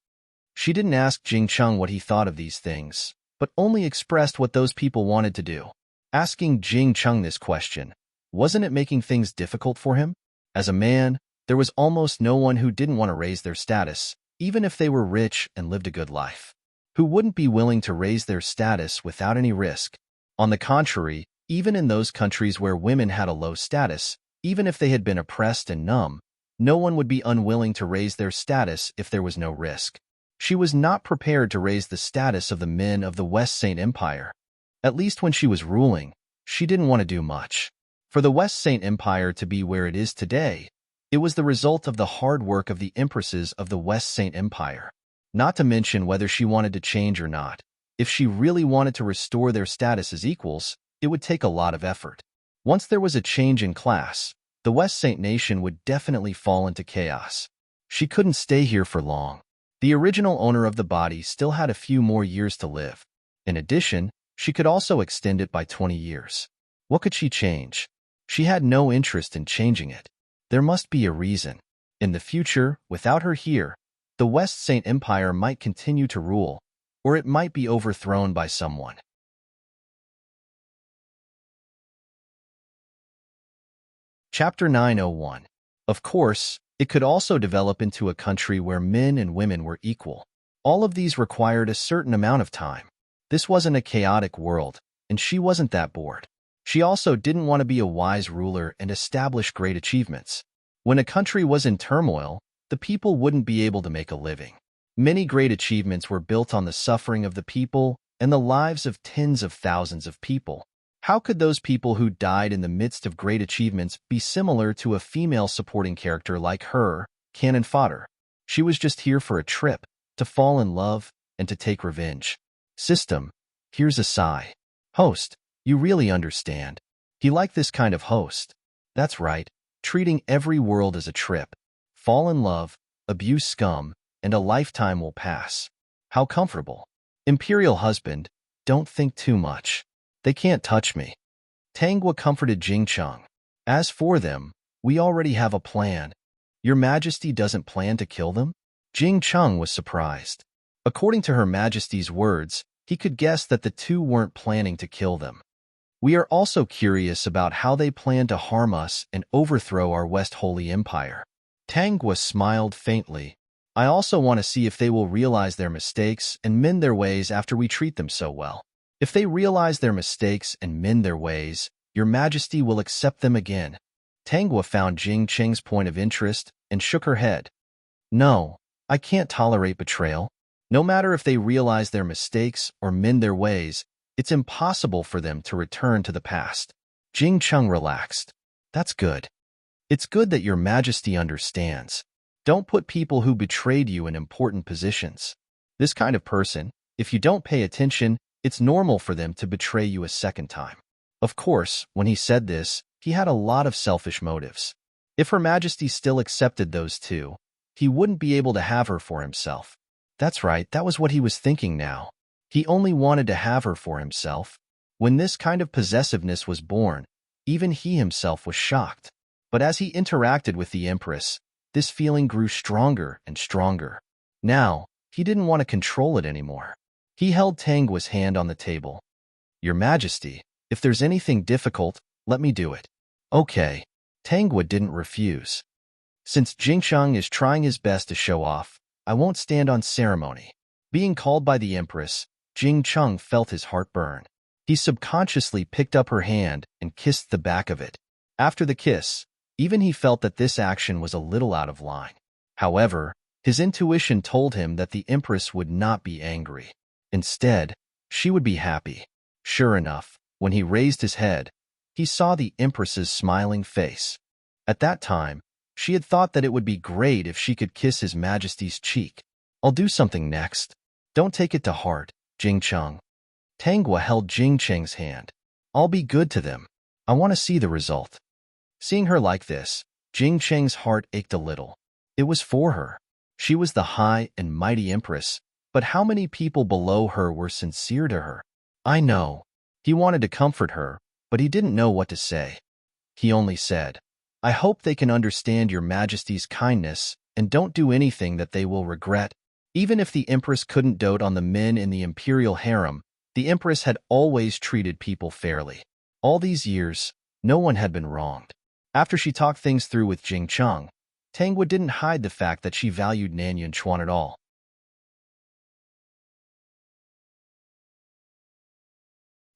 She didn't ask Jing Cheng what he thought of these things, but only expressed what those people wanted to do. Asking Jing Cheng this question, wasn't it making things difficult for him? As a man, there was almost no one who didn't want to raise their status, even if they were rich and lived a good life. Who wouldn't be willing to raise their status without any risk? On the contrary, even in those countries where women had a low status, even if they had been oppressed and numb, no one would be unwilling to raise their status if there was no risk. She was not prepared to raise the status of the men of the West Saint Empire. At least when she was ruling, she didn't want to do much. For the West Saint Empire to be where it is today, it was the result of the hard work of the empresses of the West Saint Empire. Not to mention whether she wanted to change or not. If she really wanted to restore their status as equals, it would take a lot of effort. Once there was a change in class, the West Saint Nation would definitely fall into chaos. She couldn't stay here for long. The original owner of the body still had a few more years to live. In addition, she could also extend it by 20 years. What could she change? She had no interest in changing it. There must be a reason. In the future, without her here, the West Saint Empire might continue to rule, or it might be overthrown by someone. Chapter 901. Of course, it could also develop into a country where men and women were equal. All of these required a certain amount of time. This wasn't a chaotic world, and she wasn't that bored. She also didn't want to be a wise ruler and establish great achievements. When a country was in turmoil, the people wouldn't be able to make a living. Many great achievements were built on the suffering of the people and the lives of tens of thousands of people. How could those people who died in the midst of great achievements be similar to a female supporting character like her, cannon fodder? She was just here for a trip, to fall in love, and to take revenge. System, here's a sigh. Host, you really understand. He liked this kind of host. That's right, treating every world as a trip. Fall in love, abuse scum, and a lifetime will pass. How comfortable. Imperial husband, don't think too much. They can't touch me. Tangwa comforted Jingcheng. As for them, we already have a plan. Your Majesty doesn't plan to kill them? Jingcheng was surprised. According to Her Majesty's words, he could guess that the two weren't planning to kill them. We are also curious about how they plan to harm us and overthrow our West Holy Empire. Tangwa smiled faintly. I also want to see if they will realize their mistakes and mend their ways after we treat them so well. If they realize their mistakes and mend their ways, Your Majesty will accept them again. Tangwa found Jing Cheng's point of interest and shook her head. No, I can't tolerate betrayal. No matter if they realize their mistakes or mend their ways, it's impossible for them to return to the past. Jing Cheng relaxed. That's good. It's good that Your Majesty understands. Don't put people who betrayed you in important positions. This kind of person, if you don't pay attention, it's normal for them to betray you a second time. Of course, when he said this, he had a lot of selfish motives. If Her Majesty still accepted those two, he wouldn't be able to have her for himself. That's right, that was what he was thinking now. He only wanted to have her for himself. When this kind of possessiveness was born, even he himself was shocked. But as he interacted with the Empress, this feeling grew stronger and stronger. Now, he didn't want to control it anymore. He held Tangwa's hand on the table. Your Majesty, if there's anything difficult, let me do it. Okay. Tangwa didn't refuse. Since Jingcheng is trying his best to show off, I won't stand on ceremony. Being called by the Empress, Jingcheng felt his heart burn. He subconsciously picked up her hand and kissed the back of it. After the kiss, even he felt that this action was a little out of line. However, his intuition told him that the Empress would not be angry. Instead, she would be happy. Sure enough, when he raised his head, he saw the Empress's smiling face. At that time, she had thought that it would be great if she could kiss His Majesty's cheek. I'll do something next. Don't take it to heart, Jingcheng. Tangwa held Jingcheng's hand. I'll be good to them. I want to see the result. Seeing her like this, Jingcheng's heart ached a little. It was for her. She was the high and mighty Empress, but how many people below her were sincere to her? I know. He wanted to comfort her, but he didn't know what to say. He only said, I hope they can understand Your Majesty's kindness and don't do anything that they will regret. Even if the Empress couldn't dote on the men in the imperial harem, the Empress had always treated people fairly. All these years, no one had been wronged. After she talked things through with Jingcheng, Tangwa didn't hide the fact that she valued Nan Yunchuan at all.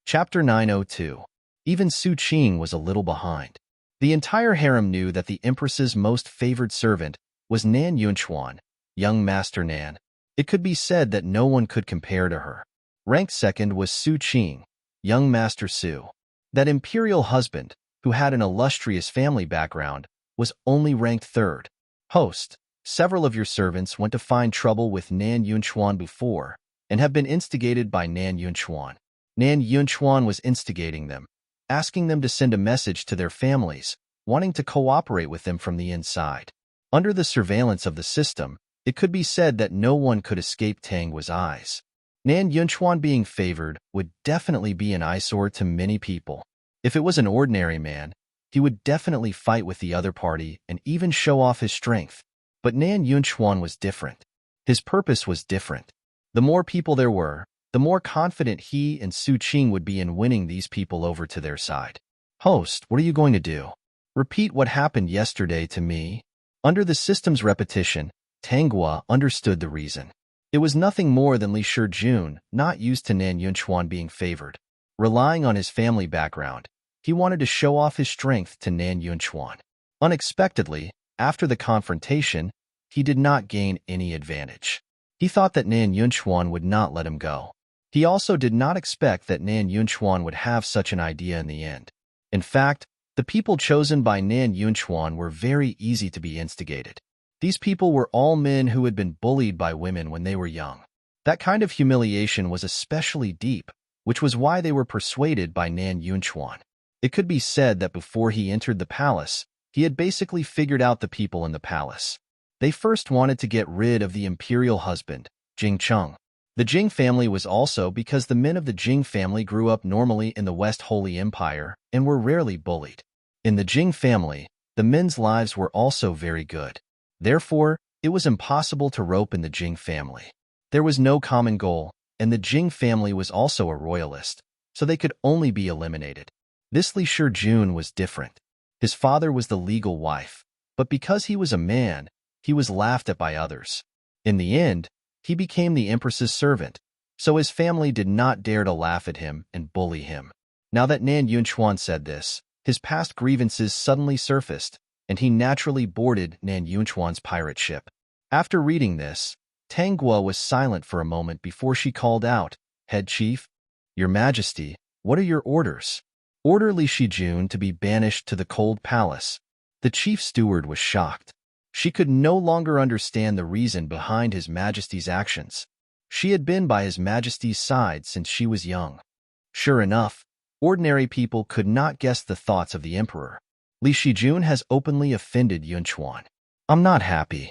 Chapter 902. Even Su Qing was a little behind. The entire harem knew that the Empress's most favored servant was Nan Yunchuan, young Master Nan. It could be said that no one could compare to her. Ranked second was Su Qing, young Master Su. That imperial husband, who had an illustrious family background, was only ranked third. Host, several of your servants went to find trouble with Nan Yunchuan before and have been instigated by Nan Yunchuan. Nan Yunchuan was instigating them, asking them to send a message to their families, wanting to cooperate with them from the inside. Under the surveillance of the system, it could be said that no one could escape Tangwa's eyes. Nan Yunchuan being favored would definitely be an eyesore to many people. If it was an ordinary man, he would definitely fight with the other party and even show off his strength. But Nan Yunchuan was different. His purpose was different. The more people there were, the more confident he and Su Qing would be in winning these people over to their side. Host, what are you going to do? Repeat what happened yesterday to me? Under the system's repetition, Tangwa understood the reason. It was nothing more than Li Shijun, not used to Nan Yunchuan being favored. Relying on his family background, he wanted to show off his strength to Nan Yunchuan. Unexpectedly, after the confrontation, he did not gain any advantage. He thought that Nan Yunchuan would not let him go. He also did not expect that Nan Yunchuan would have such an idea in the end. In fact, the people chosen by Nan Yunchuan were very easy to be instigated. These people were all men who had been bullied by women when they were young. That kind of humiliation was especially deep, which was why they were persuaded by Nan Yunchuan. It could be said that before he entered the palace, he had basically figured out the people in the palace. They first wanted to get rid of the imperial husband, Jing Cheng. The Jing family was also because the men of the Jing family grew up normally in the West Holy Empire and were rarely bullied. In the Jing family, the men's lives were also very good. Therefore, it was impossible to rope in the Jing family. There was no common goal, and the Jing family was also a royalist, so they could only be eliminated. This Li Shijun was different. His father was the legal wife, but because he was a man, he was laughed at by others. In the end, he became the empress's servant, so his family did not dare to laugh at him and bully him. Now that Nan Yunchuan said this, his past grievances suddenly surfaced, and he naturally boarded Nan Yunchuan's pirate ship. After reading this, Tang Guo was silent for a moment before she called out, "Head Chief, Your Majesty, what are your orders?" "Order Li Shijun to be banished to the cold palace." The chief steward was shocked. She could no longer understand the reason behind His Majesty's actions. She had been by His Majesty's side since she was young. Sure enough, ordinary people could not guess the thoughts of the emperor. Li Shijun has openly offended Yunchuan. "I'm not happy."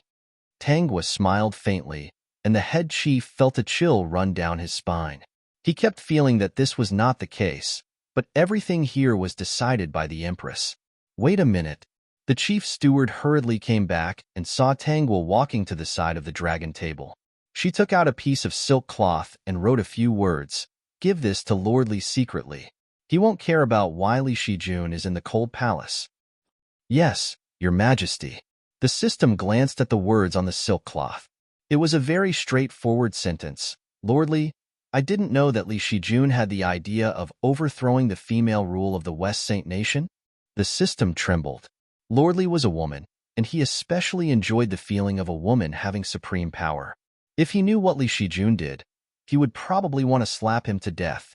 Tang Guo smiled faintly, and the head chief felt a chill run down his spine. He kept feeling that this was not the case, but everything here was decided by the empress. Wait a minute. The chief steward hurriedly came back and saw Tang Guo walking to the side of the dragon table. She took out a piece of silk cloth and wrote a few words. "Give this to Lord Li secretly. He won't care about why Li Shijun is in the cold palace." "Yes, Your Majesty." The system glanced at the words on the silk cloth. It was a very straightforward sentence. "Lord Li, I didn't know that Li Shijun had the idea of overthrowing the female rule of the West Saint Nation." The system trembled. Lord Li was a woman, and he especially enjoyed the feeling of a woman having supreme power. If he knew what Li Shijun did, he would probably want to slap him to death.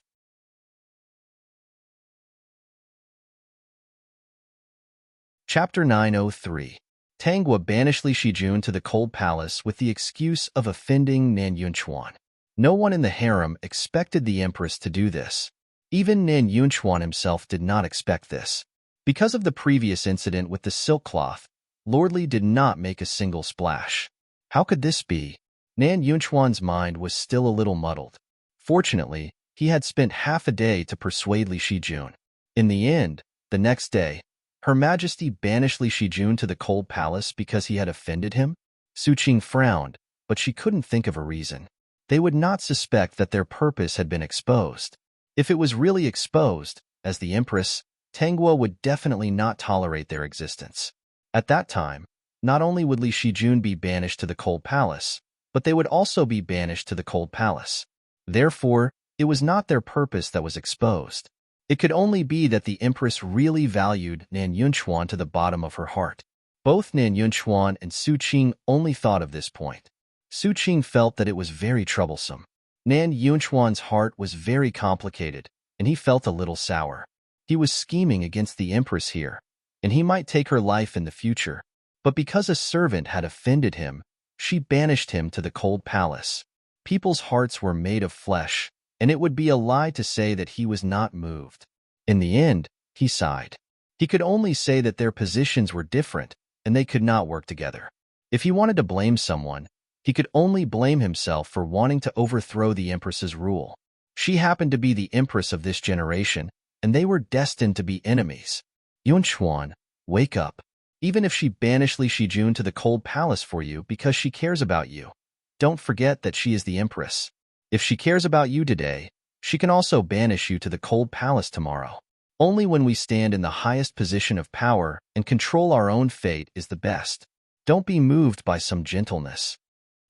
Chapter 903. Tang Guo banished Li Shijun to the cold palace with the excuse of offending Nan Yunchuan. No one in the harem expected the empress to do this. Even Nan Yunchuan himself did not expect this. Because of the previous incident with the silk cloth, Lord Li did not make a single splash. How could this be? Nan Yunchuan's mind was still a little muddled. Fortunately, he had spent half a day to persuade Li Shijun. In the end, the next day, Her Majesty banished Li Shijun to the cold palace because he had offended him. Su Qing frowned, but she couldn't think of a reason. They would not suspect that their purpose had been exposed. If it was really exposed, as the empress, Tang Guo would definitely not tolerate their existence. At that time, not only would Li Shijun be banished to the cold palace, but they would also be banished to the cold palace. Therefore, it was not their purpose that was exposed. It could only be that the empress really valued Nan Yunchuan to the bottom of her heart. Both Nan Yunchuan and Su Qing only thought of this point. Su Qing felt that it was very troublesome. Nan Yunchuan's heart was very complicated, and he felt a little sour. He was scheming against the empress here, and he might take her life in the future. But because a servant had offended him, she banished him to the cold palace. People's hearts were made of flesh, and it would be a lie to say that he was not moved. In the end, he sighed. He could only say that their positions were different, and they could not work together. If he wanted to blame someone, he could only blame himself for wanting to overthrow the empress's rule. She happened to be the empress of this generation, and they were destined to be enemies. Yunchuan, wake up. Even if she banished Li Shijun to the cold palace for you because she cares about you, don't forget that she is the empress. If she cares about you today, she can also banish you to the cold palace tomorrow. Only when we stand in the highest position of power and control our own fate is the best. Don't be moved by some gentleness.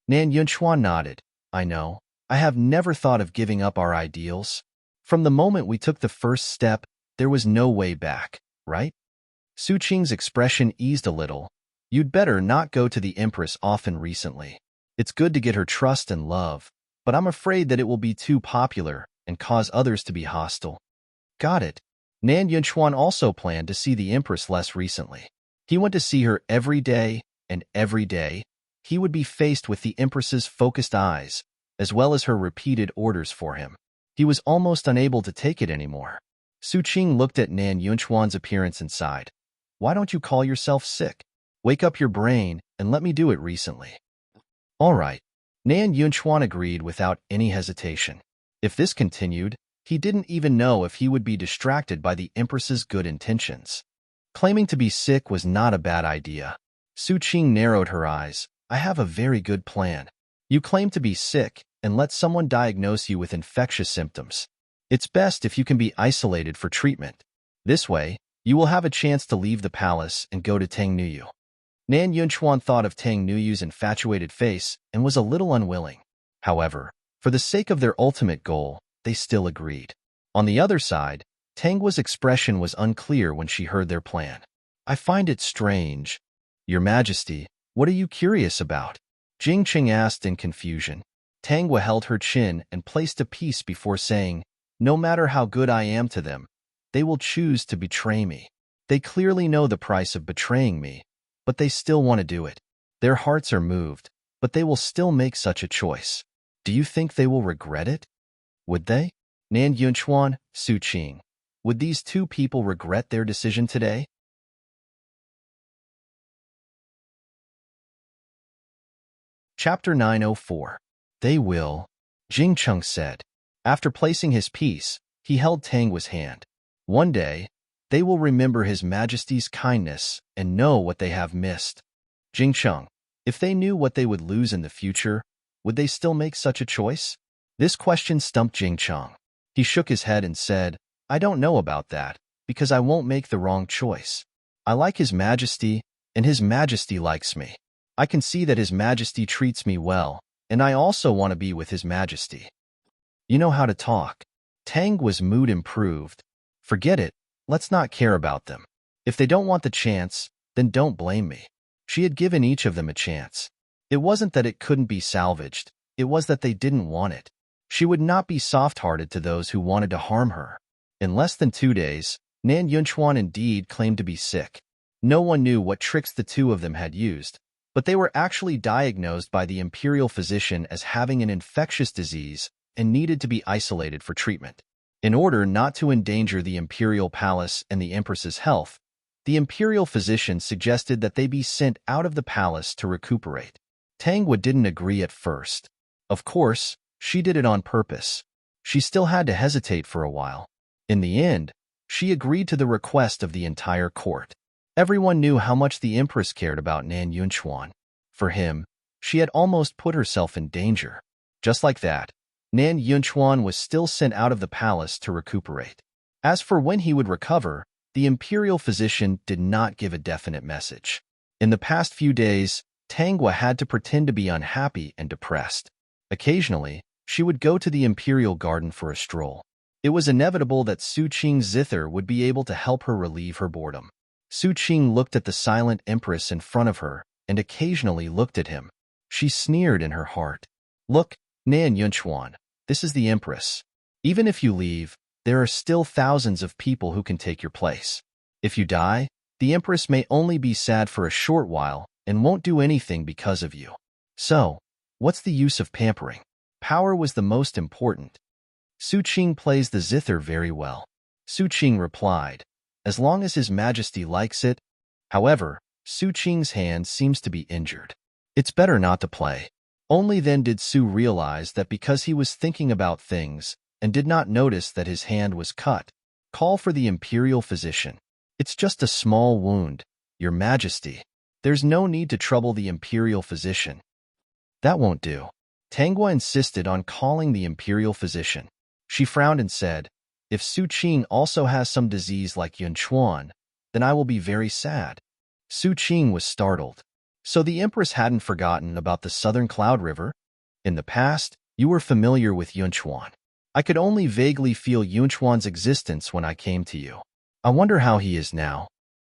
Nan Yunchuan nodded. I know. I have never thought of giving up our ideals. From the moment we took the first step, there was no way back, right? Su Qing's expression eased a little. You'd better not go to the empress often recently. It's good to get her trust and love, but I'm afraid that it will be too popular and cause others to be hostile. Got it. Nan Yunchuan also planned to see the empress less recently. He went to see her every day, and every day, he would be faced with the Empress's focused eyes, as well as her repeated orders for him. He was almost unable to take it anymore. Su Qing looked at Nan Yunchuan's appearance and sighed. Why don't you call yourself sick? Wake up your brain and let me do it recently. All right. Nan Yunchuan agreed without any hesitation. If this continued, he didn't even know if he would be distracted by the Empress's good intentions. Claiming to be sick was not a bad idea. Su Qing narrowed her eyes. I have a very good plan. You claim to be sick and let someone diagnose you with infectious symptoms. It's best if you can be isolated for treatment. This way, you will have a chance to leave the palace and go to Tang Nuyu. Nan Yunchuan thought of Tang Nuyu's infatuated face and was a little unwilling. However, for the sake of their ultimate goal, they still agreed. On the other side, Tangwa's expression was unclear when she heard their plan. I find it strange. Your Majesty, what are you curious about? Jing Qing asked in confusion. Tangwa held her chin and placed a piece before saying, no matter how good I am to them, they will choose to betray me. They clearly know the price of betraying me, but they still want to do it. Their hearts are moved, but they will still make such a choice. Do you think they will regret it? Would they? Nan Yunchuan, Su Qing. Would these two people regret their decision today? Chapter 904. They will, Jing Cheng said. After placing his piece, he held Tangwa's hand. One day, they will remember His Majesty's kindness and know what they have missed. Jing Cheng, if they knew what they would lose in the future, would they still make such a choice? This question stumped Jing Cheng. He shook his head and said, I don't know about that, because I won't make the wrong choice. I like His Majesty, and His Majesty likes me. I can see that His Majesty treats me well, and I also want to be with His Majesty. You know how to talk. Tangwa's mood improved. Forget it, let's not care about them. If they don't want the chance, then don't blame me. She had given each of them a chance. It wasn't that it couldn't be salvaged, it was that they didn't want it. She would not be soft-hearted to those who wanted to harm her. In less than 2 days, Nan Yunchuan indeed claimed to be sick. No one knew what tricks the two of them had used, but they were actually diagnosed by the imperial physician as having an infectious disease and needed to be isolated for treatment. In order not to endanger the imperial palace and the Empress's health, the imperial physician suggested that they be sent out of the palace to recuperate. Tangwa didn't agree at first. Of course, she did it on purpose. She still had to hesitate for a while. In the end, she agreed to the request of the entire court. Everyone knew how much the Empress cared about Nan Yunchuan. For him, she had almost put herself in danger. Just like that, Nan Yunchuan was still sent out of the palace to recuperate. As for when he would recover, the imperial physician did not give a definite message. In the past few days, Tangwa had to pretend to be unhappy and depressed. Occasionally, she would go to the imperial garden for a stroll. It was inevitable that Su Qing's zither would be able to help her relieve her boredom. Su Qing looked at the silent Empress in front of her and occasionally looked at him. She sneered in her heart. Look, Nan Yunchuan, this is the Empress. Even if you leave, there are still thousands of people who can take your place. If you die, the Empress may only be sad for a short while and won't do anything because of you. So, what's the use of pampering? Power was the most important. Su Qing plays the zither very well. Su Qing replied, as long as His Majesty likes it. However, Su Qing's hand seems to be injured. It's better not to play. Only then did Su realize that because he was thinking about things and did not notice that his hand was cut. Call for the imperial physician. It's just a small wound, Your Majesty. There's no need to trouble the imperial physician. That won't do. Tangwa insisted on calling the imperial physician. She frowned and said, if Su Qing also has some disease like Yunchuan, then I will be very sad. Su Qing was startled. So the Empress hadn't forgotten about the Southern Cloud River? In the past, you were familiar with Yunchuan. I could only vaguely feel Yunchuan's existence when I came to you. I wonder how he is now.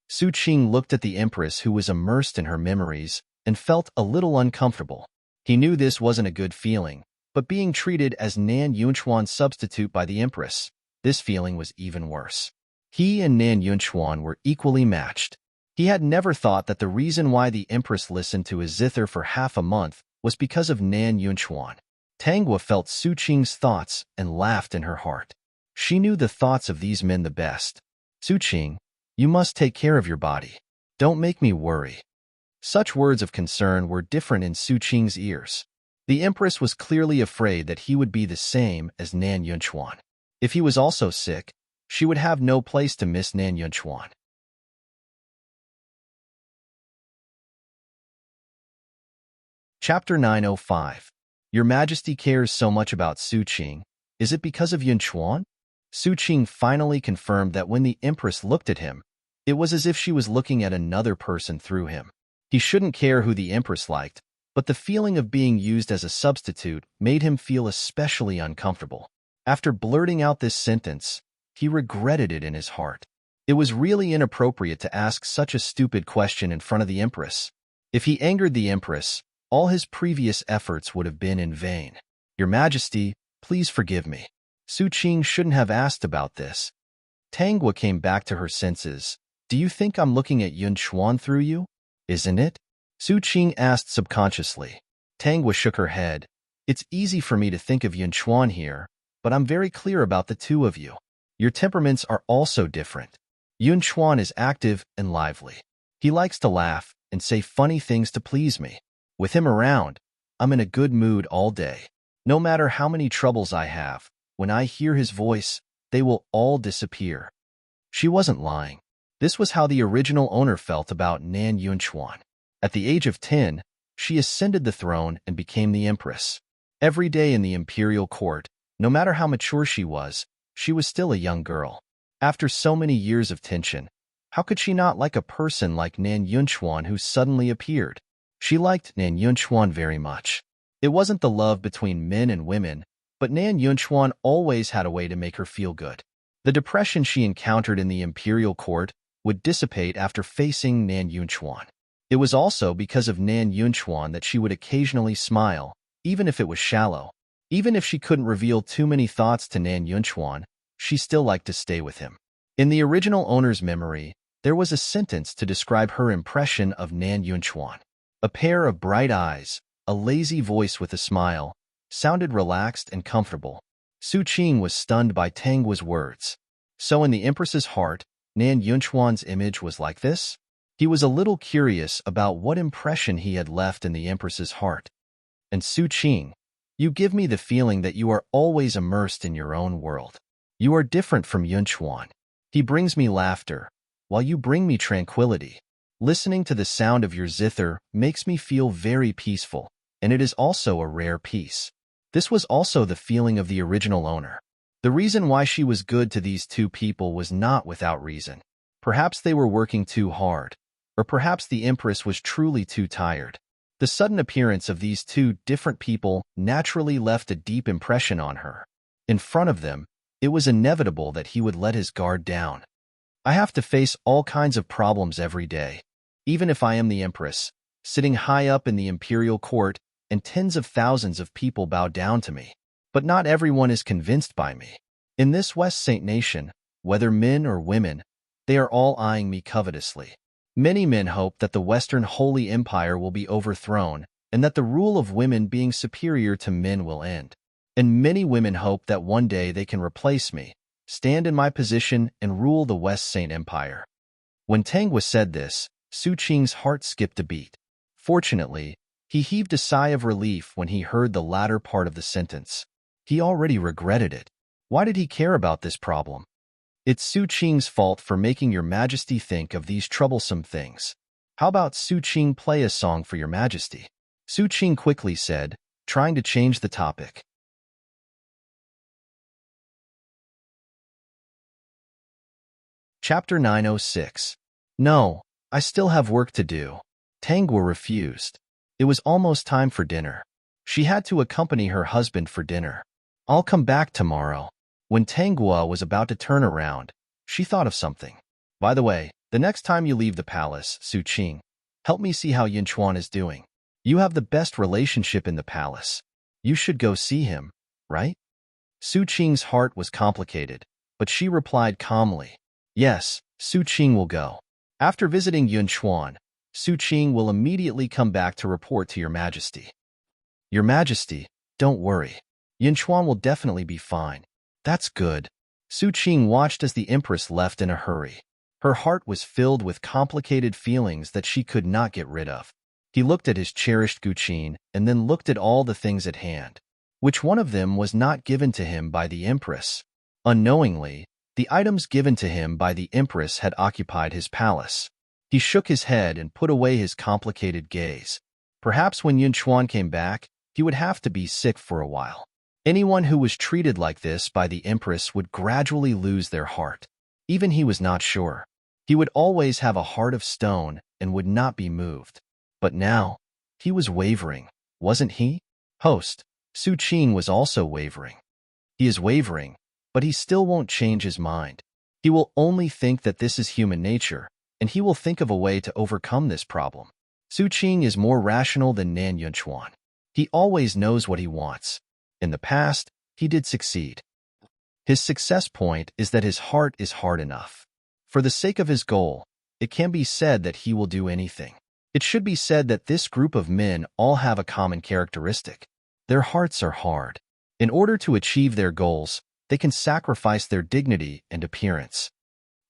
Su Qing looked at the Empress, who was immersed in her memories, and felt a little uncomfortable. He knew this wasn't a good feeling, but being treated as Nan Yunchuan's substitute by the Empress, this feeling was even worse. He and Nan Yunchuan were equally matched. He had never thought that the reason why the Empress listened to his zither for half a month was because of Nan Yunchuan. Tanghua felt Su Qing's thoughts and laughed in her heart. She knew the thoughts of these men the best. Su Qing, you must take care of your body. Don't make me worry. Such words of concern were different in Su Qing's ears. The Empress was clearly afraid that he would be the same as Nan Yunchuan. If he was also sick, she would have no place to miss Nan Yunchuan. Chapter 905. Your Majesty cares so much about Su Qing. Is it because of Yunchuan? Su Qing finally confirmed that when the Empress looked at him, it was as if she was looking at another person through him. He shouldn't care who the Empress liked, but the feeling of being used as a substitute made him feel especially uncomfortable. After blurting out this sentence, he regretted it in his heart. It was really inappropriate to ask such a stupid question in front of the Empress. If he angered the Empress, all his previous efforts would have been in vain. Your Majesty, please forgive me. Su Qing shouldn't have asked about this. Tanghua came back to her senses. Do you think I'm looking at Yunchuan through you? Isn't it? Su Qing asked subconsciously. Tanghua shook her head. It's easy for me to think of Yunchuan here, but I'm very clear about the two of you. Your temperaments are also different. Yunchuan is active and lively. He likes to laugh and say funny things to please me. With him around, I'm in a good mood all day. No matter how many troubles I have, when I hear his voice, they will all disappear. She wasn't lying. This was how the original owner felt about Nan Yunchuan. At the age of 10, she ascended the throne and became the Empress. Every day in the imperial court, no matter how mature she was still a young girl. After so many years of tension, how could she not like a person like Nan Yunchuan who suddenly appeared? She liked Nan Yunchuan very much. It wasn't the love between men and women, but Nan Yunchuan always had a way to make her feel good. The depression she encountered in the imperial court would dissipate after facing Nan Yunchuan. It was also because of Nan Yunchuan that she would occasionally smile, even if it was shallow. Even if she couldn't reveal too many thoughts to Nan Yunchuan, she still liked to stay with him. In the original owner's memory, there was a sentence to describe her impression of Nan Yunchuan. A pair of bright eyes, a lazy voice with a smile, sounded relaxed and comfortable. Su Qing was stunned by Tanghua's words. So in the Empress's heart, Nan Yunchuan's image was like this? He was a little curious about what impression he had left in the Empress's heart. And Su Qing, you give me the feeling that you are always immersed in your own world. You are different from Yunchuan. He brings me laughter, while you bring me tranquility. Listening to the sound of your zither makes me feel very peaceful, and it is also a rare peace. This was also the feeling of the original owner. The reason why she was good to these two people was not without reason. Perhaps they were working too hard, or perhaps the Empress was truly too tired. The sudden appearance of these two different people naturally left a deep impression on her. In front of them, it was inevitable that he would let his guard down. I have to face all kinds of problems every day. Even if I am the Empress, sitting high up in the imperial court, and tens of thousands of people bow down to me. But not everyone is convinced by me. In this West Saint nation, whether men or women, they are all eyeing me covetously. Many men hope that the Western Holy Empire will be overthrown, and that the rule of women being superior to men will end. And many women hope that one day they can replace me, stand in my position, and rule the West Saint Empire. When Tanghua said this, Su Qing's heart skipped a beat. Fortunately, he heaved a sigh of relief when he heard the latter part of the sentence. He already regretted it. Why did he care about this problem? It's Su Qing's fault for making your Majesty think of these troublesome things. How about Su Qing play a song for your Majesty? Su Qing quickly said, trying to change the topic. Chapter 906. No, I still have work to do. Tanghua refused. It was almost time for dinner. She had to accompany her husband for dinner. I'll come back tomorrow. When Tanghua was about to turn around, she thought of something. By the way, the next time you leave the palace, Su Qing, help me see how Yunchuan is doing. You have the best relationship in the palace. You should go see him, right? Su Qing's heart was complicated, but she replied calmly. Yes, Su Qing will go. After visiting Yunchuan, Su Qing will immediately come back to report to your majesty. Your majesty, don't worry. Yunchuan will definitely be fine. That's good. Su Qing watched as the empress left in a hurry. Her heart was filled with complicated feelings that she could not get rid of. He looked at his cherished Guqin and then looked at all the things at hand. Which one of them was not given to him by the empress? Unknowingly, the items given to him by the empress had occupied his palace. He shook his head and put away his complicated gaze. Perhaps when Yunchuan came back, he would have to be sick for a while. Anyone who was treated like this by the empress would gradually lose their heart. Even he was not sure. He would always have a heart of stone and would not be moved. But now, he was wavering, wasn't he? Host, Su Qing was also wavering. He is wavering, but he still won't change his mind. He will only think that this is human nature, and he will think of a way to overcome this problem. Su Qing is more rational than Nan Yunchuan. He always knows what he wants. In the past, he did succeed. His success point is that his heart is hard enough. For the sake of his goal, it can be said that he will do anything. It should be said that this group of men all have a common characteristic. Their hearts are hard. In order to achieve their goals, they can sacrifice their dignity and appearance.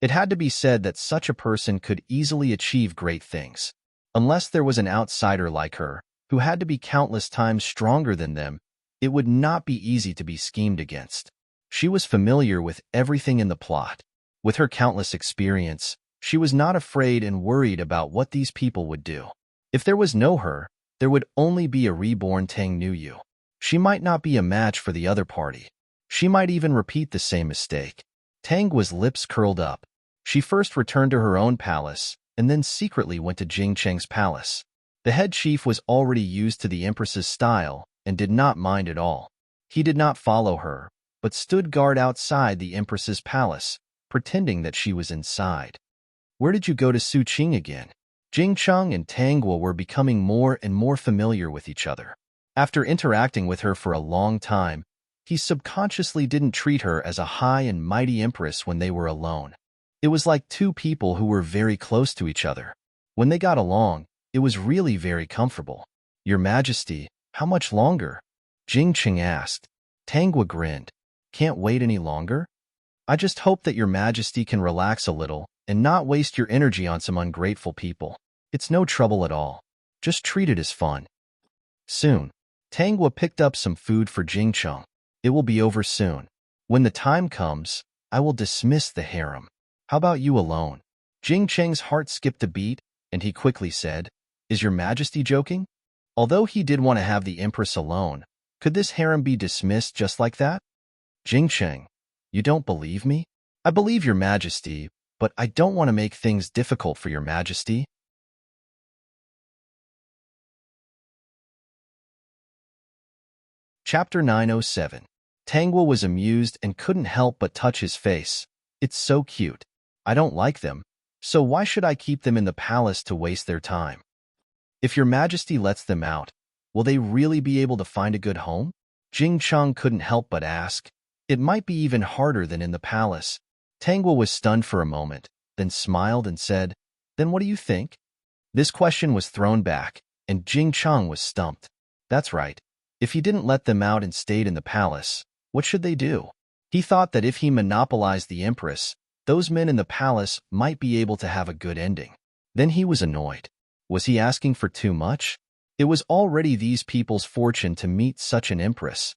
It had to be said that such a person could easily achieve great things. Unless there was an outsider like her, who had to be countless times stronger than them, it would not be easy to be schemed against. She was familiar with everything in the plot. With her countless experience, she was not afraid and worried about what these people would do. If there was no her, there would only be a reborn Tang Nuyu. She might not be a match for the other party. She might even repeat the same mistake. Tang's lips curled up. She first returned to her own palace, and then secretly went to Jingcheng's palace. The head chief was already used to the empress's style and did not mind at all. He did not follow her, but stood guard outside the empress's palace, pretending that she was inside. Where did you go to Su Qing again? Jingcheng and Tangwa were becoming more and more familiar with each other. After interacting with her for a long time, he subconsciously didn't treat her as a high and mighty empress when they were alone. It was like two people who were very close to each other. When they got along, it was really very comfortable. Your Majesty, how much longer? Jingcheng asked. Tangwa grinned. Can't wait any longer? I just hope that your Majesty can relax a little and not waste your energy on some ungrateful people. It's no trouble at all. Just treat it as fun. Soon, Tangwa picked up some food for Jingcheng. It will be over soon. When the time comes, I will dismiss the harem. How about you alone? Jingcheng's heart skipped a beat, and he quickly said, Is your Majesty joking? Although he did want to have the Empress alone, could this harem be dismissed just like that? Jingcheng, you don't believe me? I believe your Majesty, but I don't want to make things difficult for your Majesty. Chapter 907. Tangwa was amused and couldn't help but touch his face. It's so cute. I don't like them, so why should I keep them in the palace to waste their time? If your Majesty lets them out, will they really be able to find a good home? Jingcheng couldn't help but ask. It might be even harder than in the palace. Tangwa was stunned for a moment, then smiled and said, Then what do you think? This question was thrown back, and Jingcheng was stumped. That's right. If he didn't let them out and stayed in the palace, what should they do? He thought that if he monopolized the Empress, those men in the palace might be able to have a good ending. Then he was annoyed. Was he asking for too much? It was already these people's fortune to meet such an Empress.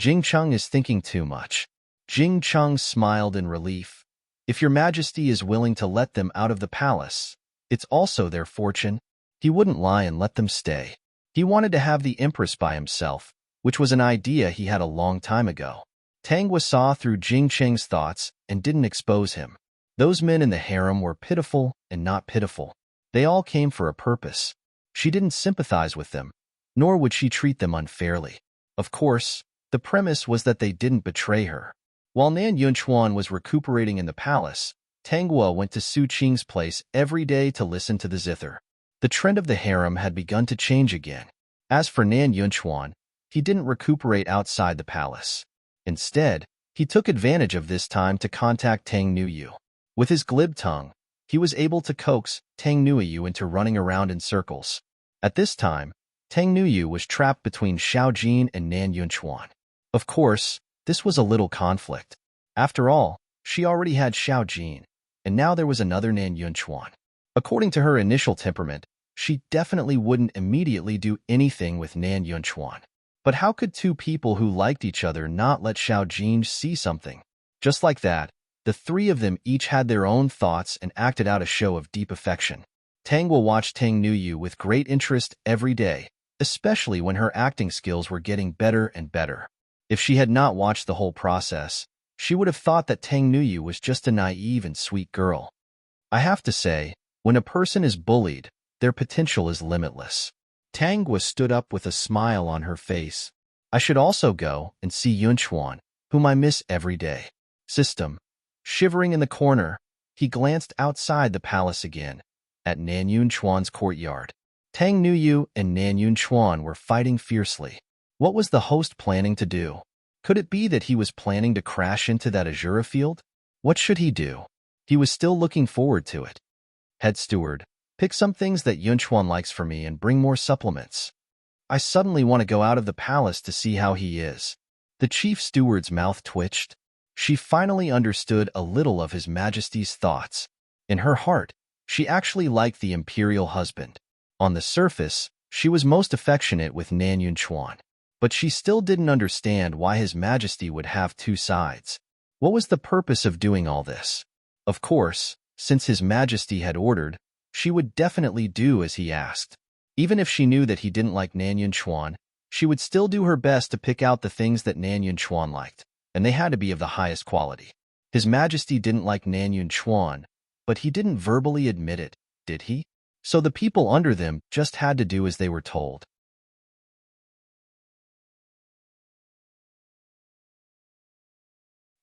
Jingcheng is thinking too much. Jingcheng smiled in relief. If your Majesty is willing to let them out of the palace, it's also their fortune. He wouldn't lie and let them stay. He wanted to have the Empress by himself, which was an idea he had a long time ago. Tangwa saw through Jingcheng's thoughts and didn't expose him. Those men in the harem were pitiful and not pitiful. They all came for a purpose. She didn't sympathize with them, nor would she treat them unfairly. Of course, the premise was that they didn't betray her. While Nan Yunchuan was recuperating in the palace, Tangwa went to Su Qing's place every day to listen to the zither. The trend of the harem had begun to change again. As for Nan Yunchuan, he didn't recuperate outside the palace. Instead, he took advantage of this time to contact Tang Nuyu. With his glib tongue, he was able to coax Tang Nuiyu into running around in circles. At this time, Tang Nuiyu was trapped between Xiao Jin and Nan Yunchuan. Of course, this was a little conflict. After all, she already had Xiao Jin, and now there was another Nan Yunchuan. According to her initial temperament, she definitely wouldn't immediately do anything with Nan Yunchuan. But how could two people who liked each other not let Xiao Jin see something? Just like that, the three of them each had their own thoughts and acted out a show of deep affection. Tang will watch Tang Nuiyu with great interest every day, especially when her acting skills were getting better and better. If she had not watched the whole process, she would have thought that Tang Nuiyu was just a naive and sweet girl. I have to say, when a person is bullied, their potential is limitless. Tang was stood up with a smile on her face. I should also go and see Yunchuan, whom I miss every day. System. Shivering in the corner, he glanced outside the palace again, at Nan Yunchuan's courtyard. Tang Nuiyu and Nan Yunchuan were fighting fiercely. What was the host planning to do? Could it be that he was planning to crash into that Azura field? What should he do? He was still looking forward to it. Head steward, pick some things that Yunchuan likes for me and bring more supplements. I suddenly want to go out of the palace to see how he is. The chief steward's mouth twitched. She finally understood a little of His Majesty's thoughts. In her heart, she actually liked the imperial husband. On the surface, she was most affectionate with Nan Yunchuan. But she still didn't understand why His Majesty would have two sides. What was the purpose of doing all this? Of course, since His Majesty had ordered, she would definitely do as he asked. Even if she knew that he didn't like Nan Yunchuan, she would still do her best to pick out the things that Nan Yunchuan liked, and they had to be of the highest quality. His Majesty didn't like Nan Yunchuan, but he didn't verbally admit it, did he? So the people under them just had to do as they were told.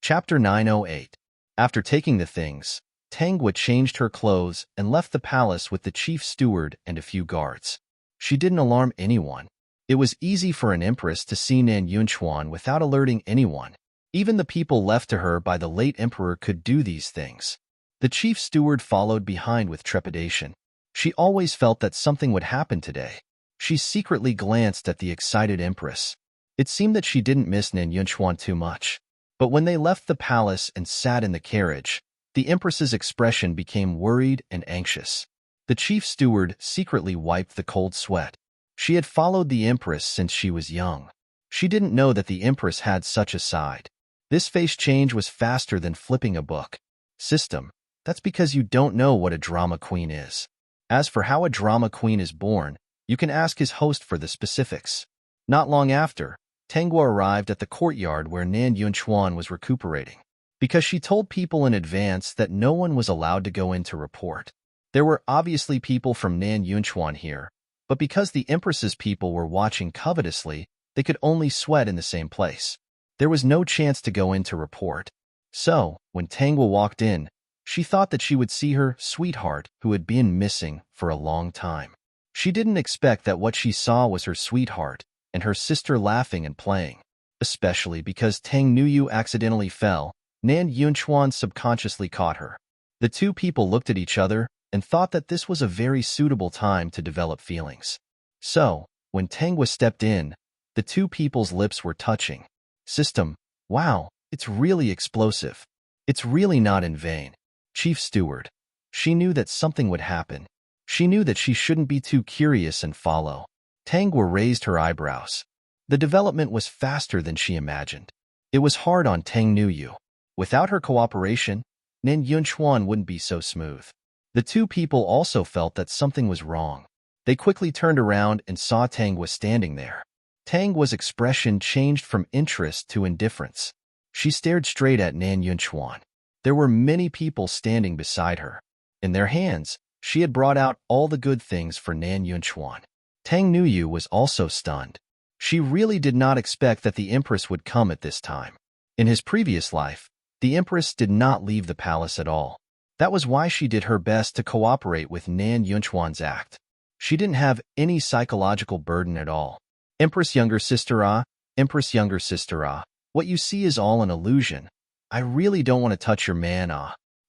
Chapter 908. After taking the things, Tangwa changed her clothes and left the palace with the chief steward and a few guards. She didn't alarm anyone. It was easy for an empress to see Nan Yunchuan without alerting anyone. Even the people left to her by the late emperor could do these things. The chief steward followed behind with trepidation. She always felt that something would happen today. She secretly glanced at the excited empress. It seemed that she didn't miss Nan Yunchuan too much. But when they left the palace and sat in the carriage, the empress's expression became worried and anxious. The chief steward secretly wiped the cold sweat. She had followed the empress since she was young. She didn't know that the empress had such a side. This face change was faster than flipping a book. System, that's because you don't know what a drama queen is. As for how a drama queen is born, you can ask his host for the specifics. Not long after, Tangwa arrived at the courtyard where Nan Yunchuan was recuperating. Because she told people in advance that no one was allowed to go in to report. There were obviously people from Nan Yunchuan here, but because the empress's people were watching covetously, they could only sweat in the same place. There was no chance to go in to report. So, when Tangwa walked in, she thought that she would see her sweetheart who had been missing for a long time. She didn't expect that what she saw was her sweetheart and her sister laughing and playing. Especially because Tang Nuiyu accidentally fell, Nan Yunchuan subconsciously caught her. The two people looked at each other and thought that this was a very suitable time to develop feelings. So, when Tangwa stepped in, the two people's lips were touching. System, wow, it's really explosive. It's really not in vain. Chief steward. She knew that something would happen. She knew that she shouldn't be too curious and follow. Tangwa raised her eyebrows. The development was faster than she imagined. It was hard on Tang Nuiyu. Without her cooperation, Nan Yunchuan wouldn't be so smooth. The two people also felt that something was wrong. They quickly turned around and saw Tangwa standing there. Tangwa's expression changed from interest to indifference. She stared straight at Nan Yunchuan. There were many people standing beside her. In their hands, she had brought out all the good things for Nan Yunchuan. Tang Nuiyu was also stunned. She really did not expect that the empress would come at this time. In his previous life, the empress did not leave the palace at all. That was why she did her best to cooperate with Nan Yunchuan's act. She didn't have any psychological burden at all. Empress younger sister Empress younger sister what you see is all an illusion. I really don't want to touch your man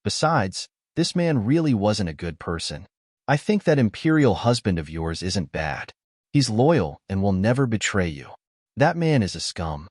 Besides, This man really wasn't a good person. I think that imperial husband of yours isn't bad. He's loyal and will never betray you. That man is a scum.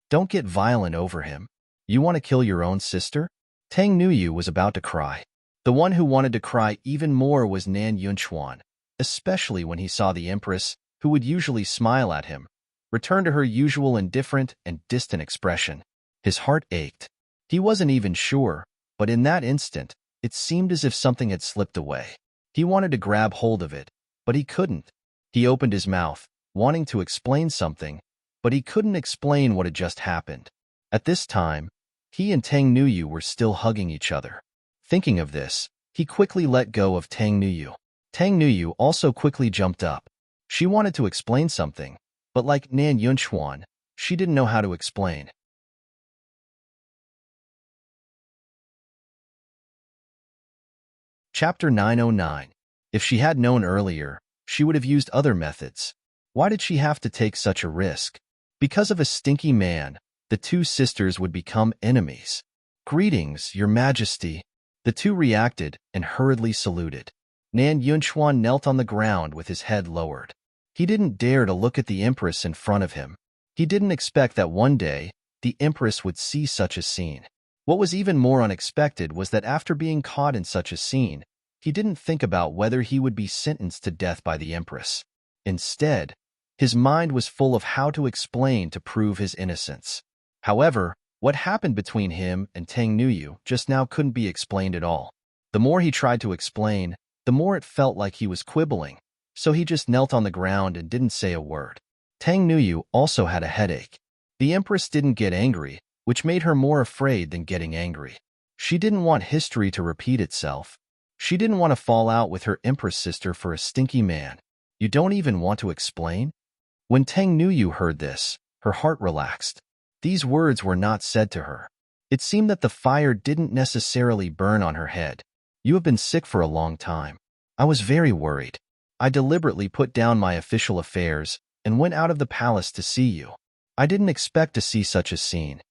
Don't get violent over him. You want to kill your own sister? Tang Nuyu was about to cry. The one who wanted to cry even more was Nan Yunchuan, especially when he saw the Empress, who would usually smile at him, return to her usual indifferent and distant expression. His heart ached. He wasn't even sure, but in that instant, it seemed as if something had slipped away. He wanted to grab hold of it, but he couldn't. He opened his mouth, wanting to explain something, but he couldn't explain what had just happened. At this time, he and Tang Nuyu were still hugging each other. Thinking of this, he quickly let go of Tang Nuyu. Tang Nuyu also quickly jumped up. She wanted to explain something, but like Nan Yunchuan, she didn't know how to explain. Chapter 909. If she had known earlier, she would have used other methods. Why did she have to take such a risk? Because of a stinky man, the two sisters would become enemies. Greetings, Your Majesty. The two reacted and hurriedly saluted. Nan Yunchuan knelt on the ground with his head lowered. He didn't dare to look at the Empress in front of him. He didn't expect that one day, the Empress would see such a scene. What was even more unexpected was that after being caught in such a scene, he didn't think about whether he would be sentenced to death by the Empress. Instead, his mind was full of how to explain to prove his innocence. However, what happened between him and Tang Nuyu just now couldn't be explained at all. The more he tried to explain, the more it felt like he was quibbling, so he just knelt on the ground and didn't say a word. Tang Nuyu also had a headache. The Empress didn't get angry, which made her more afraid than getting angry. She didn't want history to repeat itself. She didn't want to fall out with her Empress sister for a stinky man. You don't even want to explain? When Tang Nuyu heard this, her heart relaxed. These words were not said to her. It seemed that the fire didn't necessarily burn on her head. You have been sick for a long time. I was very worried. I deliberately put down my official affairs and went out of the palace to see you. I didn't expect to see such a scene.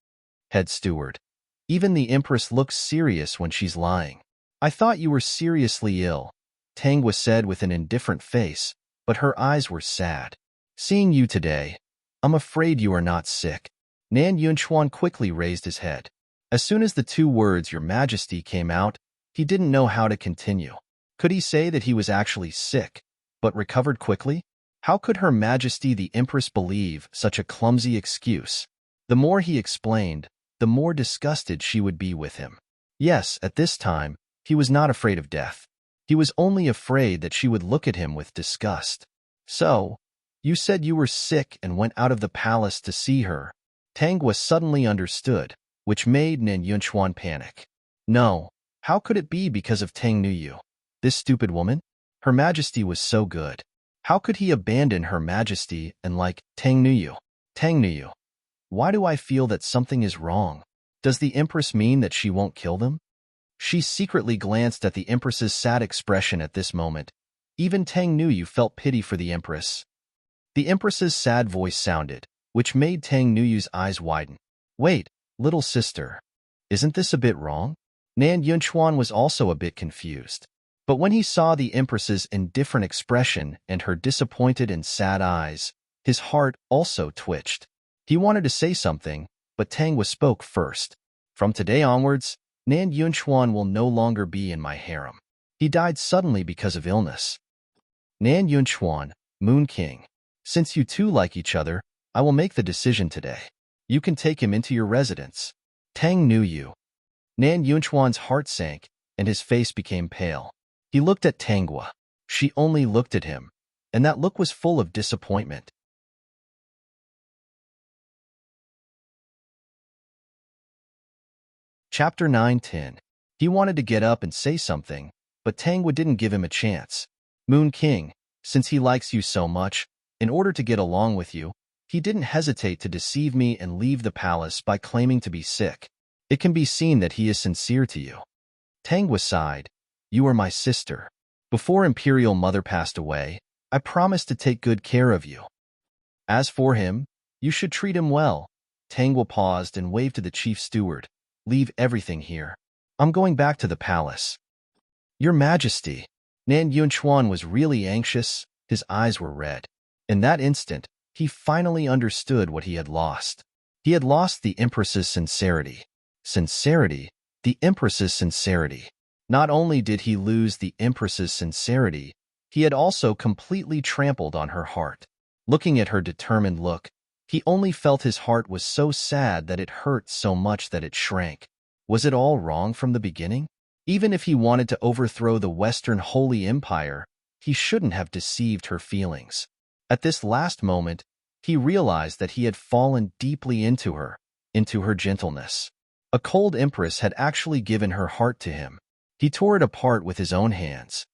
Head steward. Even the Empress looks serious when she's lying. I thought you were seriously ill, Tang said with an indifferent face, but her eyes were sad. Seeing you today, I'm afraid you are not sick. Nan Yunchuan quickly raised his head. As soon as the two words, Your Majesty, came out, he didn't know how to continue. Could he say that he was actually sick, but recovered quickly? How could Her Majesty the Empress believe such a clumsy excuse? The more he explained, the more disgusted she would be with him. Yes, at this time, he was not afraid of death. He was only afraid that she would look at him with disgust. So, you said you were sick and went out of the palace to see her. Tang suddenly understood, which made Nan Yunchuan panic. No, how could it be because of Tang Nuyu? This stupid woman? Her Majesty was so good. How could he abandon Her Majesty and like Tang Nuyu? Tang Nuyu. Why do I feel that something is wrong? Does the Empress mean that she won't kill them? She secretly glanced at the Empress's sad expression at this moment. Even Tang Nuyu felt pity for the Empress. The Empress's sad voice sounded, which made Tang Nuyu's eyes widen. Wait, little sister. Isn't this a bit wrong? Nan Yunchuan was also a bit confused. But when he saw the Empress's indifferent expression and her disappointed and sad eyes, his heart also twitched. He wanted to say something, but Tang spoke first. From today onwards, Nan Yunchuan will no longer be in my harem. He died suddenly because of illness. Nan Yunchuan, Moon King. Since you two like each other, I will make the decision today. You can take him into your residence. Tang Nuyu. Nan Yunchuan's heart sank, and his face became pale. He looked at Tangwa. She only looked at him, and that look was full of disappointment. Chapter 910. He wanted to get up and say something, but Tangwa didn't give him a chance. Moon King, since he likes you so much, in order to get along with you, he didn't hesitate to deceive me and leave the palace by claiming to be sick. It can be seen that he is sincere to you. Tangwa sighed. You are my sister. Before Imperial Mother passed away, I promised to take good care of you. As for him, you should treat him well. Tangwa paused and waved to the chief steward. Leave everything here. I'm going back to the palace. Your Majesty. Nan Yunchuan was really anxious. His eyes were red. In that instant, he finally understood what he had lost. He had lost the Empress's sincerity. Sincerity? The Empress's sincerity. Not only did he lose the Empress's sincerity, he had also completely trampled on her heart. Looking at her determined look, he only felt his heart was so sad that it hurt so much that it shrank. Was it all wrong from the beginning? Even if he wanted to overthrow the Western Holy Empire, he shouldn't have deceived her feelings. At this last moment, he realized that he had fallen deeply into her gentleness. A cold empress had actually given her heart to him. He tore it apart with his own hands.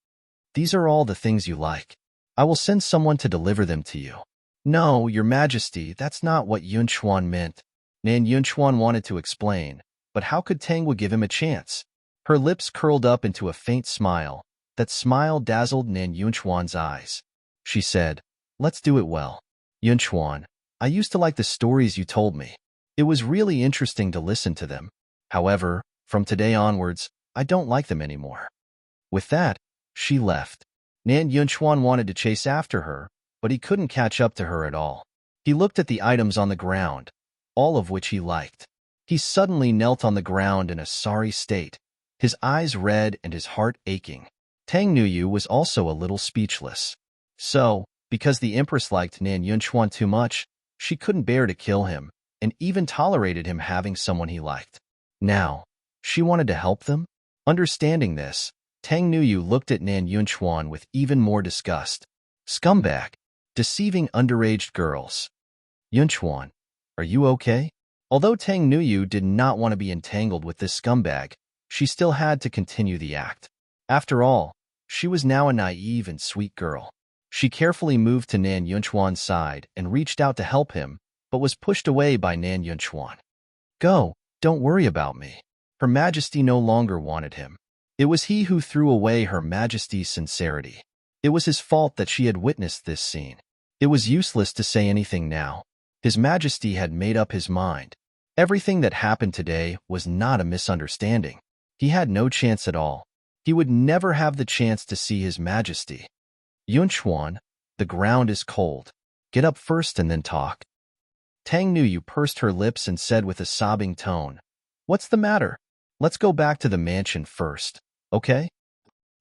These are all the things you like. I will send someone to deliver them to you. No, Your Majesty, that's not what Yunchuan meant. Nan Yunchuan wanted to explain, but how could Tangwa give him a chance? Her lips curled up into a faint smile. That smile dazzled Nan Yunchuan's eyes. She said, "Let's do it well. Yunchuan, I used to like the stories you told me. It was really interesting to listen to them. However, from today onwards, I don't like them anymore." With that, she left. Nan Yunchuan wanted to chase after her, but he couldn't catch up to her at all. He looked at the items on the ground, all of which he liked. He suddenly knelt on the ground in a sorry state, his eyes red and his heart aching. Tang Nuyu was also a little speechless. So, because the Empress liked Nan Yunchuan too much, she couldn't bear to kill him, and even tolerated him having someone he liked. Now, she wanted to help them? Understanding this, Tang Nuyu looked at Nan Yunchuan with even more disgust. Scumbag. Deceiving underage girls. Yunchuan, are you okay? Although Tang Nuyu did not want to be entangled with this scumbag, she still had to continue the act. After all, she was now a naive and sweet girl. She carefully moved to Nan Yunchuan's side and reached out to help him, but was pushed away by Nan Yunchuan. Go, don't worry about me. Her Majesty no longer wanted him. It was he who threw away Her Majesty's sincerity. It was his fault that she had witnessed this scene. It was useless to say anything now. His Majesty had made up his mind. Everything that happened today was not a misunderstanding. He had no chance at all. He would never have the chance to see His Majesty. Yunchuan, the ground is cold. Get up first and then talk. Tang Nuyu pursed her lips and said with a sobbing tone, What's the matter? Let's go back to the mansion first, okay?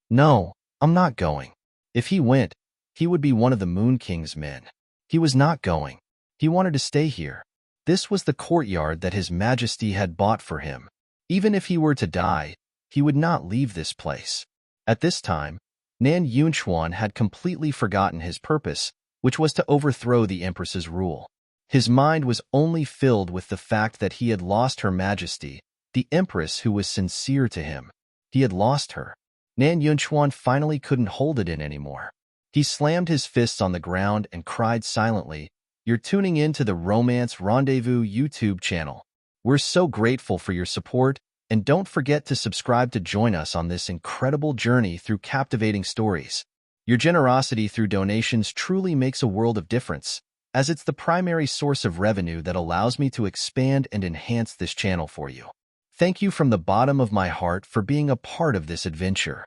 No, I'm not going. If he went, he would be one of the Moon King's men. He was not going. He wanted to stay here. This was the courtyard that His Majesty had bought for him. Even if he were to die, he would not leave this place. At this time, Nan Yunchuan had completely forgotten his purpose, which was to overthrow the Empress's rule. His mind was only filled with the fact that he had lost Her Majesty, the Empress who was sincere to him. He had lost her. Nan Yunchuan finally couldn't hold it in anymore. He slammed his fists on the ground and cried silently, You're tuning in to the Romance Rendezvous YouTube channel. We're so grateful for your support, and don't forget to subscribe to join us on this incredible journey through captivating stories. Your generosity through donations truly makes a world of difference, as it's the primary source of revenue that allows me to expand and enhance this channel for you. Thank you from the bottom of my heart for being a part of this adventure.